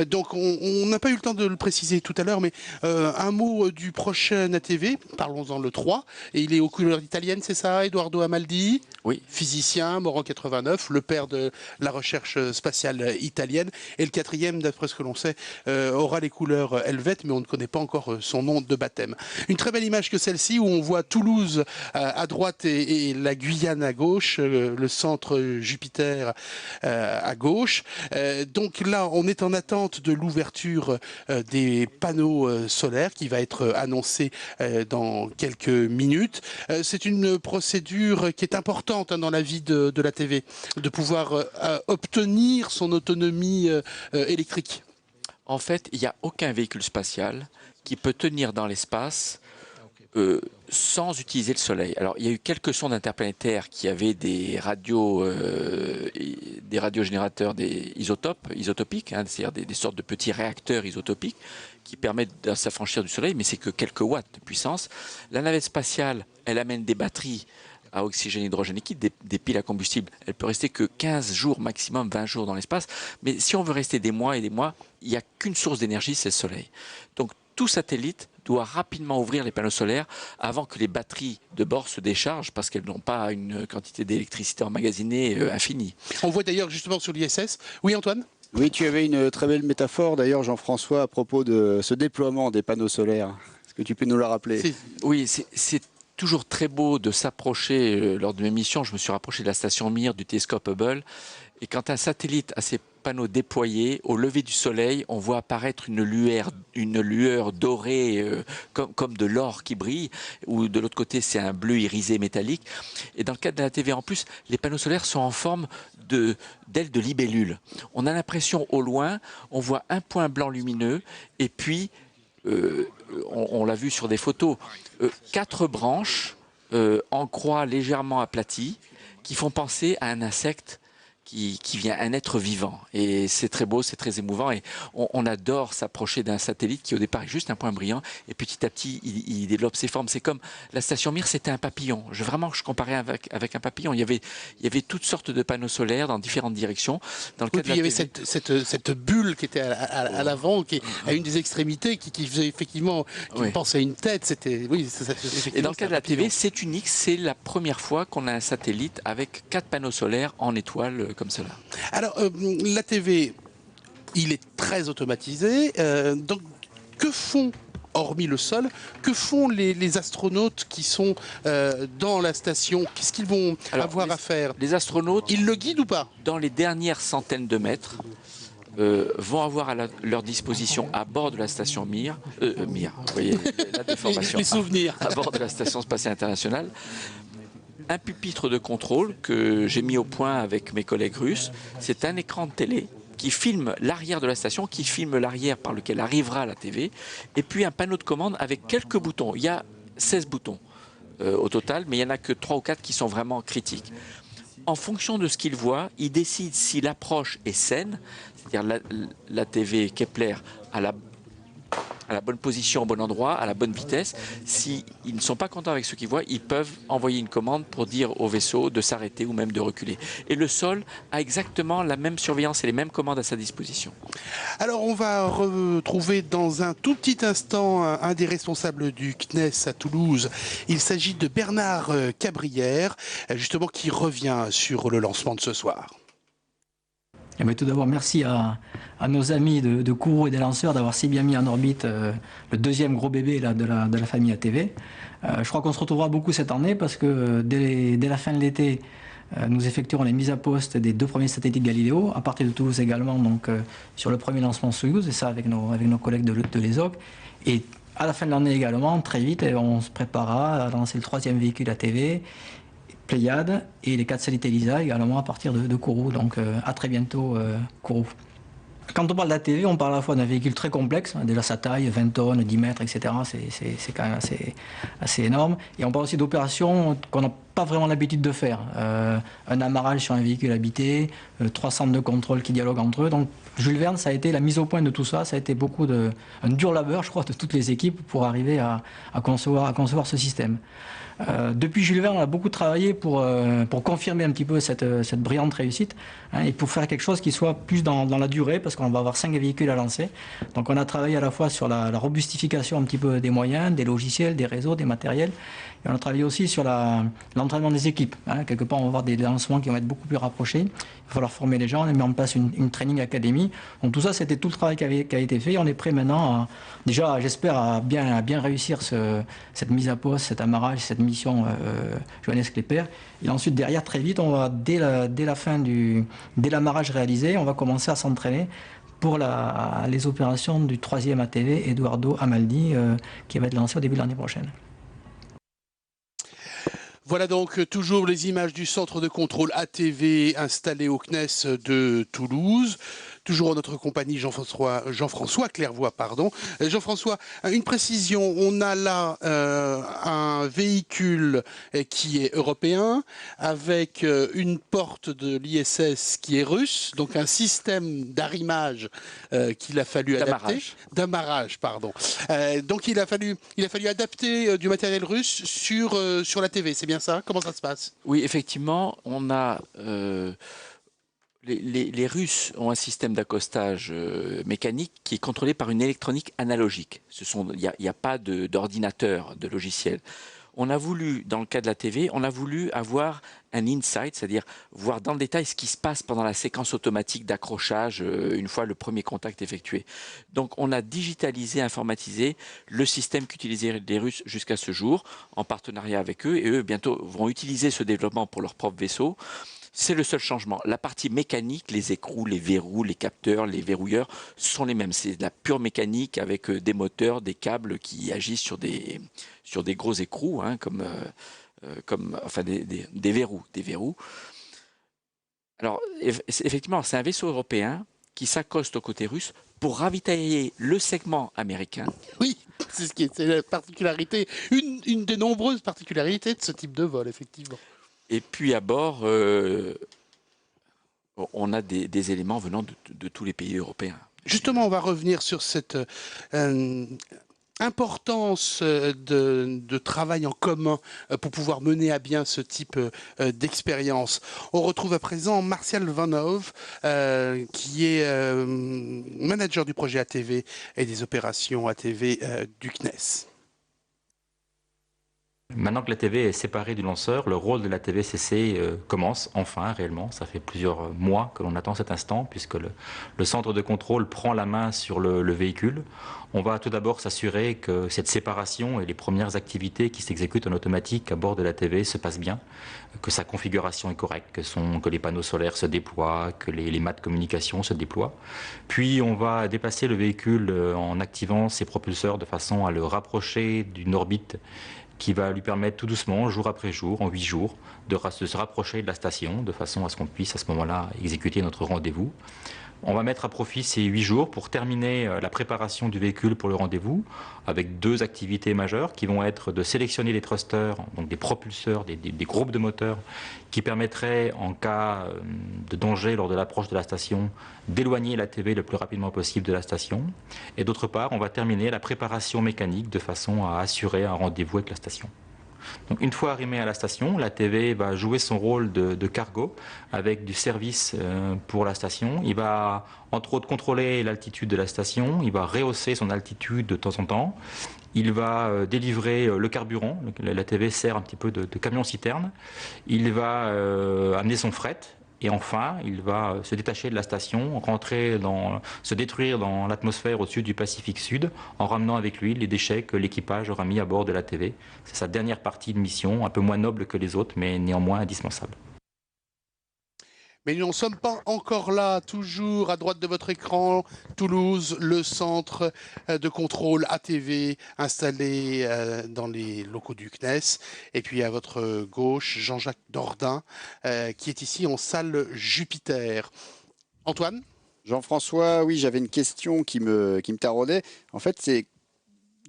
Donc, on n'a pas eu le temps de le préciser tout à l'heure, mais un mot du prochain ATV, parlons-en le 3, et il est aux couleurs italiennes, c'est ça, Eduardo Amaldi? Oui. Physicien, mort en 89, le père de la recherche spatiale italienne. Et le 4e, d'après ce que l'on sait, aura les couleurs helvètes, mais on ne connaît pas encore son nom de baptême. Une très belle image que celle-ci, où on voit Toulouse à droite et la Guyane à gauche, le centre Jupiter à gauche. Donc là, on est en attente de l'ouverture des panneaux solaires qui va être annoncée dans quelques minutes. C'est une procédure qui est importante dans la vie de la TV, de pouvoir obtenir son autonomie électrique. En fait, il n'y a aucun véhicule spatial qui peut tenir dans l'espace sans utiliser le Soleil. Alors, il y a eu quelques sondes interplanétaires qui avaient des radiogénérateurs isotopiques, hein, c'est-à-dire des sortes de petits réacteurs isotopiques qui permettent de s'affranchir du Soleil, mais c'est que quelques watts de puissance. La navette spatiale, elle amène des batteries à oxygène, hydrogène liquide, des piles à combustible. Elle peut rester que 15 jours, maximum 20 jours dans l'espace. Mais si on veut rester des mois et des mois, il n'y a qu'une source d'énergie, c'est le Soleil. Donc, tout satellite doit rapidement ouvrir les panneaux solaires avant que les batteries de bord se déchargent parce qu'elles n'ont pas une quantité d'électricité emmagasinée infinie. On voit d'ailleurs justement sur l'ISS. Oui, Antoine ? Oui, tu avais une très belle métaphore d'ailleurs, Jean-François, à propos de ce déploiement des panneaux solaires. Est-ce que tu peux nous la rappeler ? Oui, c'est toujours très beau de s'approcher. Lors de mes missions, je me suis rapproché de la station Mir, du télescope Hubble. Et quand un satellite a ses panneaux déployés, au lever du soleil, on voit apparaître une lueur dorée, comme de l'or qui brille, ou de l'autre côté, c'est un bleu irisé métallique. Et dans le cadre de la TV, en plus, les panneaux solaires sont en forme d'ailes de libellule. On a l'impression, au loin, on voit un point blanc lumineux, et puis, on l'a vu sur des photos, 4 branches en croix légèrement aplatie qui font penser à un insecte qui vient, un être vivant. Et c'est très beau, c'est très émouvant. Et on adore s'approcher d'un satellite qui au départ est juste un point brillant. Et petit à petit, il développe ses formes. C'est comme la station Mir, c'était un papillon. Je comparais avec un papillon. Il y avait toutes sortes de panneaux solaires dans différentes directions. Dans le cas puis il y avait cette bulle qui était à l'avant, qui à une des extrémités, qui faisait effectivement, qui pensait à une tête. C'était, et dans le cas de la TV, c'est unique. C'est la première fois qu'on a un satellite avec 4 panneaux solaires en étoile comme cela. Alors, la TV, il est très automatisé. Donc, que font, hormis le sol, que font les astronautes qui sont dans la station? Qu'est-ce qu'ils vont avoir à faire? Les astronautes, ils le guident ou pas? Dans les dernières centaines de mètres, vont avoir à leur disposition à bord de la station Mir, vous voyez la déformation, les souvenirs, à bord de la station spatiale internationale, un pupitre de contrôle que j'ai mis au point avec mes collègues russes. C'est un écran de télé qui filme l'arrière de la station, qui filme l'arrière par lequel arrivera la TV, et puis un panneau de commande avec quelques boutons. Il y a 16 boutons au total, mais il n'y en a que 3 ou 4 qui sont vraiment critiques. En fonction de ce qu'il voit, il décide si l'approche est saine, c'est-à-dire la TV Kepler à la bonne position, au bon endroit, à la bonne vitesse. S'ils ne sont pas contents avec ce qu'ils voient, ils peuvent envoyer une commande pour dire au vaisseau de s'arrêter ou même de reculer. Et le sol a exactement la même surveillance et les mêmes commandes à sa disposition. Alors on va retrouver dans un tout petit instant un des responsables du CNES à Toulouse. Il s'agit de Bernard Cabrière, justement qui revient sur le lancement de ce soir. Eh bien, tout d'abord, merci à nos amis de Kourou et des lanceurs d'avoir si bien mis en orbite le deuxième gros bébé là, de la famille ATV. Je crois qu'on se retrouvera beaucoup cette année parce que dès la fin de l'été, nous effectuerons les mises à poste des 2 premiers satellites Galileo, à partir de Toulouse également, donc sur le premier lancement Soyouz, et ça avec nos collègues de l'ESOC. Et à la fin de l'année également, très vite, on se préparera à lancer le 3e véhicule ATV, Pléiade, et les 4 satellites ELISA également à partir de Kourou. Donc à très bientôt Kourou. Quand on parle d'ATV, on parle à la fois d'un véhicule très complexe, déjà sa taille, 20 tonnes, 10 mètres, etc. C'est quand même assez énorme. Et on parle aussi d'opérations qu'on n'a pas vraiment l'habitude de faire. Un amarrage sur un véhicule habité, 3 centres de contrôle qui dialoguent entre eux. Donc Jules Verne, ça a été la mise au point de tout ça. Ça a été un dur labeur, je crois, de toutes les équipes pour arriver à concevoir ce système. Depuis Jules Verne, on a beaucoup travaillé pour confirmer un petit peu cette brillante réussite, hein, et pour faire quelque chose qui soit plus dans la durée, parce qu'on va avoir 5 véhicules à lancer. Donc on a travaillé à la fois sur la robustification un petit peu des moyens, des logiciels, des réseaux, des matériels, et on a travaillé aussi sur l'entraînement des équipes. Hein. Quelque part, on va avoir des lancements qui vont être beaucoup plus rapprochés. Il va falloir former les gens, on a mis en place une training academy. Donc tout ça, c'était tout le travail qui a été fait, et on est prêt maintenant, déjà, j'espère, à bien réussir cette mise à poste, cet amarrage, cette mission Johannes Kepler. Et ensuite, derrière, très vite, on va, dès l'amarrage réalisé, on va commencer à s'entraîner pour les opérations du 3e ATV Eduardo Amaldi, qui va être lancé au début de l'année prochaine. Voilà donc toujours les images du centre de contrôle ATV installé au CNES de Toulouse. Toujours en notre compagnie, Jean-François Clairvoy, pardon. Jean-François, une précision, on a là un véhicule qui est européen, avec une porte de l'ISS qui est russe, donc un système d'arrimage qu'il a fallu adapter. D'amarrage, pardon. Donc il a fallu adapter du matériel russe sur la TV, c'est bien ça? Comment ça se passe? Oui, effectivement, on a... Les Russes ont un système d'accostage mécanique qui est contrôlé par une électronique analogique. Il n'y a pas d'ordinateur, de logiciel. On a voulu, dans le cas de la TV, on a voulu avoir un insight, c'est-à-dire voir dans le détail ce qui se passe pendant la séquence automatique d'accrochage une fois le premier contact effectué. Donc on a digitalisé, informatisé le système qu'utilisaient les Russes jusqu'à ce jour, en partenariat avec eux, et eux bientôt vont utiliser ce développement pour leur propre vaisseau. C'est le seul changement. La partie mécanique, les écrous, les verrous, les capteurs, les verrouilleurs sont les mêmes. C'est de la pure mécanique avec des moteurs, des câbles qui agissent sur des gros écrous, hein, enfin des verrous. Alors effectivement, c'est un vaisseau européen qui s'accoste au côté russe pour ravitailler le segment américain. Oui, c'est la particularité. une des nombreuses particularités de ce type de vol, effectivement. Et puis à bord, on a des éléments venant de tous les pays européens. Justement, on va revenir sur cette importance de travail en commun pour pouvoir mener à bien ce type d'expérience. On retrouve à présent Martial Vanhoove, qui est manager du projet ATV et des opérations ATV du CNES. Maintenant que l'ATV est séparée du lanceur, le rôle de l'ATV-CC commence enfin réellement. Ça fait plusieurs mois que l'on attend cet instant puisque le centre de contrôle prend la main sur le véhicule. On va tout d'abord s'assurer que cette séparation et les premières activités qui s'exécutent en automatique à bord de l'ATV se passent bien, que sa configuration est correcte, que les panneaux solaires se déploient, que les mâts de communication se déploient. Puis on va déplacer le véhicule en activant ses propulseurs de façon à le rapprocher d'une orbite qui va lui permettre tout doucement, jour après jour, en 8 jours, de se rapprocher de la station, de façon à ce qu'on puisse à ce moment-là exécuter notre rendez-vous. On va mettre à profit ces 8 jours pour terminer la préparation du véhicule pour le rendez-vous, avec 2 activités majeures qui vont être de sélectionner les thrusters, donc des propulseurs, des groupes de moteurs, qui permettraient, en cas de danger lors de l'approche de la station, d'éloigner l'ATV le plus rapidement possible de la station. Et d'autre part, on va terminer la préparation mécanique de façon à assurer un rendez-vous avec la station. Donc, une fois arrimé à la station, l'ATV va jouer son rôle de cargo avec du service pour la station. Il va entre autres contrôler l'altitude de la station, il va rehausser son altitude de temps en temps, il va délivrer le carburant, l'ATV sert un petit peu de camion-citerne, il va amener son fret. Et enfin, il va se détacher de la station, se détruire dans l'atmosphère au-dessus du Pacifique Sud, en ramenant avec lui les déchets que l'équipage aura mis à bord de l'ATV. C'est sa dernière partie de mission, un peu moins noble que les autres, mais néanmoins indispensable. Mais nous n'en sommes pas encore là, toujours à droite de votre écran, Toulouse, le centre de contrôle ATV installé dans les locaux du CNES. Et puis à votre gauche, Jean-Jacques Dordain, qui est ici en salle Jupiter. Antoine ? Jean-François, oui, j'avais une question qui me taraudait. En fait, c'est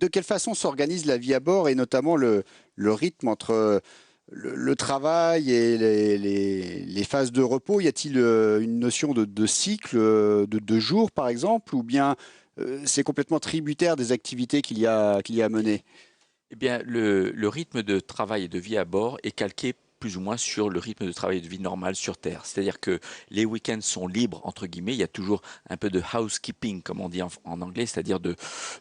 de quelle façon s'organise la vie à bord et notamment le rythme entre le travail et les phases de repos? Y a-t-il une notion de cycle, de 2 jours par exemple, ou bien c'est complètement tributaire des activités qu'il y a à mener? Eh bien, le rythme de travail et de vie à bord est calqué plus ou moins sur le rythme de travail et de vie normal sur Terre. C'est-à-dire que les week-ends sont libres, entre guillemets. Il y a toujours un peu de housekeeping, comme on dit en anglais, c'est-à-dire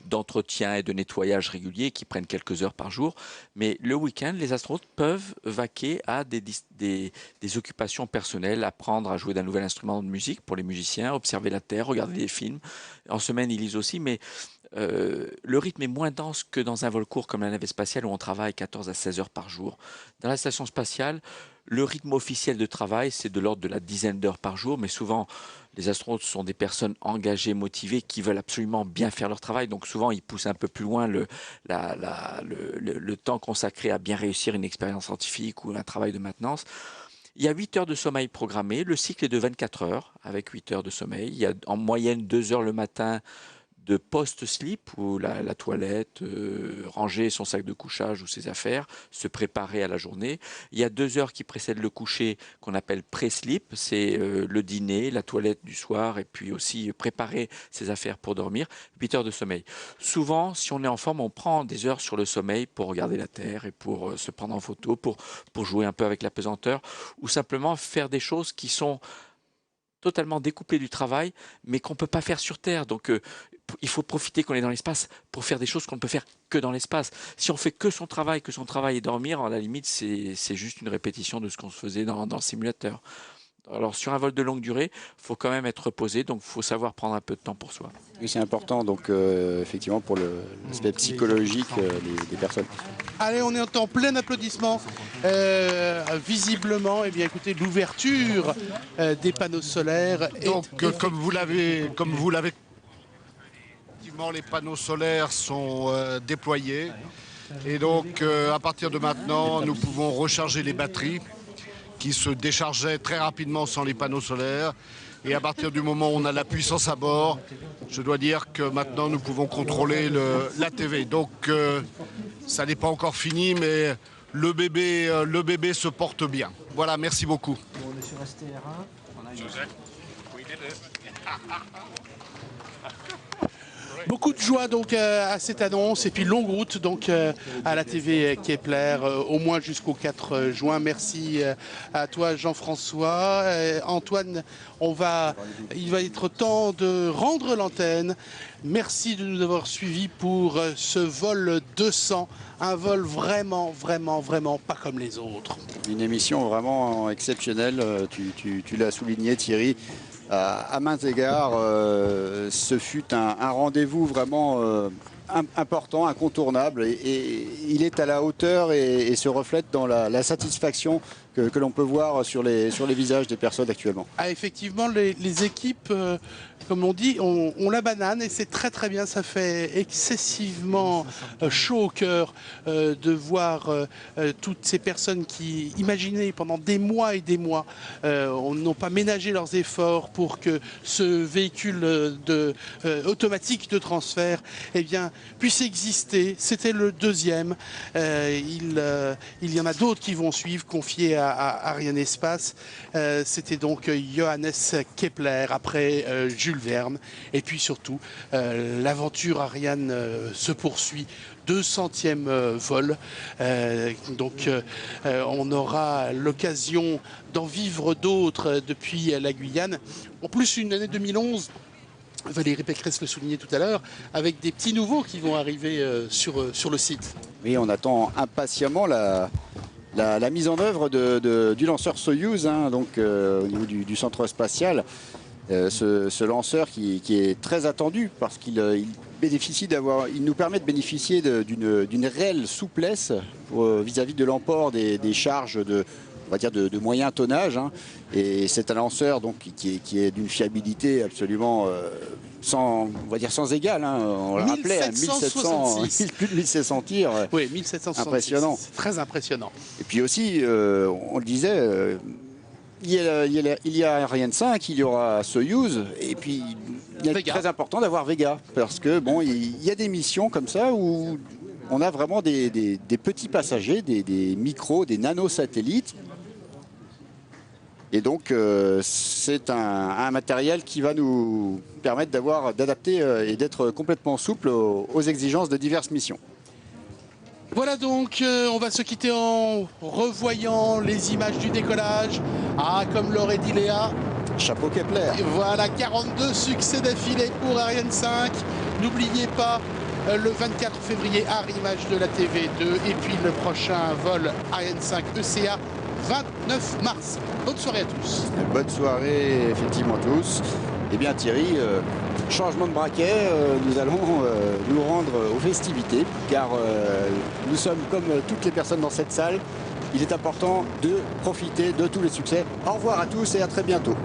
d'entretien et de nettoyage réguliers qui prennent quelques heures par jour. Mais le week-end, les astronautes peuvent vaquer à des occupations personnelles, apprendre à jouer d'un nouvel instrument de musique pour les musiciens, observer la Terre, regarder des films. En semaine, ils lisent aussi, mais le rythme est moins dense que dans un vol court comme la navette spatiale où on travaille 14 à 16 heures par jour. Dans la station spatiale, le rythme officiel de travail, c'est de l'ordre de la dizaine d'heures par jour, mais souvent, les astronautes sont des personnes engagées, motivées, qui veulent absolument bien faire leur travail. Donc souvent, ils poussent un peu plus loin le temps consacré à bien réussir une expérience scientifique ou un travail de maintenance. Il y a 8 heures de sommeil programmées. Le cycle est de 24 heures avec 8 heures de sommeil. Il y a en moyenne 2 heures le matin de post-sleep, où la toilette, ranger son sac de couchage ou ses affaires, se préparer à la journée. Il y a 2 heures qui précèdent le coucher qu'on appelle pré-sleep, c'est le dîner, la toilette du soir et puis aussi préparer ses affaires pour dormir. 8 heures de sommeil. Souvent, si on est en forme, on prend des heures sur le sommeil pour regarder la Terre et pour se prendre en photo, pour jouer un peu avec la pesanteur ou simplement faire des choses qui sont totalement découplées du travail, mais qu'on ne peut pas faire sur Terre. Donc, il faut profiter qu'on est dans l'espace pour faire des choses qu'on ne peut faire que dans l'espace. Si on fait que son travail et dormir, à la limite, c'est juste une répétition de ce qu'on se faisait dans le simulateur. Alors, sur un vol de longue durée, il faut quand même être reposé, donc il faut savoir prendre un peu de temps pour soi. Oui, c'est important, donc effectivement, pour l'aspect psychologique des personnes. Allez, on est en plein applaudissement. Visiblement, eh bien, écoutez, l'ouverture des panneaux solaires. Donc, comme vous l'avez, effectivement, les panneaux solaires sont déployés. Et donc, à partir de maintenant, nous pouvons recharger les batteries qui se déchargeaient très rapidement sans les panneaux solaires. Et à partir du moment où on a la puissance à bord, je dois dire que maintenant nous pouvons contrôler l'ATV. Donc ça n'est pas encore fini, mais le bébé se porte bien. Voilà, merci beaucoup. On est sur STR1. Beaucoup de joie donc à cette annonce et puis longue route donc à la TV Kepler au moins jusqu'au 4 juin. Merci à toi Jean-François. Antoine, il va être temps de rendre l'antenne. Merci de nous avoir suivis pour ce vol 200, un vol vraiment pas comme les autres. Une émission vraiment exceptionnelle, tu l'as souligné Thierry. À maints égards, ce fut un rendez-vous vraiment important, incontournable, et il est à la hauteur et se reflète dans la satisfaction que l'on peut voir sur les visages des personnes actuellement. Ah, effectivement, les équipes, comme on dit, on la banane et c'est très bien. Ça fait excessivement chaud au cœur de voir toutes ces personnes qui imaginaient pendant des mois et des mois, n'ont pas ménagé leurs efforts pour que ce véhicule automatique de transfert puisse exister. C'était le deuxième. Il y en a d'autres qui vont suivre, confiés à Arianespace. C'était donc Johannes Kepler après Jules Verne. Et puis surtout, l'aventure Ariane se poursuit. 200e vol. On aura l'occasion d'en vivre d'autres depuis la Guyane. En plus, une année 2011. Valérie Pécresse le soulignait tout à l'heure, avec des petits nouveaux qui vont arriver sur le site. Oui, on attend impatiemment la mise en œuvre du lanceur Soyouz, au niveau du centre spatial. Ce lanceur qui est très attendu parce qu'il nous permet de bénéficier d'une réelle souplesse vis-à-vis de l'emport des charges on va dire de moyen tonnage, et c'est un lanceur donc qui est d'une fiabilité absolument sans égale. On le rappelait, 1766. Plus de 1700 tirs. Oui, 1766. Impressionnant. Très impressionnant. Et puis aussi, on le disait, il y a Ariane 5, il y aura Soyouz, et puis il est très important d'avoir Vega, parce que il y a des missions comme ça où on a vraiment des petits passagers, des micros, des nanosatellites. Et donc, c'est un matériel qui va nous permettre d'adapter et d'être complètement souple aux exigences de diverses missions. Voilà donc, on va se quitter en revoyant les images du décollage. Ah, comme l'aurait dit Léa. Chapeau Kepler. Et voilà, 42 succès d'affilée pour Ariane 5. N'oubliez pas, le 24 février, arrimage de la TV2. Et puis le prochain vol Ariane 5 ECA, 29 mars. Bonne soirée à tous. Bonne soirée, effectivement, à tous. Eh bien, Thierry, changement de braquet, nous allons nous rendre aux festivités, car nous sommes comme toutes les personnes dans cette salle. Il est important de profiter de tous les succès. Au revoir à tous et à très bientôt.